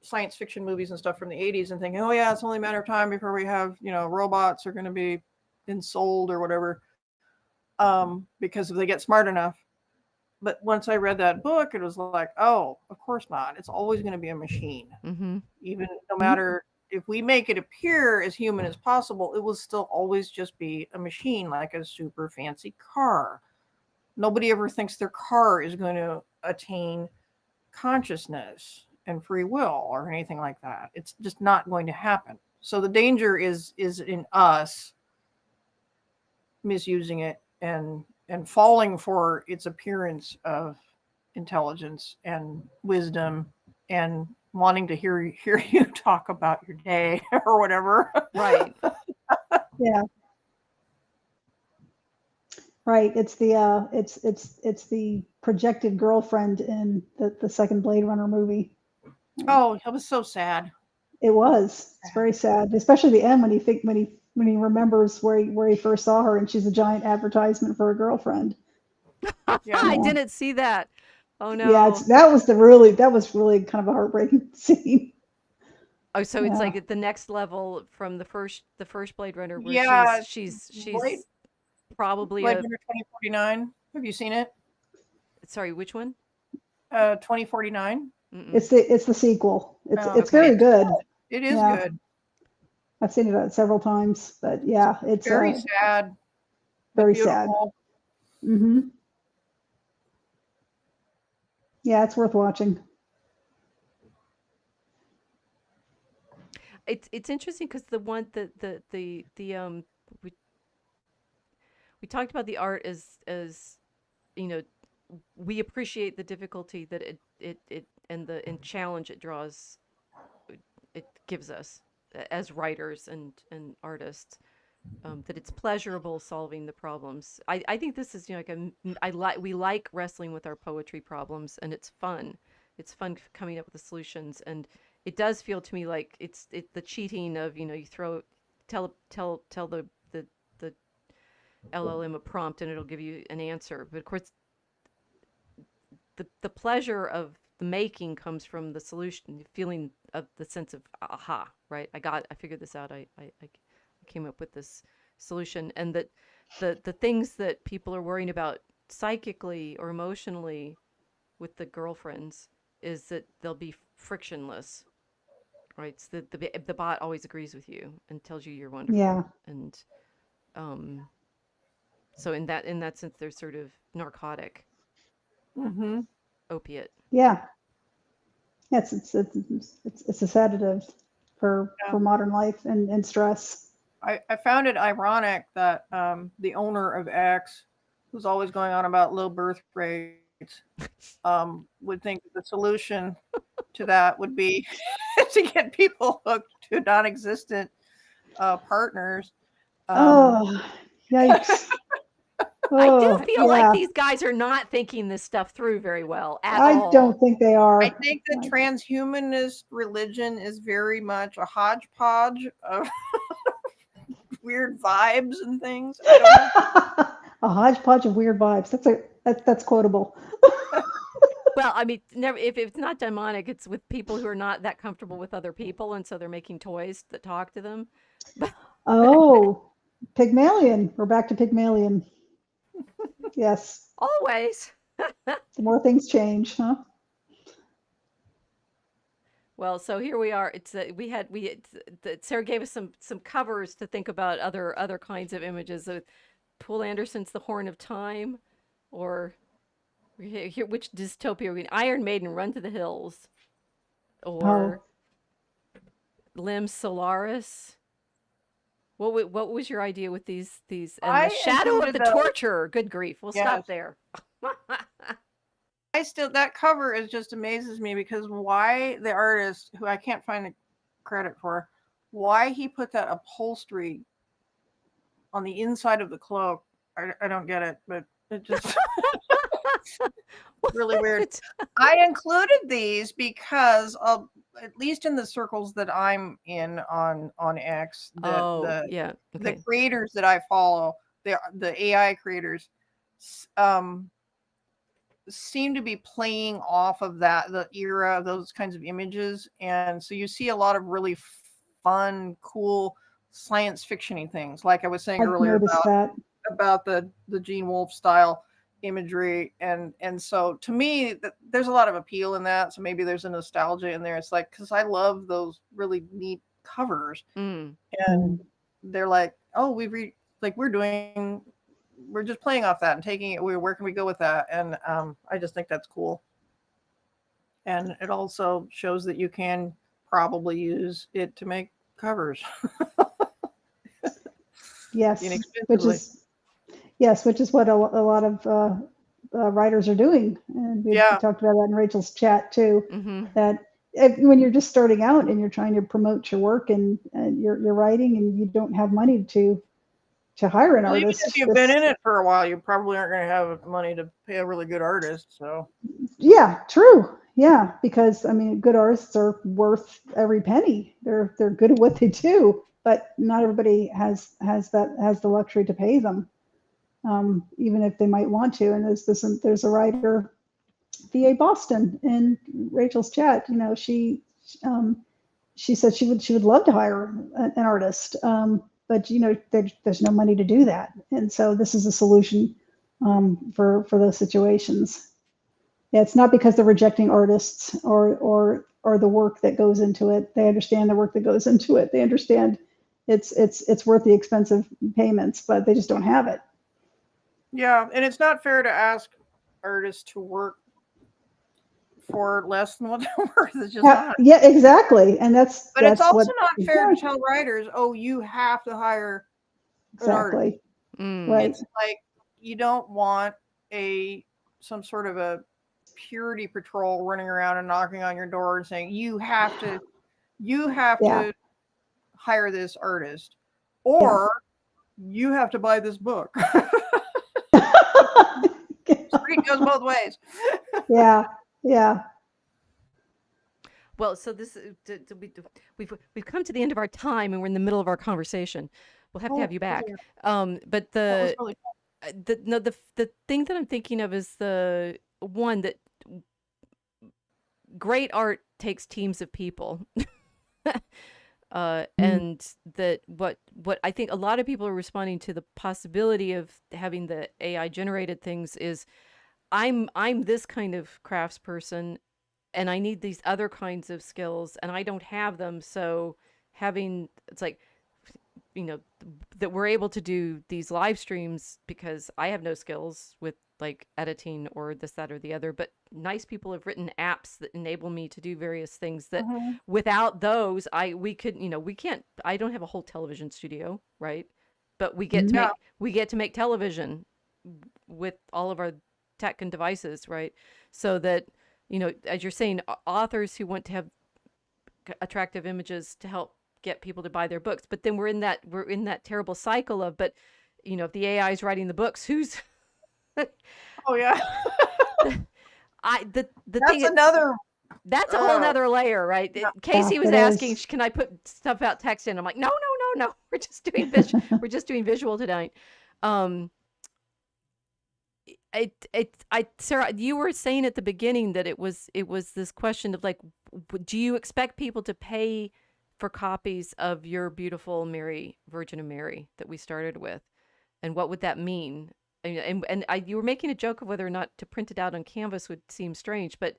science fiction movies and stuff from the 80s and thinking, oh yeah, it's only a matter of time before we have, robots are going to be ensouled or whatever, because if they get smart enough. But once I read that book, it was like, oh, of course not. It's always going to be a machine. Even no matter if we make it appear as human as possible, it will still always just be a machine, like a super fancy car. Nobody ever thinks their car is going to attain consciousness and free will or anything like that. It's just not going to happen. So the danger is in us misusing it and falling for its appearance of intelligence and wisdom and wanting to hear you talk about your day or whatever. Right. Yeah. Right. It's the it's the projected girlfriend in the second Blade Runner movie. Oh, it was so sad. It was. It's very sad, especially the end when he remembers where he first saw her, and she's a giant advertisement for a girlfriend. Yeah. I didn't see that. Oh no. Yeah, that was really kind of a heartbreaking scene. Oh, so it's like at the next level from the first Blade Runner, where she's probably Blade Runner 2049. Have you seen it? Sorry, which one? 2049. It's the sequel. It's very good. It is good. I've seen it several times, but yeah, it's very sad. Very sad. Yeah, it's worth watching. It's interesting because the one we talked about the art as we appreciate the difficulty that it and challenge it gives us, as writers and artists, that it's pleasurable solving the problems. I think this is, we like wrestling with our poetry problems, and it's fun. It's fun coming up with the solutions, and it does feel to me like it's the cheating of, you tell the LLM a prompt and it'll give you an answer. But of course, the pleasure of the making comes from the solution, feeling of the sense of aha, right? I figured this out. I came up with this solution, and that the things that people are worrying about psychically or emotionally with the girlfriends is that they'll be frictionless, right? So the bot always agrees with you and tells you you're wonderful. Yeah. And so in that sense, they're sort of narcotic, opiate. Yeah. Yes, it's a sedative for modern life and stress. I found it ironic that the owner of X, who's always going on about low birth rates, would think that the solution to that would be to get people hooked to non-existent partners. Oh, yikes. I do feel like these guys are not thinking this stuff through very well at all. I don't think they are. I think that transhumanist religion is very much a hodgepodge of weird vibes and things. I don't know. A hodgepodge of weird vibes. That's quotable. Well, I mean, if it's not demonic, it's with people who are not that comfortable with other people, and so they're making toys that talk to them. Oh, Pygmalion. We're back to Pygmalion. Yes. Always. The more things change, huh? Well, so here we are. It's Sarah gave us some covers to think about other kinds of images. Poul Anderson's The Horn of Time, or here, which dystopia are we in? Iron Maiden, Run to the Hills, or Lim Solaris. What was your idea with these? And The Shadow of the Torturer. Good grief! We'll stop there. That cover just amazes me, because why the artist, who I can't find the credit for, why he put that upholstery on the inside of the cloak, I don't get it, but it just really weird. I included these because at least in the circles that I'm in on X, the creators that I follow, the AI creators, seem to be playing off of the era of those kinds of images, and so you see a lot of really fun, cool science fiction-y things, like I was saying earlier about the Gene Wolfe style imagery, and so to me there's a lot of appeal in that. So maybe there's a nostalgia in there. It's like, because I love those really neat covers, and they're like, oh, we're just playing off that and taking it. Where can we go with that? And I just think that's cool. And it also shows that you can probably use it to make covers. Yes, which is what a lot of writers are doing. And we talked about that in Rachel's chat too. That when you're just starting out and you're trying to promote your work and you're writing, and you don't have money to hire an artist. Even if you've been in it for a while, you probably aren't going to have money to pay a really good artist. So yeah, true. Yeah, because I mean, good artists are worth every penny. They're good at what they do, but not everybody has the luxury to pay them, even if they might want to. And there's a writer, VA Boston, in Rachel's chat. She said she would love to hire an artist. But there's no money to do that, and so this is a solution for those situations. Yeah, it's not because they're rejecting artists or the work that goes into it. They understand the work that goes into it. They understand it's worth the expensive payments, but they just don't have it. Yeah, and it's not fair to ask artists to work for less than what they're worth. It's just not. Yeah, exactly. And that's it's also not fair to tell writers, oh, you have to hire an artist. Right. It's like, you don't want some sort of a purity patrol running around and knocking on your door and saying you have to hire this artist, or you have to buy this book. Street goes both ways. Yeah. Well, so this we've come to the end of our time, and we're in the middle of our conversation. We'll have to have you back. But That was really fun. the thing that I'm thinking of is the one that great art takes teams of people. And that what I think a lot of people are responding to the possibility of having the AI generated things is I'm this kind of craftsperson and I need these other kinds of skills and I don't have them. So it's like, that we're able to do these live streams because I have no skills with like editing or this, that, or the other, but nice people have written apps that enable me to do various things that without those, we can't, I don't have a whole television studio, right? But we get to make television with all of our tech and devices, right? So that, as you're saying, authors who want to have attractive images to help get people to buy their books, but then we're in that terrible cycle of, but if the AI is writing the books, who's oh yeah. That's a whole nother layer, right? Casey was asking, can I put stuff about text in? I'm like, no. We're just doing visual tonight. Sarah, you were saying at the beginning that it was this question of like, do you expect people to pay for copies of your beautiful Mary, Virgin of Mary that we started with? And what would that mean? You were making a joke of whether or not to print it out on canvas would seem strange, but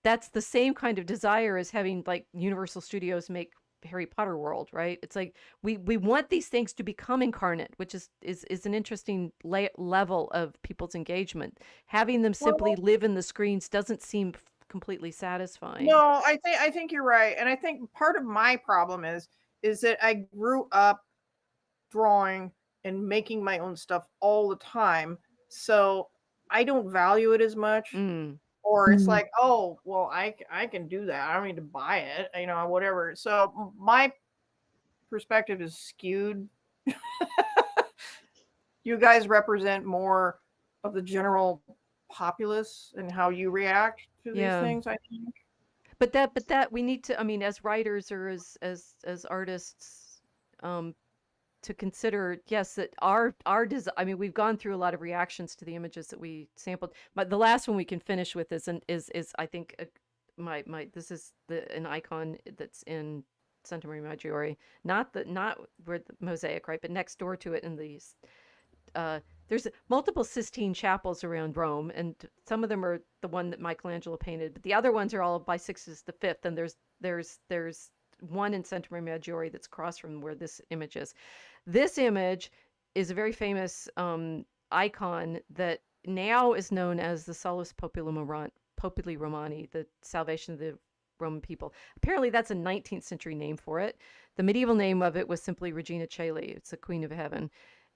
that's the same kind of desire as having like Universal Studios make Harry Potter world, right? It's like we want these things to become incarnate, which is an interesting level of people's engagement. Having them simply live in the screens doesn't seem completely satisfying. No, I think you're right, and I think part of my problem is that I grew up drawing and making my own stuff all the time, so I don't value it as much. Or it's like, oh, well, I can do that. I don't need to buy it, whatever. So my perspective is skewed. You guys represent more of the general populace and how you react to these things, I think. But that we need to, as writers or as artists, to consider, yes, that our design, we've gone through a lot of reactions to the images that we sampled. But the last one we can finish with is I think this is an icon that's in Santa Maria Maggiore, not where the mosaic, right, but next door to it in these. There's multiple Sistine chapels around Rome, and some of them are the one that Michelangelo painted, but the other ones are all by Sixtus V, and there's one in Santa Maria Maggiore that's across from where this image is. This image is a very famous icon that now is known as the Salus Populi Romani, the salvation of the Roman people. Apparently that's a 19th century name for it. The medieval name of it was simply Regina Caeli. It's the Queen of Heaven.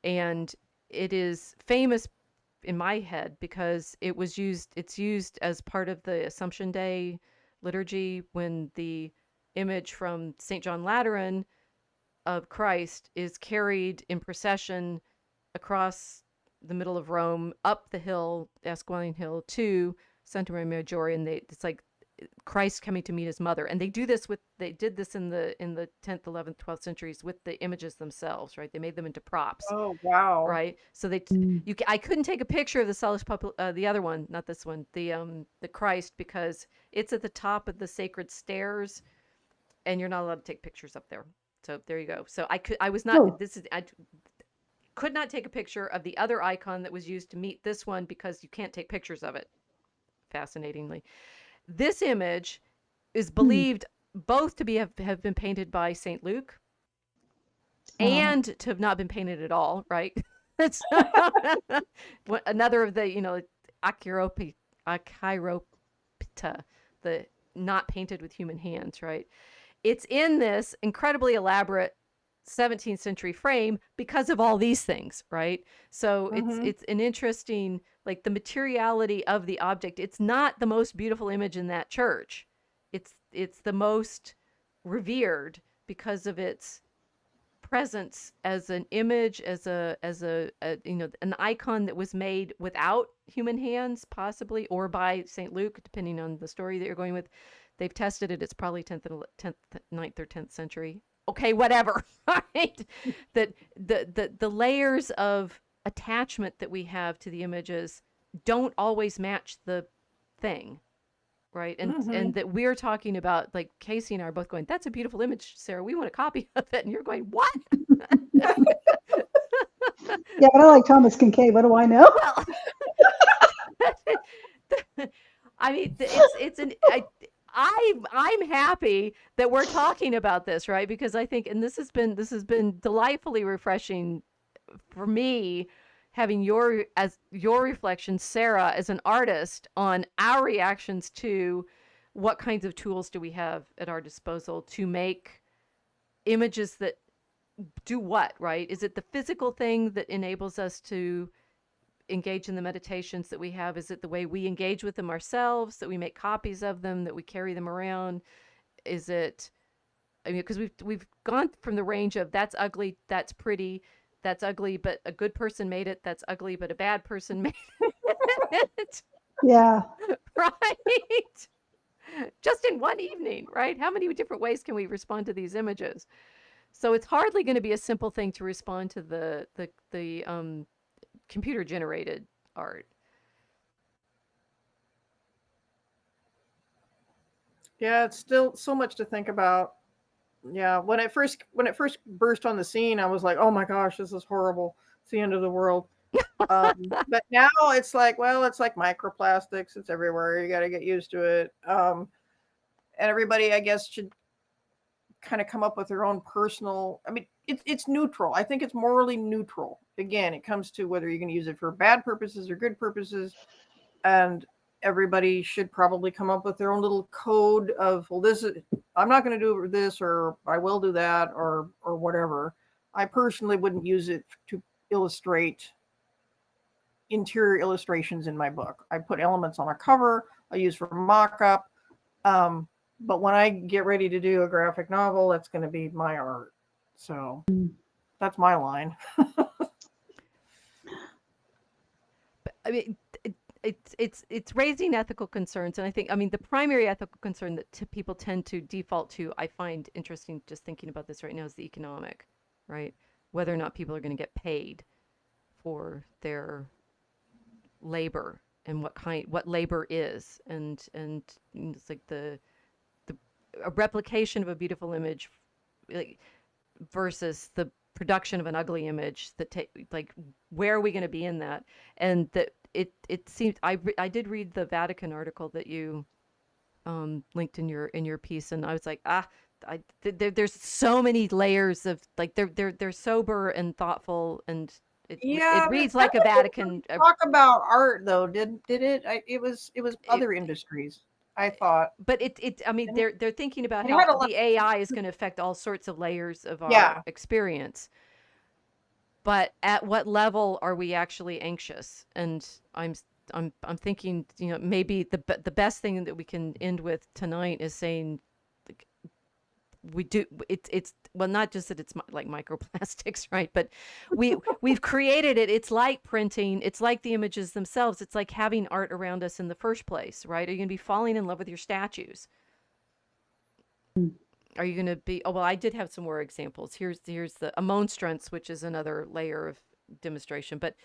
And it is famous in my head because it's used as part of the Assumption Day liturgy when the image from St. John Lateran of Christ is carried in procession across the middle of Rome, up the hill, Esquiline Hill, to Santa Maria Maggiore, and it's like Christ coming to meet his mother. And they did this in the 10th, 11th, 12th centuries with the images themselves, right? They made them into props. Oh, wow. Right? So I couldn't take a picture of the Salus Populi, the other one, not this one, the Christ, because it's at the top of the sacred stairs and you're not allowed to take pictures up there. So there you go. So I could not take a picture of the other icon that was used to meet this one because you can't take pictures of it. Fascinatingly. This image is believed both to have been painted by St. Luke and to have not been painted at all, right? It's another of the, Acheiropita, the not painted with human hands, right? It's in this incredibly elaborate 17th century frame because of all these things, right? So it's an interesting, like the materiality of the object. It's not the most beautiful image in that church. It's the most revered because of its presence as an image, as a an icon that was made without human hands, possibly, or by St. Luke, depending on the story that you're going with. They've tested it. It's probably 9th or 10th century. Okay, whatever. Right? That the layers of attachment that we have to the images don't always match the thing. Right. And that we're talking about, like Casey and I are both going, that's a beautiful image, Sarah. We want a copy of it. And you're going, what? Yeah, but I like Thomas Kincaid. What do I know? Well, I mean, I'm happy that we're talking about this, right? Because I think, and this has been delightfully refreshing for me, having your reflection, Sarah, as an artist, on our reactions to what kinds of tools do we have at our disposal to make images that do what, right? Is it the physical thing that enables us to engage in the meditations that we have? Is it the way we engage with them ourselves, that we make copies of them, that we carry them around? Is it, I mean, because we've gone from the range of that's ugly, that's pretty, that's ugly, but a good person made it. That's ugly, but a bad person made it. Yeah. Right. Just in one evening, right? How many different ways can we respond to these images? So it's hardly going to be a simple thing to respond to the computer generated art. Yeah, it's still so much to think about. Yeah, when it first burst on the scene, I was like, "Oh my gosh, this is horrible. It's the end of the world." But now it's like, well, it's like microplastics. It's everywhere. You got to get used to it. And everybody, I guess, should kind of come up with their own personal. I mean, it's neutral. I think it's morally neutral. Again, it comes to whether you're going to use it for bad purposes or good purposes, and everybody should probably come up with their own little code of, well, this is, I'm not going to do this, or I will do that, or whatever. I personally wouldn't use it to illustrate interior illustrations in my book. I put elements on a cover, I use for mock-up. But when I get ready to do a graphic novel, that's going to be my art. So that's my line. I mean, it's raising ethical concerns, and I think, I mean, the primary ethical concern that people tend to default to, I find interesting just thinking about this right now, is the economic, right? Whether or not people are going to get paid for their labor, and what labor is, and it's like a replication of a beautiful image, like, versus the production of an ugly image, like, where are we going to be in that? And that it seemed, I did read the Vatican article that you linked in your piece, and I was like, there's so many layers of, like, they're sober and thoughtful, and it reads like a Vatican. Talk about art, though, did it? It was other industries, I thought. But I mean, they're thinking about how the AI is going to affect all sorts of layers of our experience. But at what level are we actually anxious? And I'm thinking, maybe the best thing that we can end with tonight is saying, like, it's well, not just that it's like microplastics, right? But we've created it. It's like printing. It's like the images themselves. It's like having art around us in the first place, right? Are you going to be falling in love with your statues? Are you going to be? Oh, well, I did have some more examples. Here's a monstrance, which is another layer of demonstration. But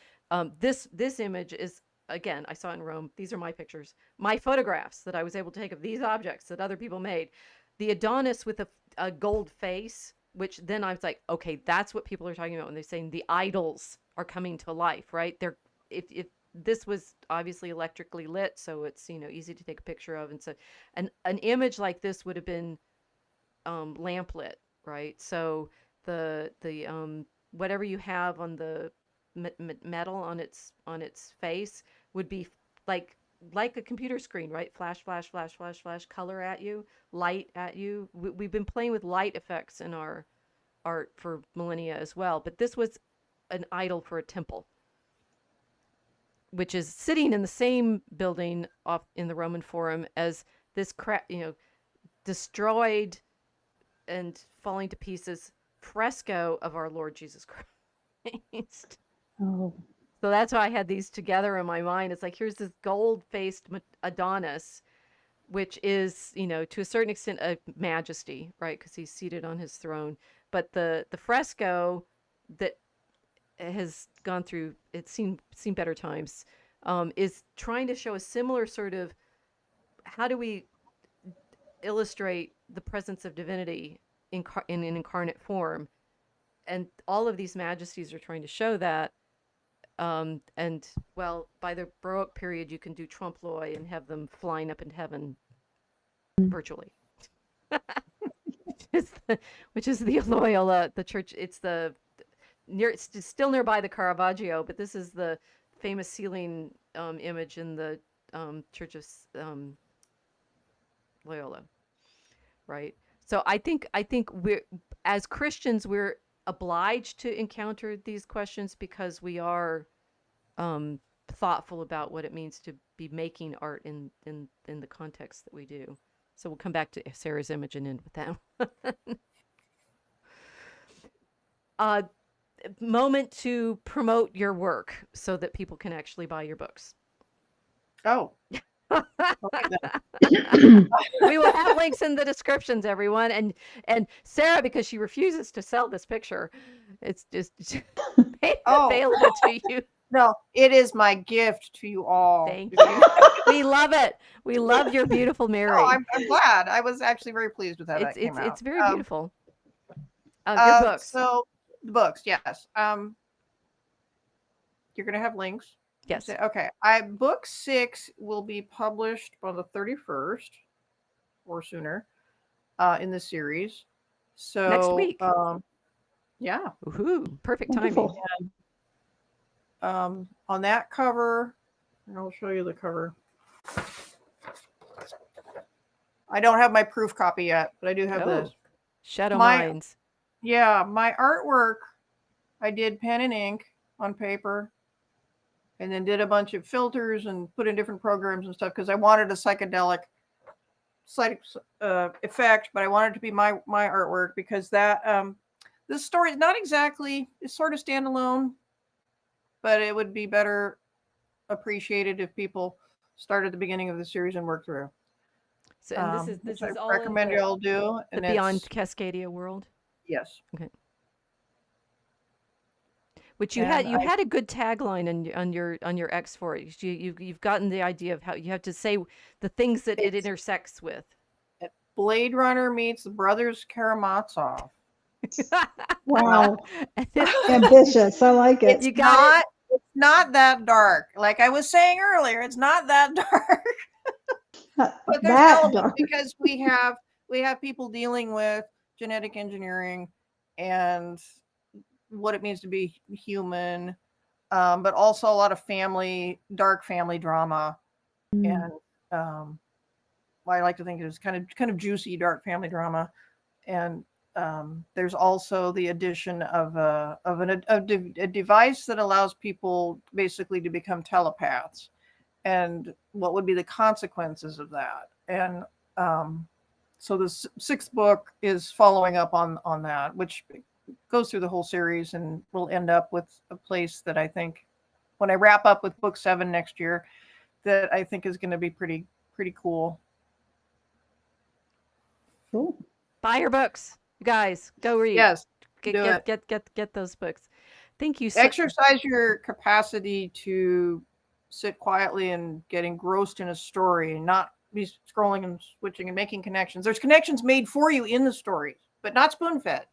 this image is, again, I saw it in Rome. These are my pictures, my photographs that I was able to take of these objects that other people made. The Adonis with a gold face, which then I was like, okay, that's what people are talking about when they're saying the idols are coming to life, right? If this was obviously electrically lit, so it's easy to take a picture of, and so an image like this would have been lamplit, right? So the whatever you have on the metal on its face would be like a computer screen, right? Flash, flash, flash, flash, flash, color at you, light at you. We've been playing with light effects in our art for millennia as well, but this was an idol for a temple, which is sitting in the same building off in the Roman Forum as this destroyed and falling to pieces fresco of our Lord Jesus Christ. Oh, So that's why I had these together in my mind. It's like, here's this gold-faced Adonis, which is, to a certain extent a majesty, right? Because he's seated on his throne. But the fresco that has gone through, it's seen better times, is trying to show a similar sort of, how do we illustrate the presence of divinity in an incarnate form? And all of these majesties are trying to show that. And well, by the Baroque period, you can do trompe l'oeil and have them flying up in heaven virtually. which is the Loyola, the church. It's still nearby the Caravaggio, but this is the famous ceiling image in the Church of Loyola, right? So I think we're, as Christians, we're obliged to encounter these questions because we are thoughtful about what it means to be making art in the context that we do. So we'll come back to Sarah's image and end with that. Moment to promote your work so that people can actually buy your books. Oh. We will have links in the descriptions, everyone. And Sarah, because she refuses to sell this picture, it's just made available to you. No, it is my gift to you all. Thank you. We love it. We love your beautiful Mary. No, I'm glad. I was actually very pleased with how that came out. It's very beautiful. Your books. So the books, yes. You're gonna have links. Yes. Okay. Book 6 will be published on the 31st or sooner in the series. So next week. Yeah. Woohoo! Perfect timing. And, on that cover, and I'll show you the cover. I don't have my proof copy yet, but I do have this. Shadow Minds. Yeah, my artwork, I did pen and ink on paper, and then did a bunch of filters and put in different programs and stuff because I wanted a psychedelic effect, but I wanted it to be my artwork because that this story is not exactly, it's sort of standalone, but it would be better appreciated if people start at the beginning of the series and work through. So, and this is I all recommend you all do. The Beyond Cascadia world. Yes. Okay. Which you had a good tagline on your X for it. You've gotten the idea of how you have to say the things that it intersects with. Blade Runner meets the Brothers Karamazov. Wow. Ambitious. I like it. It's not that dark. Like I was saying earlier, it's not that dark. But there's elements because we have people dealing with genetic engineering and what it means to be human, but also a lot of dark family drama, and I like to think it was kind of juicy dark family drama, and there's also the addition of a device that allows people basically to become telepaths, and what would be the consequences of that. And so the 6th book is following up on that, which goes through the whole series and will end up with a place that I think, when I wrap up with book 7 next year, that I think is going to be pretty cool. Cool. Buy your books, you guys. Go read. Yes. Get those books. Thank you. Exercise your capacity to sit quietly and get engrossed in a story and not be scrolling and switching and making connections. There's connections made for you in the stories, but not spoon-fed,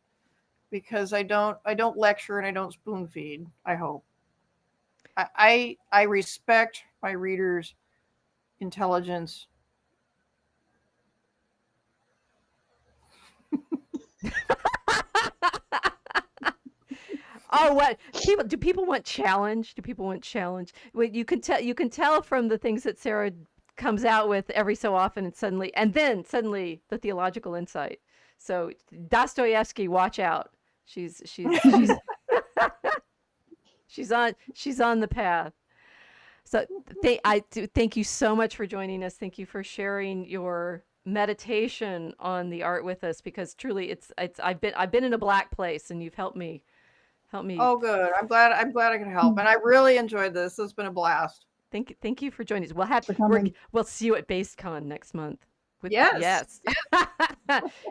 because I don't lecture and I don't spoon-feed, I hope. I respect my readers' intelligence. Oh, what do people want challenge? Do people want challenge? Well, you can tell from the things that Sarah comes out with every so often, and then suddenly the theological insight. So Dostoevsky, watch out. She's she's on the path. So I thank you so much for joining us. Thank you for sharing your meditation on the art with us, because truly it's I've been in a black place, and you've helped me. Oh, good. I'm glad I could help. And I really enjoyed this. It's been a blast. Thank you for joining us. We'll see you at BaseCon next month. Yes.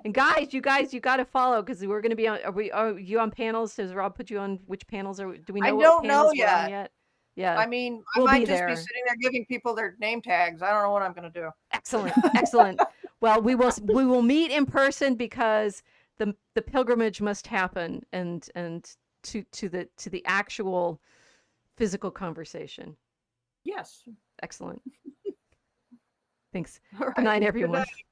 And guys, you got to follow, because we're going to be on. Are you on panels? Does Rob put you on? Which panels do we know? I what don't panels know we're on yet. Yeah. I mean, I We'll might be just there. be sitting there giving people their name tags. I don't know what I'm going to do. Excellent. Well, we will meet in person, because the pilgrimage must happen, and to the actual physical conversation. Yes. Excellent. Thanks. All right. Good night, everyone. Good night.